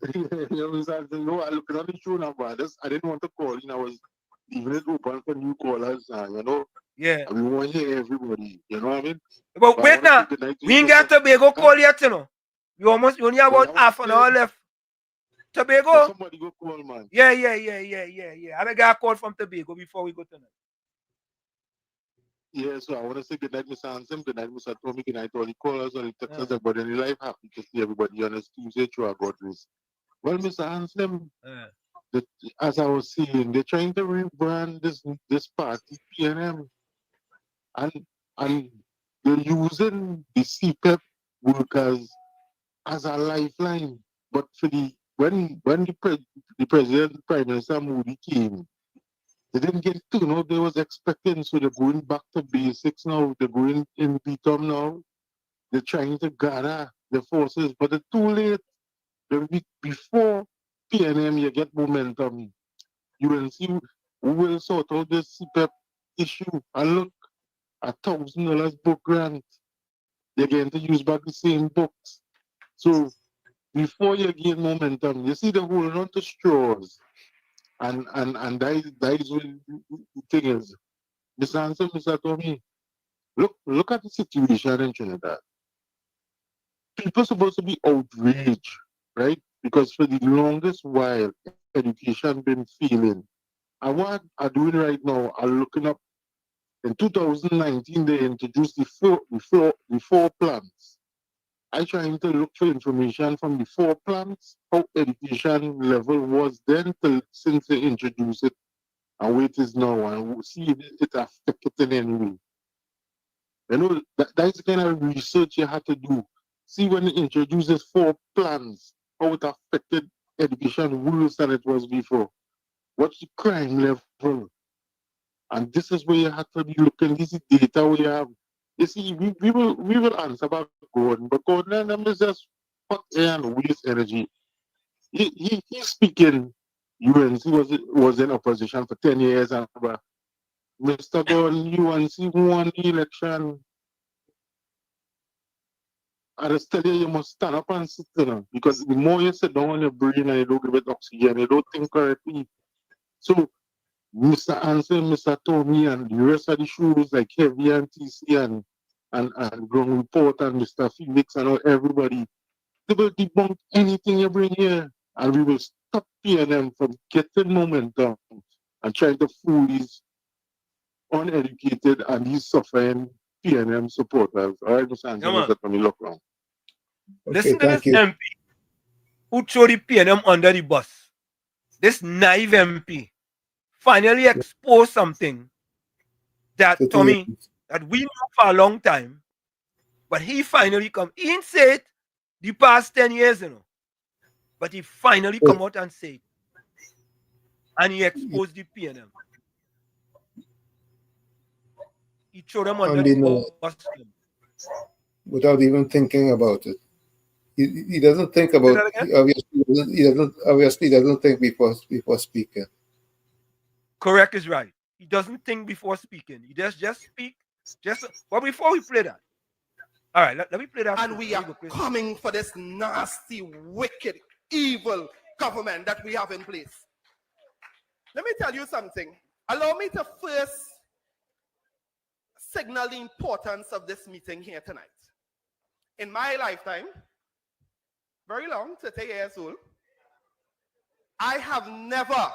No, I looked on the show now, but I didn't want to call in. I was leaving it open for new callers, Yeah. And we want to hear everybody, you know what I mean? But wait now, we ain't got Tobago call yet, you know. We only have about half an hour left. Tobago? Somebody go call, man. Yeah. I got a call from Tobago before we go tonight. Yeah, so I want to say good night, Mr. Hansen. Good night, Mr. Tommy. Good night to all the callers, all the texters, everybody in life. Happy to see everybody on this Tuesday through our God grace. Well, Mr. Hansen, as I was saying, they're trying to rebrand this party, PNM, and they're using the CPEP workers as a lifeline. But for when the president, Prime Minister Moody came, they didn't get turnout they was expecting, so they're going back to basics now. They're going in BTOM now. They're trying to gather the forces, but it's too late. Before PNM, you get momentum. UNC will sort out this CPEP issue. And look, $1,000 book grant. They're going to use back the same books. So before you gain momentum, you see the holding on to straws. And that is what the thing is. Mr. Hansen, Mr. Tommy, look at the situation in Trinidad. People supposed to be outraged, right? Because for the longest while, education been failing. And what I'm doing right now, I'm looking up. In 2019, they introduced the four plans. I trying to look for information from the four plans, how education level was then since they introduced it and where it is now, and we'll see if it affected in any way. You know, that's the kind of research you have to do. See when it introduces four plans, how it affected education worse than it was before. What's the crime level? And this is where you have to be looking. This is data we have. You see, we will answer about Gordon, but Gordon is just hot air and waste energy. He's speaking. UNC was in opposition for 10 years, and Mr. Gordon, UNC won the election. I just tell you must stand up and sit down, because the more you sit down on your brain and you don't give it oxygen, you don't think correctly. So Mr. Anson, Mr. Tommy, and the rest of the shows like Heavy and TC and Ground Report and Mr. Felix and all, everybody, they will debunk anything you bring here, and we will stop PNM from getting momentum and trying to fool these uneducated and these suffering PNM supporters. All right, Mr. Anson, Mr. Tommy, look wrong. Listen to this MP who threw the PNM under the bus. This naive MP finally exposed something that, Tommy, that we know for a long time, but he finally come. He didn't say it the past 10 years, you know, but he finally come out and say it. And he exposed the PNM. He threw them under the bus. Without even thinking about it. He doesn't think about it. He doesn't think before speaking. Correct is right. He doesn't think before speaking. He just speak. But before we play that, All right, let me play that. And we are coming for this nasty, wicked, evil government that we have in place. Let me tell you something. Allow me to first signal the importance of this meeting here tonight. In my lifetime, very long, 30 years old, I have never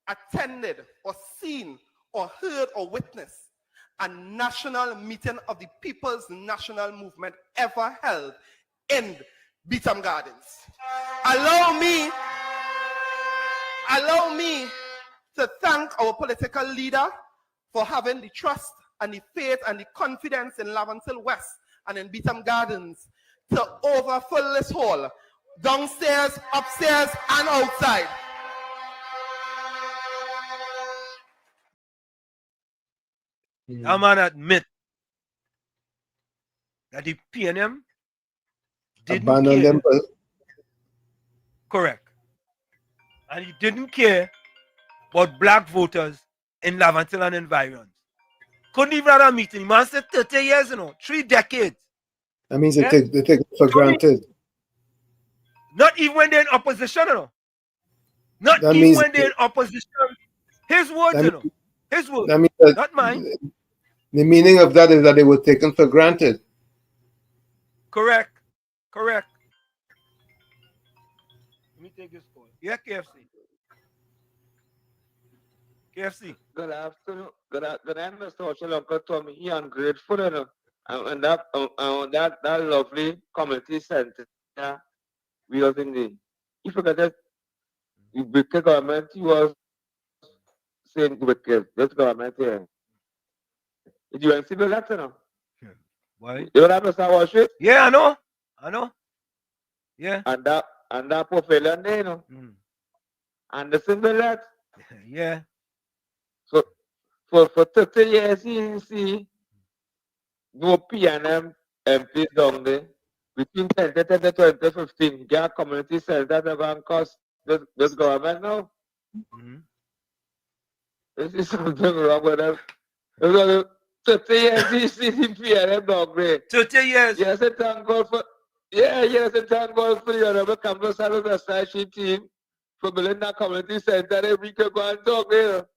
attended or seen or heard or witnessed a national meeting of the People's National Movement ever held in Beetham Gardens. Allow me to thank our political leader for having the trust and the faith and the confidence in Lavantil West and in Beetham Gardens to overfill this hall, downstairs, upstairs, and outside. That man admit that the PNM didn't abandon care. them. Correct. And he didn't care about black voters in Lavantil and environs. Couldn't even have a meeting. Man said 30 years, 3 decades. That means they take it for granted. Not even when they're in opposition, Not That even means when they're in opposition. His words, His words. That means that not mine. The meaning of that is that they were taken for granted. Correct. Let me take this call. Yeah, KFC. Good afternoon. Good afternoon, Mr. Oshel, Uncle Tommy. He ungrateful, And that lovely community center we was in the. If you forget that, the wicked government he was saying wicked. This government here. Did you see that, Why? You know that, Mr. Worship? Yeah, I know. Yeah. And that portfolio there, And the symbol that. Yeah. So for 30 years, you see no PNM MPs down there. Between 2010 to 2015, get community center that going to cost this government now. This is something wrong with them. 30 years, you see the PNM down there. 30 years. Yes, thank God for. Thank God for the Honorable Campus Service Association team for building that community center. We can go and talk there.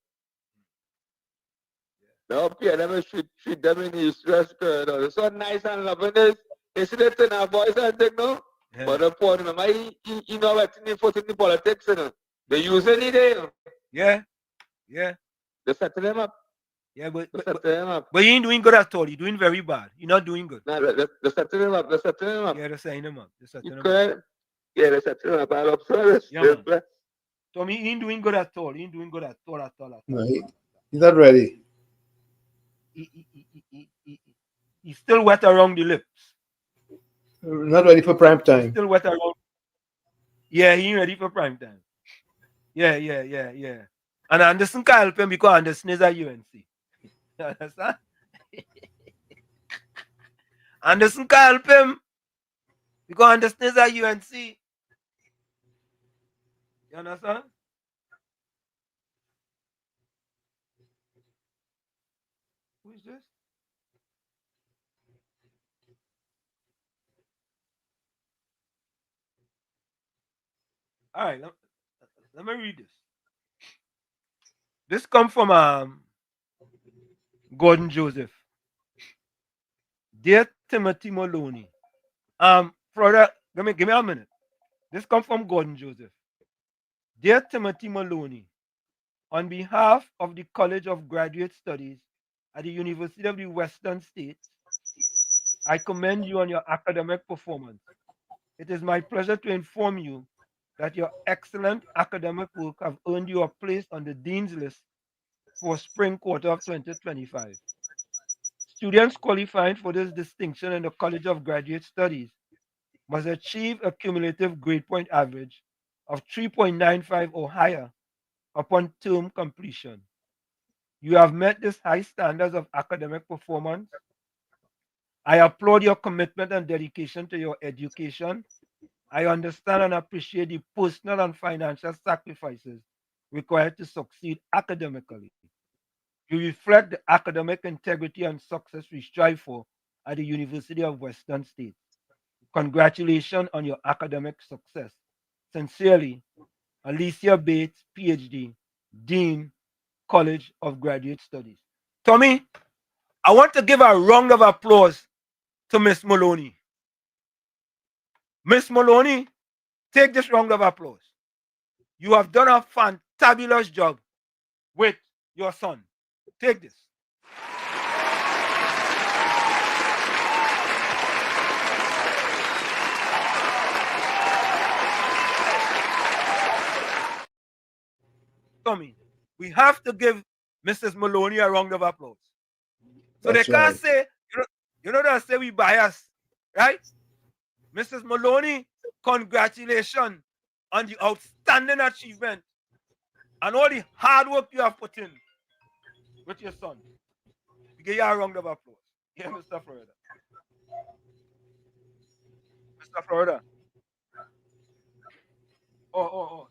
No, PNM treat them in the stress. It's so nice and loving this. You see that in our voice and thing, no? Yeah. But the point, remember, you know what in the politics, They use any day, Yeah. They set them up. Yeah, but you ain't doing good at all. You're doing very bad. You're not doing good. No, they set them up. Yeah, they're setting them up. Yeah, they set them up. I love service. Yeah, man. Tommy, he ain't doing good at all. He ain't doing good at all. No, he's not ready. He's still wet around the lips. Not ready for prime time. Still wet around. Yeah, he ain't ready for prime time. Yeah. And Anderson can't help him because Anderson is at UNC. You understand? Anderson can't help him because Anderson is at UNC. You understand? Who is this? All right, let me read this. This comes from Gordon Joseph. Dear Timothy Maloney. Brother, give me a minute. This comes from Gordon Joseph. Dear Timothy Maloney, on behalf of the College of Graduate Studies at the University of the Western States, I commend you on your academic performance. It is my pleasure to inform you that your excellent academic work have earned you a place on the Dean's List for spring quarter of 2025. Students qualifying for this distinction in the College of Graduate Studies must achieve a cumulative grade point average of 3.95 or higher upon term completion. You have met these high standards of academic performance. I applaud your commitment and dedication to your education. I understand and appreciate the personal and financial sacrifices required to succeed academically. You reflect the academic integrity and success we strive for at the University of Western States. Congratulations on your academic success. Sincerely, Alicia Bates, PhD, Dean, College of Graduate Studies. Tommy, I want to give a round of applause to Miss Maloney. Miss Maloney, take this round of applause. You have done a fantabulous job with your son. Take this. Tommy, we have to give Mrs. Maloney a round of applause. So That's they can't right. say, they say we bias, right? Mrs. Maloney, congratulations on the outstanding achievement and all the hard work you have put in with your son. We give you a round of applause. Yeah, Mr. Florida. Mr. Florida. Oh.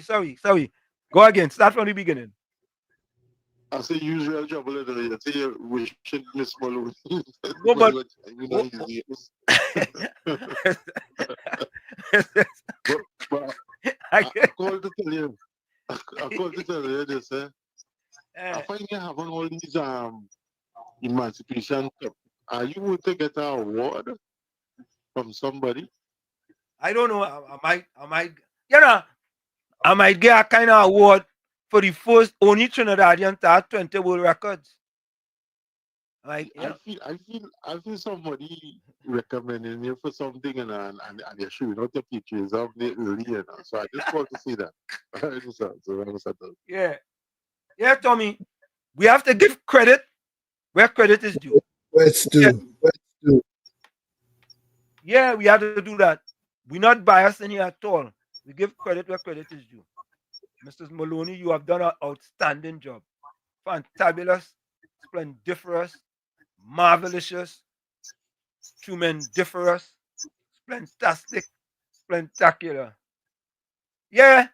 Sorry. Go again. Start from the beginning. I say usual trouble in the say you wishing Miss Malone. No, but but I called to tell you. I called to tell you this. I find you having all these emancipation cup. Are you going to get an award from somebody? I don't know. I might get a kind of award for the first only Trinidadian to have 20 world records. Like, I feel somebody recommending you for something and they're showing out the pictures of the early, so I just want to see that. Yeah, Tommy. We have to give credit where credit is due. Let's do. Yeah, we have to do that. We're not biased in here at all. We give credit where credit is due. Mrs. Maloney, you have done an outstanding job. Fantabulous, splendiferous, marvelous, tremendiferous, splentastic, splentacular. Yeah,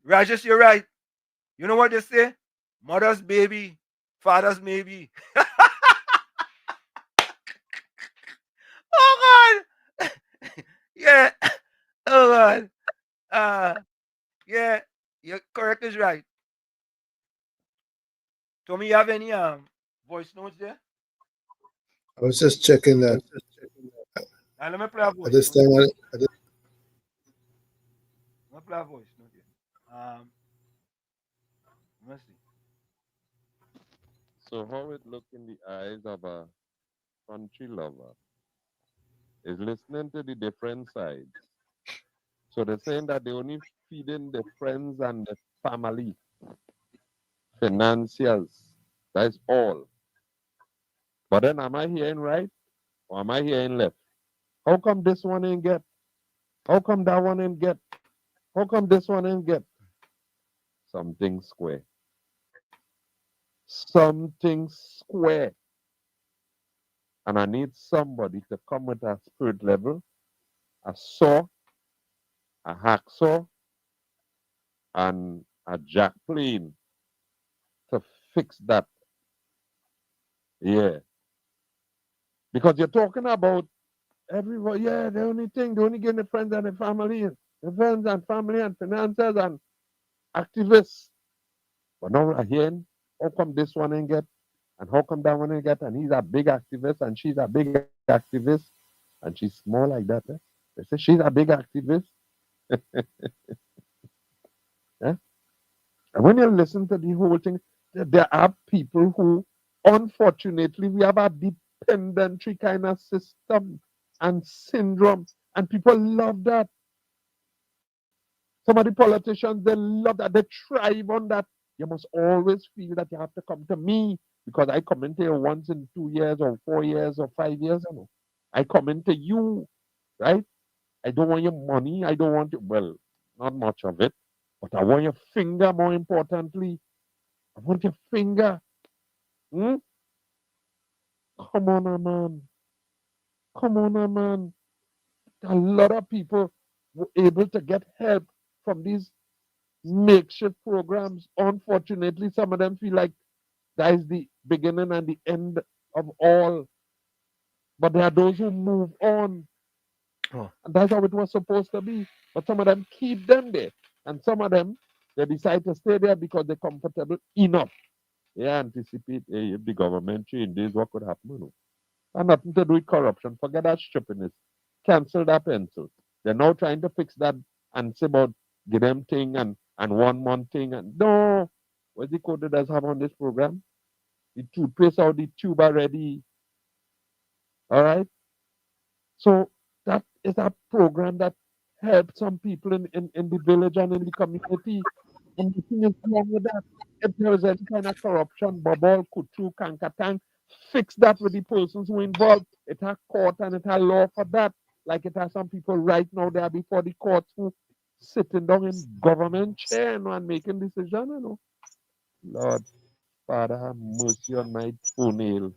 Rajesh, you're right. You know what they say? Mother's baby, father's maybe. Oh God! Yeah. Oh God. Yeah. You're correct is right. Tommy, you have any voice notes there? I was just checking that. Let me play a voice. At this time, Let me play a voice note here. Let's see. So how it look in the eyes of a country lover is listening to the different sides. So they're saying that they only feeding the friends and the family, financiers. That's all. But then am I hearing right or am I hearing left? How come this one ain't get? How come that one ain't get? How come this one ain't get? Something square. Something square. And I need somebody to come with a spirit level, a saw, a hacksaw, and a jack plane to fix that. Yeah. Because you're talking about everybody, yeah, the only thing, they only give the friends and the family, the friends and family and financiers and activists. But now again, how come this one ain't get? And how come that one ain't get? And he's a big activist and she's a big activist. And she's small like that. Eh? They say she's a big activist. Yeah? And when you listen to the whole thing, there are people who, unfortunately, we have a dependency kind of system and syndrome, and people love that. Some of the politicians, they love that. They thrive on that. You must always feel that you have to come to me because I come into you once in 2 years or 4 years or 5 years. You know. I come into you, right? I don't want your money. I don't want you, well, not much of it, but I want your finger more importantly. I want your finger. Hmm? Come on, man. Come on, man. A lot of people were able to get help from these makeshift programs. Unfortunately, some of them feel like that is the beginning and the end of all. But there are those who move on. Oh. And that's how it was supposed to be. But some of them keep them there. And some of them, they decide to stay there because they're comfortable enough. They anticipate, hey, if the government changes, what could happen? No. And nothing to do with corruption. Forget that stupidness. Cancel that pencil. They're now trying to fix that and say about give them thing and 1 month thing. And no. What's the code that does have on this program? The toothpaste out the tube already. All right? So that is a program that helps some people in the village and in the community. And the thing is wrong with that. If there is any kind of corruption, bubble, kutu, kankatang, fix that with the persons who are involved. It has court and it has law for that. Like it has some people right now there before the courts who sitting down in government chair and making decisions, you know. Lord, Father, have mercy on my toenail.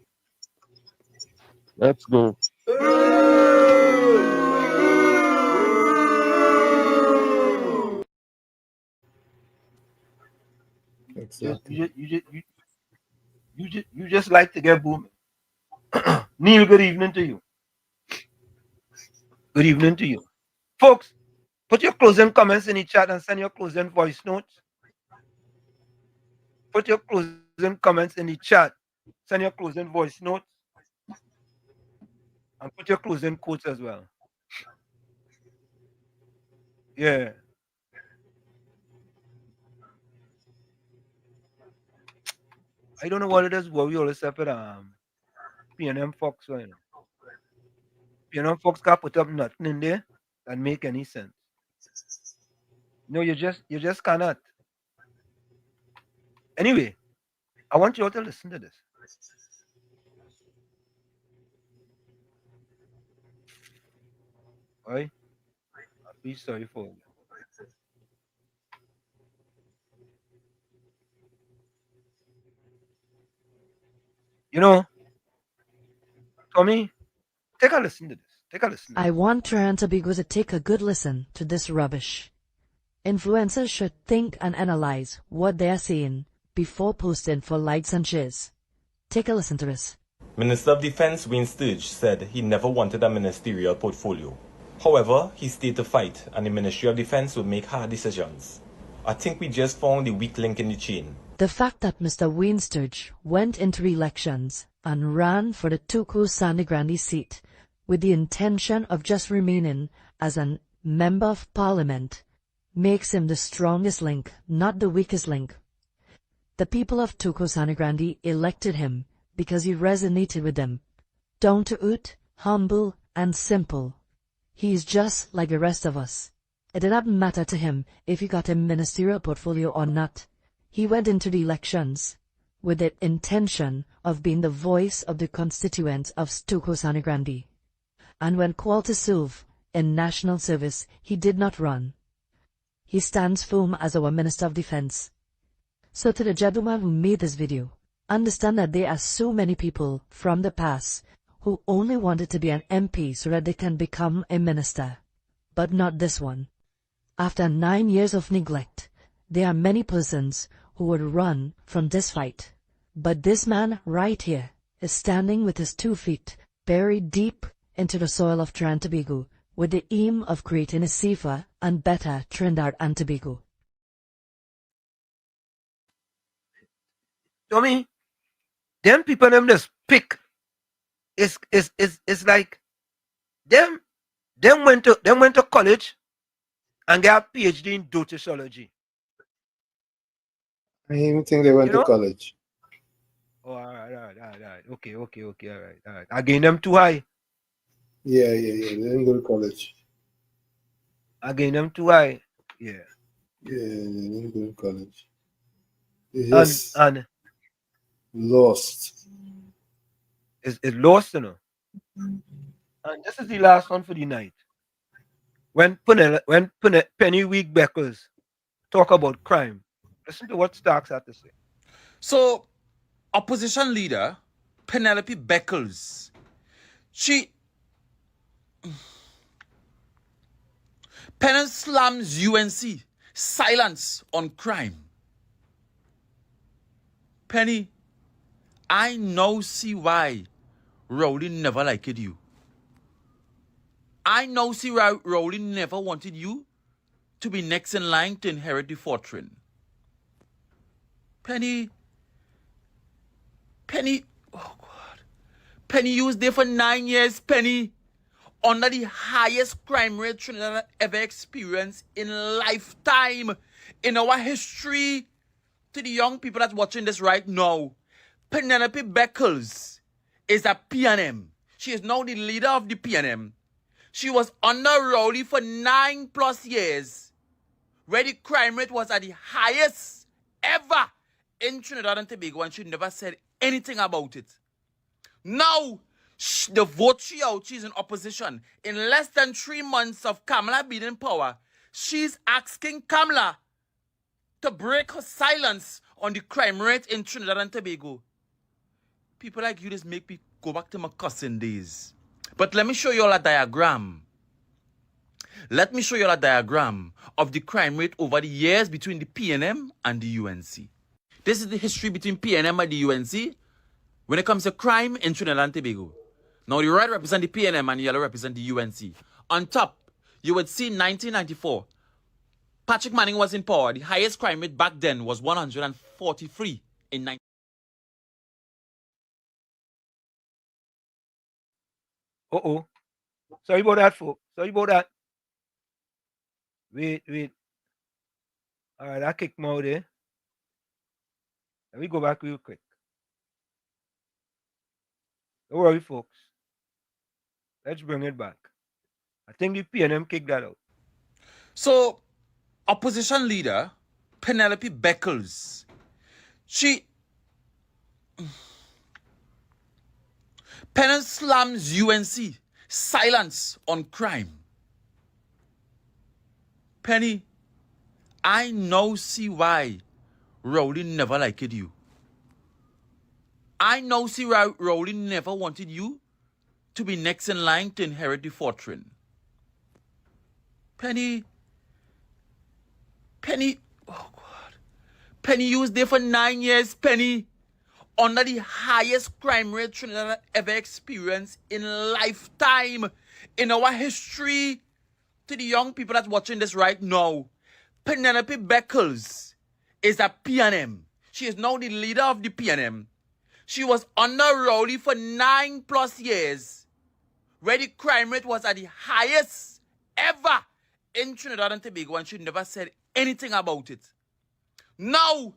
Let's go. Exactly. You just like to get booming. Neil, good evening to you. Good evening to you. Folks, put your closing comments in the chat and send your closing voice notes. Put your closing comments in the chat. Send your closing voice notes. And put your closing quotes as well. Yeah. I don't know what it is, what we always separate PNM Fox. You know. PNM Fox can't put up nothing in there that make any sense. No, you just cannot. Anyway, I want you all to listen to this. Right? I'll be sorry for you. You know, Tommy, take a listen to this. Take a listen. I want Trinidad and Tobago to take a good listen to this rubbish. Influencers should think and analyze what they are saying before posting for likes and shares. Take a listen to this. Minister of Defense Wayne Sturge said he never wanted a ministerial portfolio. However, he stayed to fight and the Ministry of Defense would make hard decisions. I think we just found the weak link in the chain. The fact that Mr. Wayne Sturge went into elections and ran for the Tuku Sanigrandi seat with the intention of just remaining as a member of parliament makes him the strongest link, not the weakest link. The people of Tuku Sanigrandi elected him because he resonated with them. Down to earth, humble, and simple. He is just like the rest of us. It did not matter to him if he got a ministerial portfolio or not. He went into the elections with the intention of being the voice of the constituents of Tuku Sanigrandi. And when called to serve in national service, he did not run. He stands firm as our Minister of Defense. So to the gentleman who made this video, understand that there are so many people from the past who only wanted to be an MP so that they can become a minister. But not this one. After 9 years of neglect, there are many persons who would run from this fight. But this man right here is standing with his 2 feet buried deep into the soil of Trinidad and Tobago with the aim of creating a safer and better Trinidad and Tobago. Tommy, them people them just pick. It's like them went to college and got a PhD in dotishology. I even think they went to college. Oh, all right. Okay, all right. I gained them too high. Yeah. They didn't go to college. I gained them too high. Yeah. Yeah, they didn't go to college. They just and lost. It's lost, you know. And this is the last one for the night. When Pennyweek Beckles talk about crime, listen to what Starks had to say. So, opposition leader Penelope Beckles, Penn slams UNC silence on crime. Penny, I now see why Rowley never liked you. I now see why Rowley never wanted you to be next in line to inherit the fortune. Penny, oh God. Penny, you was there for 9 years, Penny, under the highest crime rate Trinidad ever experienced in lifetime in our history. To the young people that's watching this right now, Penelope Beckles is a PNM. She is now the leader of the PNM. She was under Rowley for 9+ years, where the crime rate was at the highest ever in Trinidad and Tobago, and she never said anything about it. Now, the vote she out, she's in opposition. In less than 3 months of Kamala being in power, she's asking Kamala to break her silence on the crime rate in Trinidad and Tobago. People like you just make me go back to my cussing days. But let me show you all a diagram. Let me show you all a diagram of the crime rate over the years between the PNM and the UNC. This is the history between PNM and the UNC when it comes to crime in Trinidad and Tobago. Now the red represent the PNM and the yellow represent the UNC. On top, you would see 1994. Patrick Manning was in power. The highest crime rate back then was 143 in 19. Uh-oh. Sorry about that, folks. Sorry about that. Wait. All right, I kicked him out there. Let me go back real quick. Don't worry, folks. Let's bring it back. I think the PNM kicked that out. So, opposition leader Penelope Beckles, Penn slams UNC silence on crime. Penny, I now see why Rowley never liked you. I now see why Rowley never wanted you to be next in line to inherit the fortune. Penny, oh God. Penny, you was there for 9 years, Penny, under the highest crime rate Trinidad ever experienced in lifetime in our history. To the young people that's watching this right now, Penelope Beckles is a PNM. She is now the leader of the PNM. She was under Rowley for 9+ years, where the crime rate was at the highest ever in Trinidad and Tobago, and she never said anything about it. Now,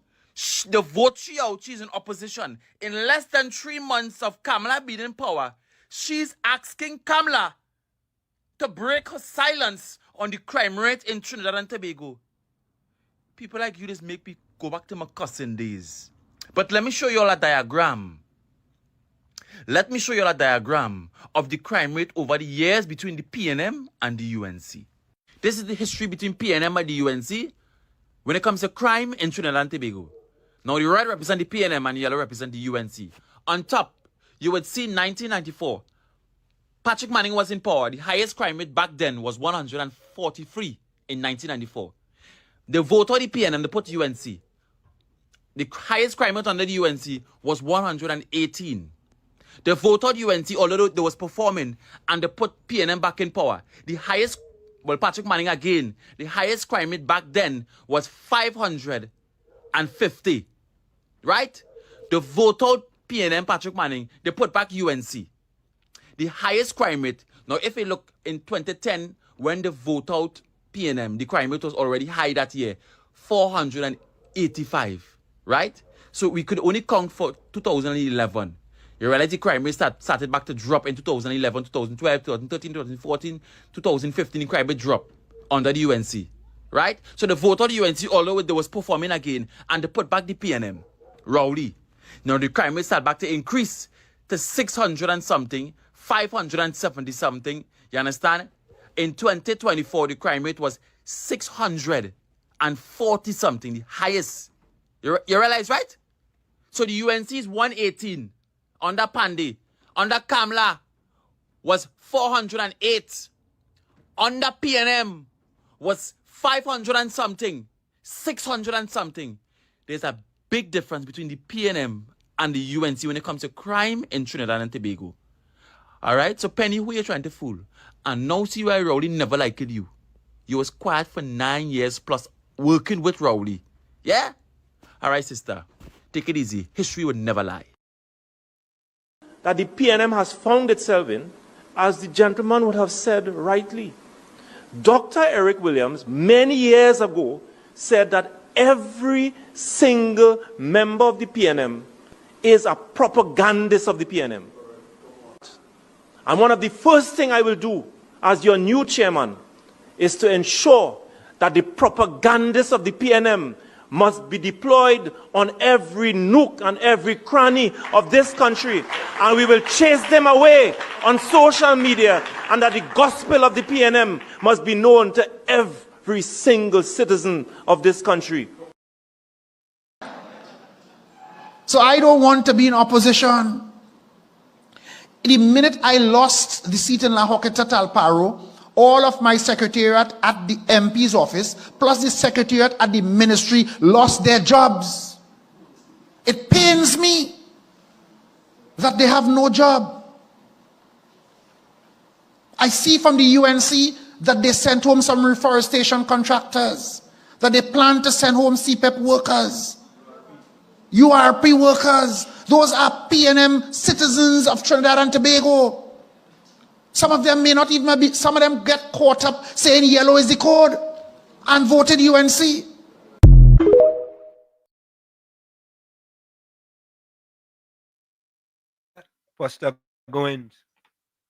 the vote she out, she's in opposition. In less than 3 months of Kamala being in power, she's asking Kamala to break her silence on the crime rate in Trinidad and Tobago. People like you just make me go back to my cussing days. But let me show you all a diagram. Let me show you all a diagram of the crime rate over the years between the PNM and the UNC. This is the history between PNM and the UNC when it comes to crime in Trinidad and Tobago. Now the red represent the PNM and the yellow represent the UNC. On top, you would see 1994. Patrick Manning was in power. The highest crime rate back then was 143 in 1994. The vote of the PNM, they put UNC. The highest crime rate under the UNC was 118. The vote of UNC, although they was performing, and they put PNM back in power. The highest, well, Patrick Manning again, the highest crime rate back then was 550. Right? The vote out PNM, Patrick Manning, they put back UNC. The highest crime rate. Now, if you look in 2010, when the vote out PNM, the crime rate was already high that year, 485, right? So we could only count for 2011. You realize the crime rate started back to drop in 2011, 2012, 2013, 2014, 2015, the crime rate dropped under the UNC, right? So the vote of the UNC, although they was performing again, and they put back the PNM, Rowley. Now the crime rate started back to increase to 600 and something, 570 something, you understand? In 2024, the crime rate was 640 something, the highest. You realize, right? So the UNC is 118 under Pandey. Under Kamla was 408. Under PNM was 500 and something, 600 and something. There's a big difference between the PNM and the UNC when it comes to crime in Trinidad and Tobago. All right? So, Penny, who you trying to fool? And now see why Rowley never liked you. You was quiet for 9 years plus working with Rowley. Yeah? All right, sister. Take it easy. History would never lie. That the PNM has found itself in, as the gentleman would have said rightly. Dr. Eric Williams, many years ago, said that every single member of the PNM is a propagandist of the PNM. And one of the first things I will do as your new chairman is to ensure that the propagandists of the PNM must be deployed on every nook and every cranny of this country. And we will chase them away on social media, and that the gospel of the PNM must be known to every single citizen of this country. So I don't want to be in opposition. The minute I lost the seat in La Hoqueta Talparo, all of my secretariat at the MP's office, plus the secretariat at the ministry, lost their jobs. It pains me that they have no job. I see from the UNC that they sent home some reforestation contractors, that they plan to send home CPEP workers, URP workers. Those are PNM citizens of Trinidad and Tobago. Some of them may not even be, some of them get caught up saying yellow is the code and voted UNC. Pastor Goins,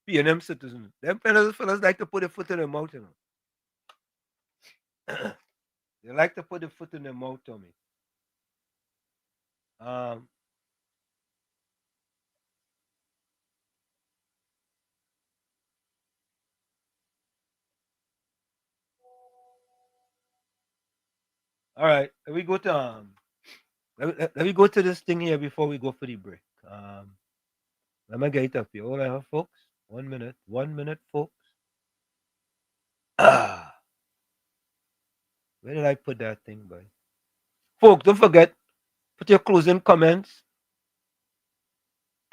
PNM citizens. Them fellas like to put a foot in their mouth, you know. They like to put a foot in their mouth, Tommy. All right, let me go to let me go to this thing here before we go for the break. Let me get it up here. Hold on, folks. 1 minute. 1 minute, folks. Where did I put that thing, boy? Folks, don't forget, put your closing comments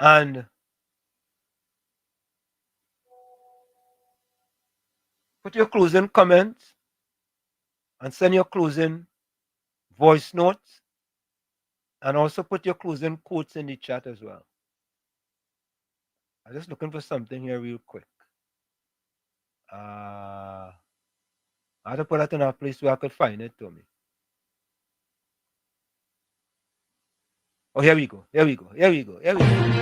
and send your closing voice notes, and also put your closing quotes in the chat as well. I'm just looking for something here real quick. I had to put that in a place where I could find it, Tommy. Oh, here we go. Here we go. Here we go. Here we go.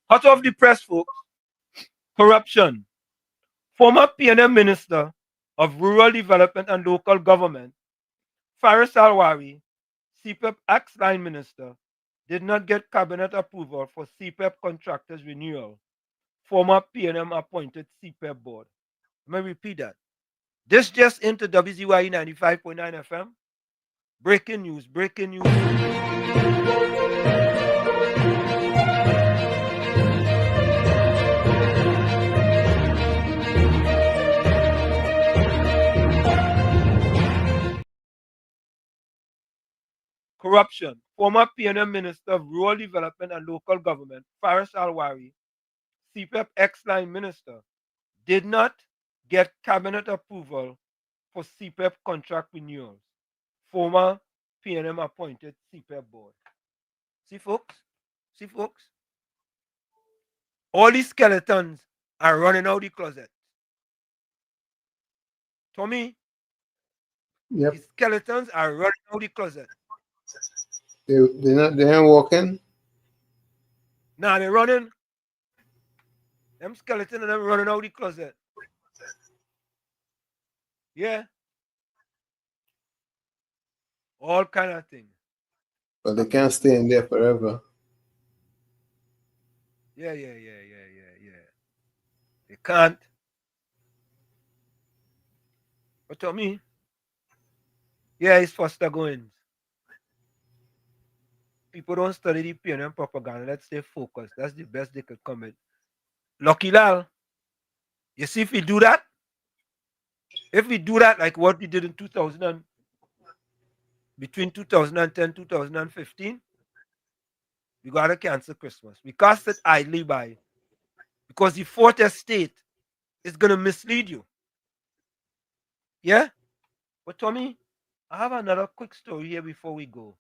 Hot off the press, folks. Corruption. Former PNM Minister of Rural Development and Local Government, Faris Alwari, CPEP ex-line minister, did not get cabinet approval for CPEP contractors renewal. Former PNM appointed CPEP board. Let me repeat that. This just into WZYE 95.9 FM. Breaking news, breaking news. Corruption. Former PNM Minister of Rural Development and Local Government, Faris Alwari, CPEP ex-line minister, did not get cabinet approval for CPEP contract renewals. Former PNM appointed CPEP board. See, folks? See, folks? All these skeletons are running out the closet. Tommy? Yep. The skeletons are running out the closet. They ain't walking. Nah, they're running. Them skeletons and them running out the closet. Yeah. All kind of things. But they can't stay in there forever. Yeah. They can't. But to me, yeah, it's Foster Goins. people don't study the PNM propaganda. Let's stay focused. That's the best they could come with. Lucky Lal, you see, if we do that like what we did in between 2010 2015, we gotta cancel Christmas. We cast it idly by, because the fourth estate is gonna mislead you. Yeah? But Tommy, I have another quick story here before we go.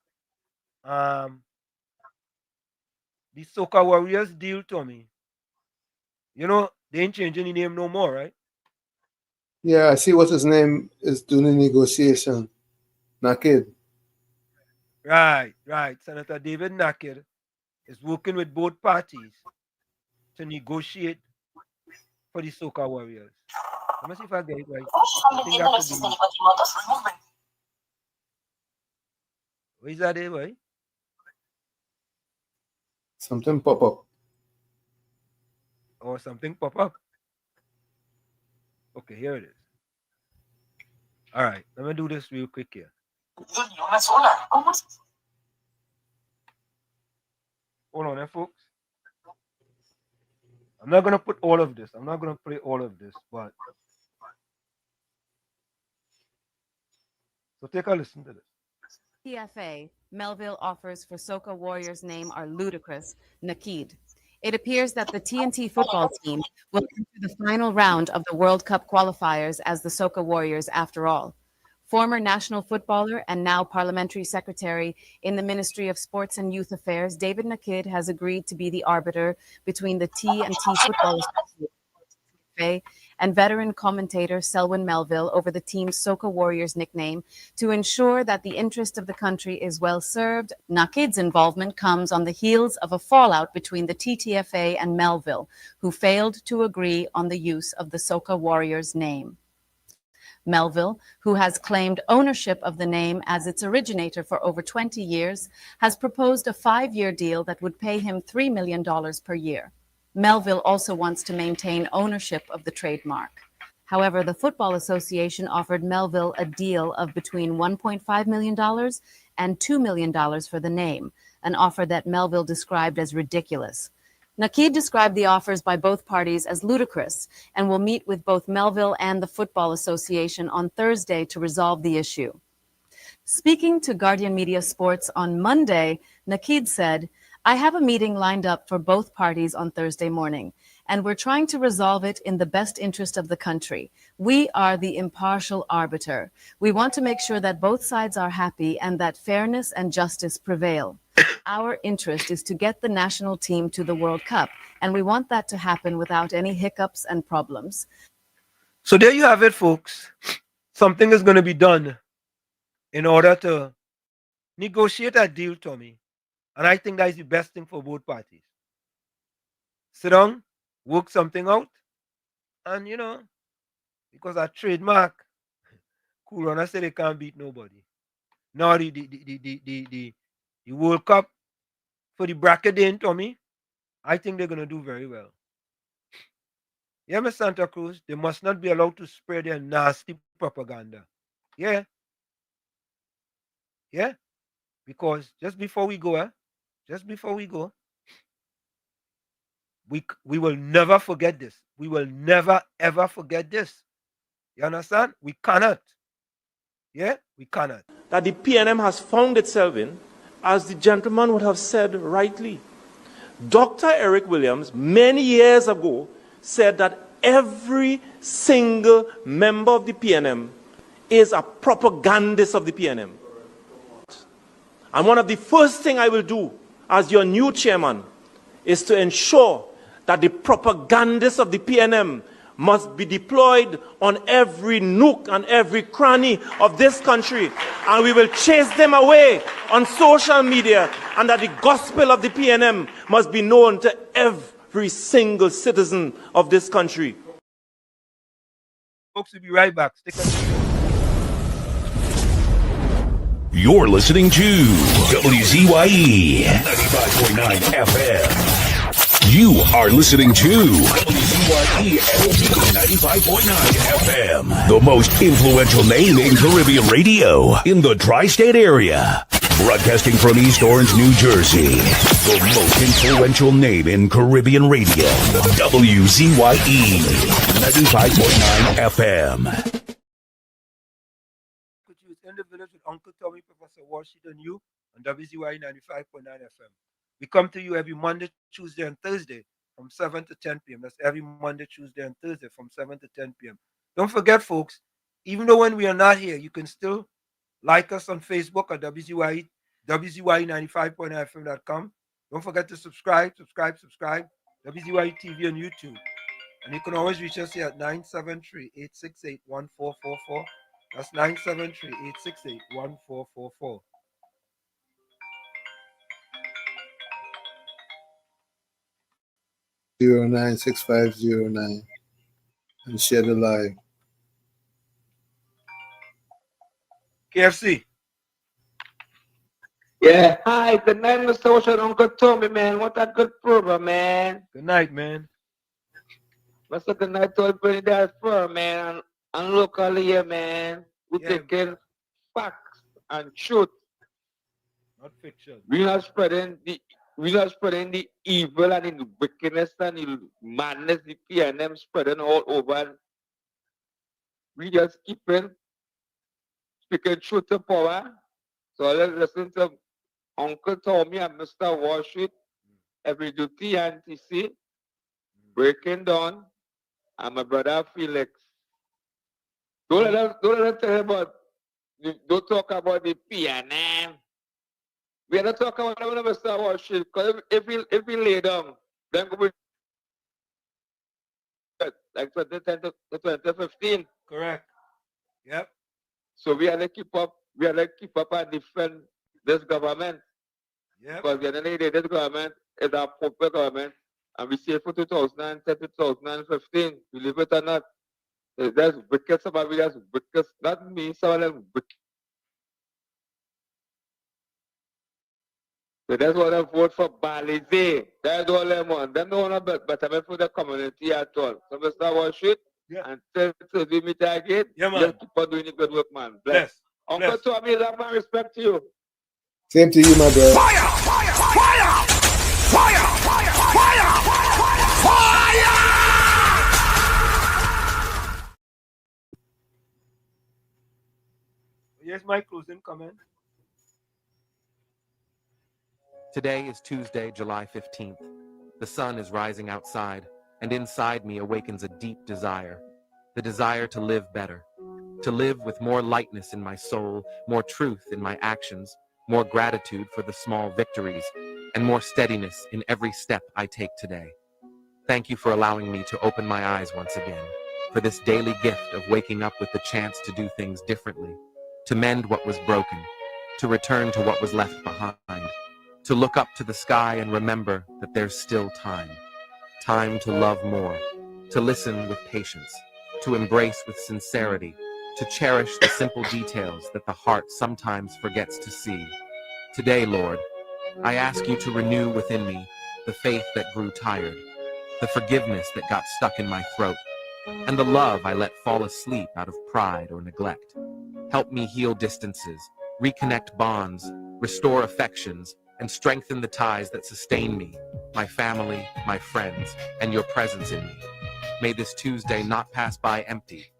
The Soca Warriors deal, Tommy. You know, they ain't changing the name no more, right? Yeah, I see what his name is doing the negotiation. Naked. Right. Senator David Naked is working with both parties to negotiate for the Soca Warriors. Let me see if I get it right. I think that could be. What is that there, boy? Something pop up. Or something pop up. Okay, here it is. All right, let me do this real quick here. Hold on, folks. I'm not gonna put all of this. I'm not gonna play all of this, but so take a listen to this. TFA, Melville offers for Soca Warriors name are ludicrous. Nakid. It appears that the TNT football team will enter the final round of the World Cup qualifiers as the Soca Warriors after all. Former national footballer and now parliamentary secretary in the Ministry of Sports and Youth Affairs, David Nakid has agreed to be the arbiter between the TNT Football Association and veteran commentator Selwyn Melville over the team's Soca Warriors nickname to ensure that the interest of the country is well served. Nakid's involvement comes on the heels of a fallout between the TTFA and Melville, who failed to agree on the use of the Soca Warriors name. Melville, who has claimed ownership of the name as its originator for over 20 years, has proposed a 5-year deal that would pay him $3 million per year. Melville also wants to maintain ownership of the trademark. However, the Football Association offered Melville a deal of between $1.5 million and $2 million for the name, an offer that Melville described as ridiculous. Nakid described the offers by both parties as ludicrous and will meet with both Melville and the Football Association on Thursday to resolve the issue. Speaking to Guardian Media Sports on Monday, Nakid said, "I have a meeting lined up for both parties on Thursday morning, and we're trying to resolve it in the best interest of the country. We are the impartial arbiter. We want to make sure that both sides are happy and that fairness and justice prevail. Our interest is to get the national team to the World Cup, and we want that to happen without any hiccups and problems." So there you have it, folks. Something is going to be done in order to negotiate a deal, Tommy. And I think that is the best thing for both parties. Sit down, work something out, and because our trademark, Cool Runner said they can't beat nobody. Now the World Cup for the bracket in, Tommy, I think they're gonna do very well. Yeah, Miss Santa Cruz, they must not be allowed to spread their nasty propaganda. Yeah. Because just before we go, we will never forget this. We will never ever forget this. You understand? We cannot. Yeah, we cannot. That the PNM has found itself in, as the gentleman would have said rightly. Dr. Eric Williams, many years ago, said that every single member of the PNM is a propagandist of the PNM. And one of the first things I will do as your new chairman is to ensure that the propagandists of the PNM must be deployed on every nook and every cranny of this country. And we will chase them away on social media, and that the gospel of the PNM must be known to every single citizen of this country. Folks, we'll be right back. You're listening to WZYE 95.9 FM. You are listening to WZYE 95.9 FM, the most influential name in Caribbean radio in the tri-state area. Broadcasting from East Orange, New Jersey. The most influential name in Caribbean radio. WZYE 95.9 FM. In the Village with Uncle Tommy, Professor Washington, and you on WZYE 95.9 FM. We come to you every Monday, Tuesday, and Thursday from 7 to 10 p.m. That's every Monday, Tuesday, and Thursday from 7 to 10 p.m. Don't forget, folks, even though when we are not here, you can still like us on Facebook at WZYE 95.9fm.com. Don't forget to subscribe. WZYE TV on YouTube. And you can always reach us here at 973-868-1444. That's 973-868-1444. (096509) and share the live. KFC. Yeah, hi, good night, Mr. Ocean, Uncle Tommy, man. What a good program, man. Good night, man. Mr. Good night to everybody that's for, man. And locally here, man. We're taking facts and truth. Not fiction. We're not spreading the evil and the wickedness and the madness the PNM spreading all over. We just keeping speaking truth to power. So let's listen to Uncle Tommy and Mr. Washit every duty and TC breaking down, and my brother Felix. Don't let us tell about. Don't talk about the PNM. We are not talking about Mr. Washit, because if we lay down, then go with like 2010 to 2015. Correct. Yep. So we have to keep up. We have to keep up and defend this government. Yep. Because the end of the day, this government is a proper government, and we see it for 2010 to 2015. Believe it or not, there's wicked, somebody that's wicked. Not me, some of them wicked. So that's why I vote for Balize. That's all them want. Them don't want to betterment for the community at all. So Mr. Washit, and tell to do me again. Yeah, man. Just keep on doing the good work, man. Bless. Uncle Tommy, love and respect to you. Same to you, my brother. Fire! Fire! Fire! Fire! Fire! Fire! Fire! Here's my closing comment. Today is Tuesday, July 15th. The sun is rising outside, and inside me awakens a deep desire. The desire to live better. To live with more lightness in my soul, more truth in my actions, more gratitude for the small victories, and more steadiness in every step I take today. Thank you for allowing me to open my eyes once again, for this daily gift of waking up with the chance to do things differently, to mend what was broken, to return to what was left behind, to look up to the sky and remember that there's still time. Time to love more, to listen with patience, to embrace with sincerity, to cherish the simple details that the heart sometimes forgets to see. Today, Lord, I ask you to renew within me the faith that grew tired, the forgiveness that got stuck in my throat, and the love I let fall asleep out of pride or neglect. Help me heal distances, reconnect bonds, restore affections, and strengthen the ties that sustain me, my family, my friends, and your presence in me. May this Tuesday not pass by empty.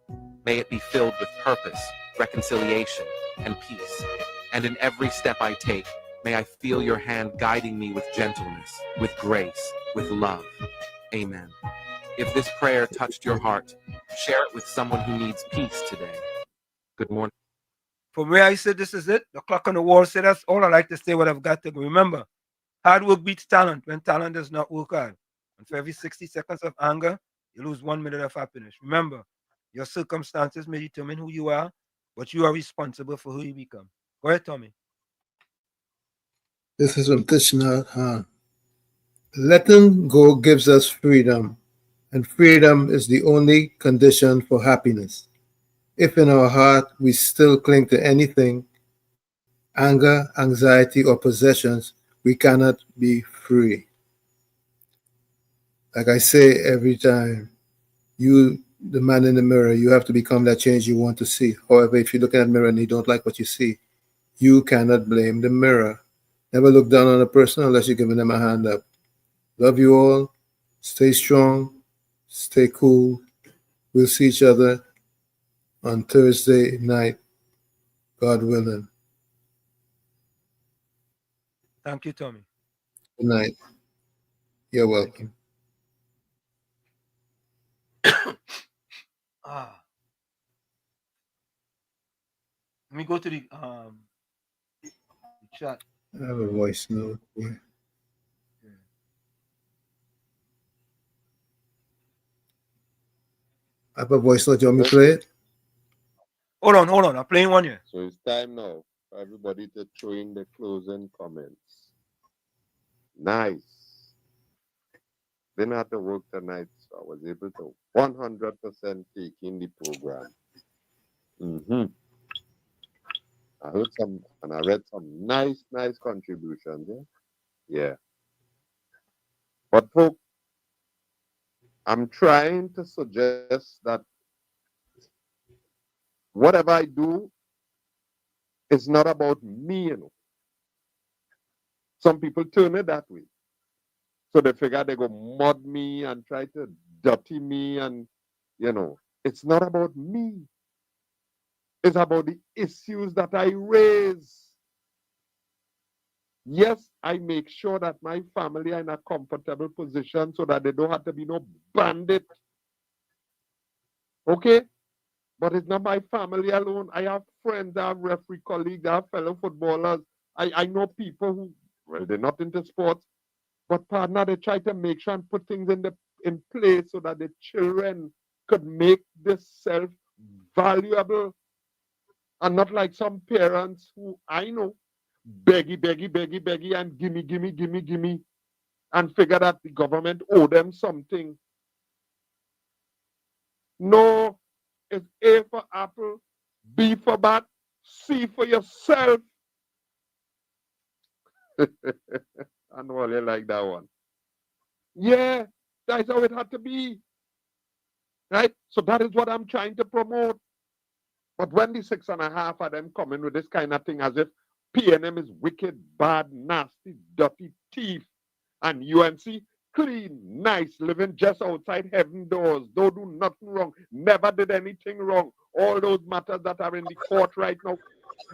May it be filled with purpose, reconciliation, and peace. And in every step I take, may I feel your hand guiding me with gentleness, with grace, with love. Amen. If this prayer touched your heart, share it with someone who needs peace today. Good morning. From where I said this is it, the clock on the wall said that's all I like to say, what I've got to go. Remember, hard work beats talent when talent does not work hard. And for every 60 seconds of anger, you lose 1 minute of happiness. Remember, your circumstances may determine who you are, but you are responsible for who you become. Go ahead, Tommy. This is from Tishna Khan. Letting go gives us freedom, and freedom is the only condition for happiness. If in our heart we still cling to anything, anger, anxiety, or possessions, we cannot be free. Like I say every time, you, the man in the mirror, you have to become that change you want to see. However, if you look in that mirror and you don't like what you see, You cannot blame the mirror. Never look down on a person unless you're giving them a hand up. Love you all. Stay strong. Stay cool. We'll see each other on Thursday night, God willing. Thank you, Tommy. Good night. You're welcome. Ah, let me go to the chat. I have a voice note here. I have a voice note. You want me to play it? Hold on. I'm playing one here. So it's time now for everybody to throw in the closing comments. Nice. Didn't have to work tonight, so I was able to 100% take in the program. I heard some, and I read some nice contributions. Yeah. But folks, I'm trying to suggest that whatever I do is not about me, Some people turn it that way. So they figure they go mud me and try to dirty me and, it's not about me. It's about the issues that I raise. Yes, I make sure that my family are in a comfortable position so that they don't have to be no bandit. Okay? But it's not my family alone. I have friends, I have referee colleagues, I have fellow footballers. I know people who, well, they're not into sports, but partner, they try to make sure and put things in place so that the children could make this self valuable. And not like some parents who I know beggy, and gimme, and figure that the government owe them something. No, it's A for apple, B for bat, C for yourself. I know you like that one. Yeah, that's how it had to be. Right? So that is what I'm trying to promote. But when the 6.5 of them come in with this kind of thing as if PNM is wicked, bad, nasty, dirty, thief, and UNC clean, nice, living just outside heaven doors, don't do nothing wrong, never did anything wrong. All those matters that are in the court right now,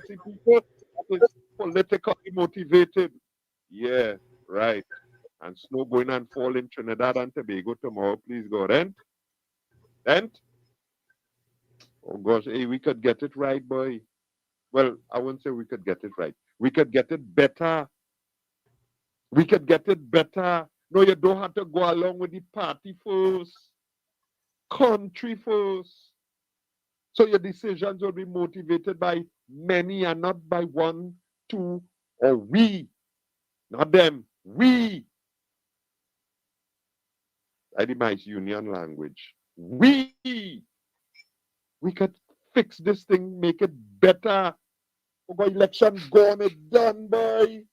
see people that is politically motivated. Yeah, right. And snow going and fall in Trinidad and Tobago tomorrow, please go. Rent? Oh gosh, hey, we could get it right, boy. Well, I wouldn't say we could get it right. We could get it better. We could get it better. No, you don't have to go along with the party first. Country first. So your decisions will be motivated by many and not by one, two, or we. Not them. We. I demise union language. We could fix this thing, make it better. Oh, boy, election gone, it's done, boy.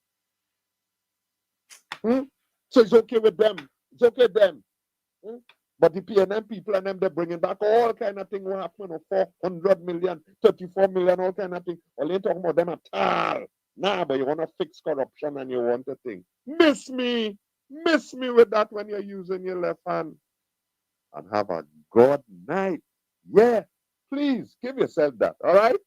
So it's okay with them. It's okay with them. But the PNM people and them, they're bringing back all kind of thing. What happened? 400 million, 34 million, all kind of thing. All you talking about them at all. Nah, but you want to fix corruption and you want a thing. Miss me with that when you're using your left hand. And have a good night. Yeah, please give yourself that. All right?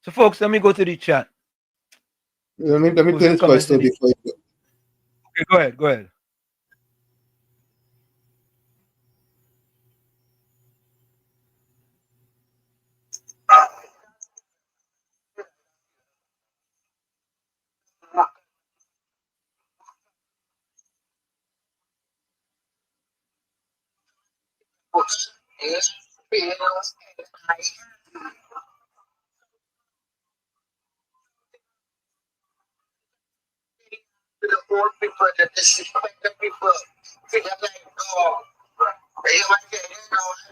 So, folks, let me go to the chat. Let me play this voice note before you go. Okay, go ahead. The poor people, the disrespect the people, figure like, oh, you might say,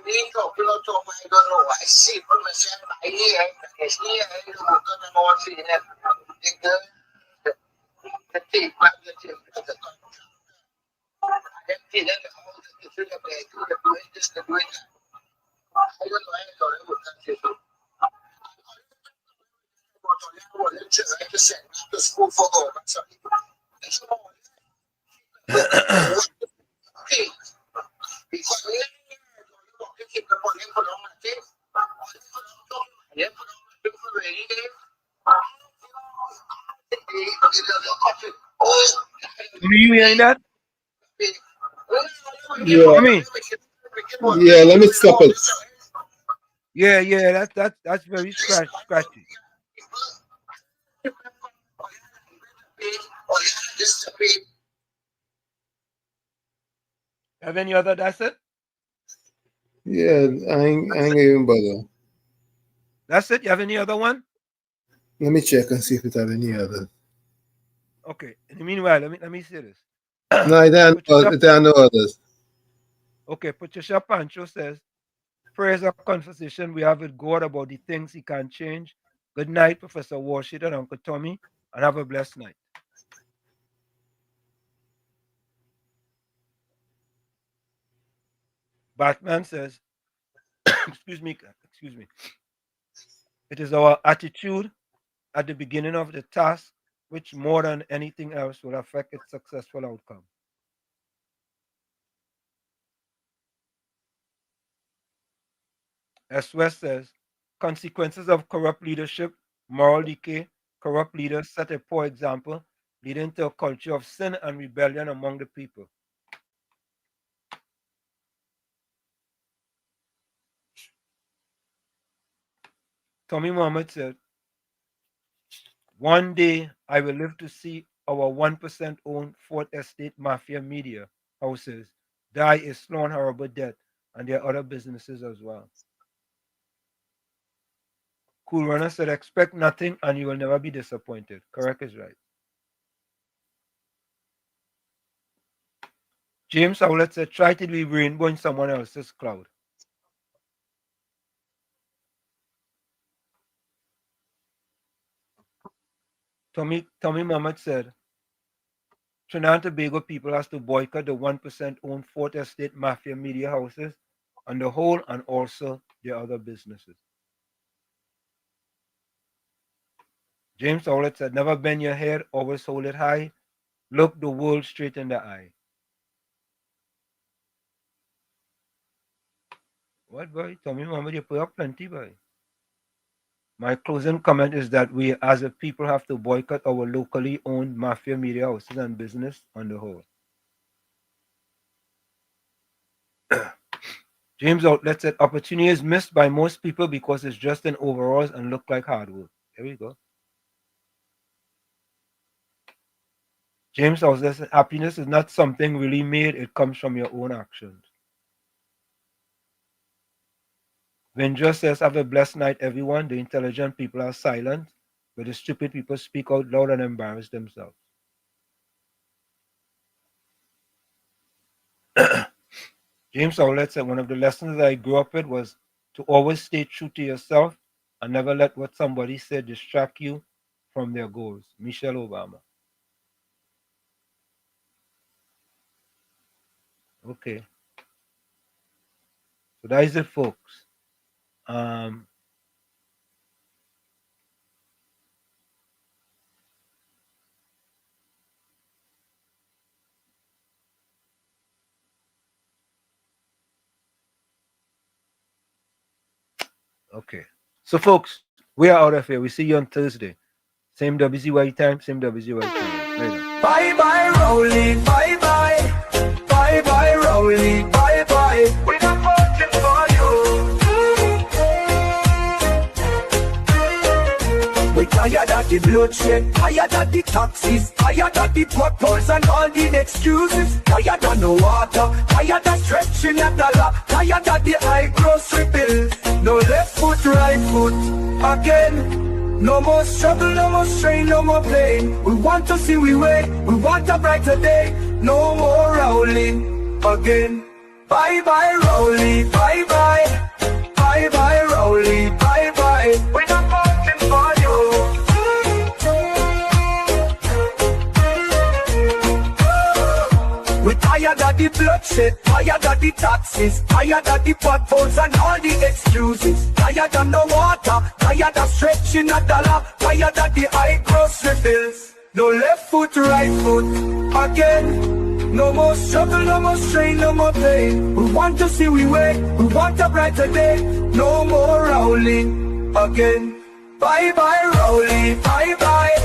They talk about to I don't know. I see for myself by here, it's here, I don't know what see it. The tape, the tape, the contract. I then did it all the thing that they do, the doing this, the doing that. I don't know, I don't know what that is. I just sent to school for government. It's all okay. Because we keep the money for long things. Do you hearing that? Yeah. Me? Yeah, let me stop it. Yeah, that's very scratchy. Have any other? That's it? Yeah, I ain't even bother. That's it? You have any other one? Let me check and see if it have any other. Okay. In the meanwhile, let me say this. No, there are no others. Okay, Patricia Pancho says, prayers a conversation we have with God about the things he can change. Good night, Professor Washington and Uncle Tommy, and have a blessed night. Batman says, excuse me. It is our attitude at the beginning of the task which more than anything else will affect its successful outcome. As West says, consequences of corrupt leadership, moral decay, corrupt leaders set a poor example, leading to a culture of sin and rebellion among the people. Tommy Muhammad said, one day I will live to see our 1% owned Fourth Estate Mafia media houses die a slow and horrible death, and their other businesses as well. Cool Runner said, expect nothing and you will never be disappointed. Correct is right. James Howlett said, try to be rainbow in someone else's cloud. Tommy Muhammad said, Trinidad and Tobago people has to boycott the 1% owned Fourth Estate Mafia media houses on the whole and also their other businesses. James Howlett said, never bend your head, always hold it high. Look the world straight in the eye. What, boy? Tommy Muhammad, you put up plenty, boy. My closing comment is that we as a people have to boycott our locally owned mafia media houses and business on the whole. James Outlet said, opportunity is missed by most people because it's just in overalls and look like hard work. There we go. James Outlet said, happiness is not something really made, it comes from your own actions. Vendra says, have a blessed night, everyone. The intelligent people are silent, but the stupid people speak out loud and embarrass themselves. James Howlett said, one of the lessons that I grew up with was to always stay true to yourself and never let what somebody said distract you from their goals. Michelle Obama. Okay. So that is it, folks. Okay. So, folks, we are out of here. We see you on Thursday. Same WZYE time, same WZYE time. Later. Bye-bye, Rowley. Bye-bye. Bye-bye, Rowley. Bye-bye. We're not voting for you. We're tired of the bloodshed, tired of the taxes, tired of the potholes and all the excuses, tired of no water, tired of stretching at the law, tired of the high grocery bills. No left foot, right foot, again. No more struggle, no more strain, no more pain. We want to see we wait, we want a brighter day. No more rolling again. Bye bye Rowley, bye bye. Bye bye Rowley, bye bye. We're not voting for you. We're tired of the bloodshed, tired of the taxes, tired of the potholes and all the excuses. Tired of no water, tired of stretching a dollar, tired of the high grocery bills. No left foot, right foot, again. No more struggle, no more strain, no more pain. We want to see we way, we want a brighter day. No more Rowley again. Bye bye Rowley, bye bye.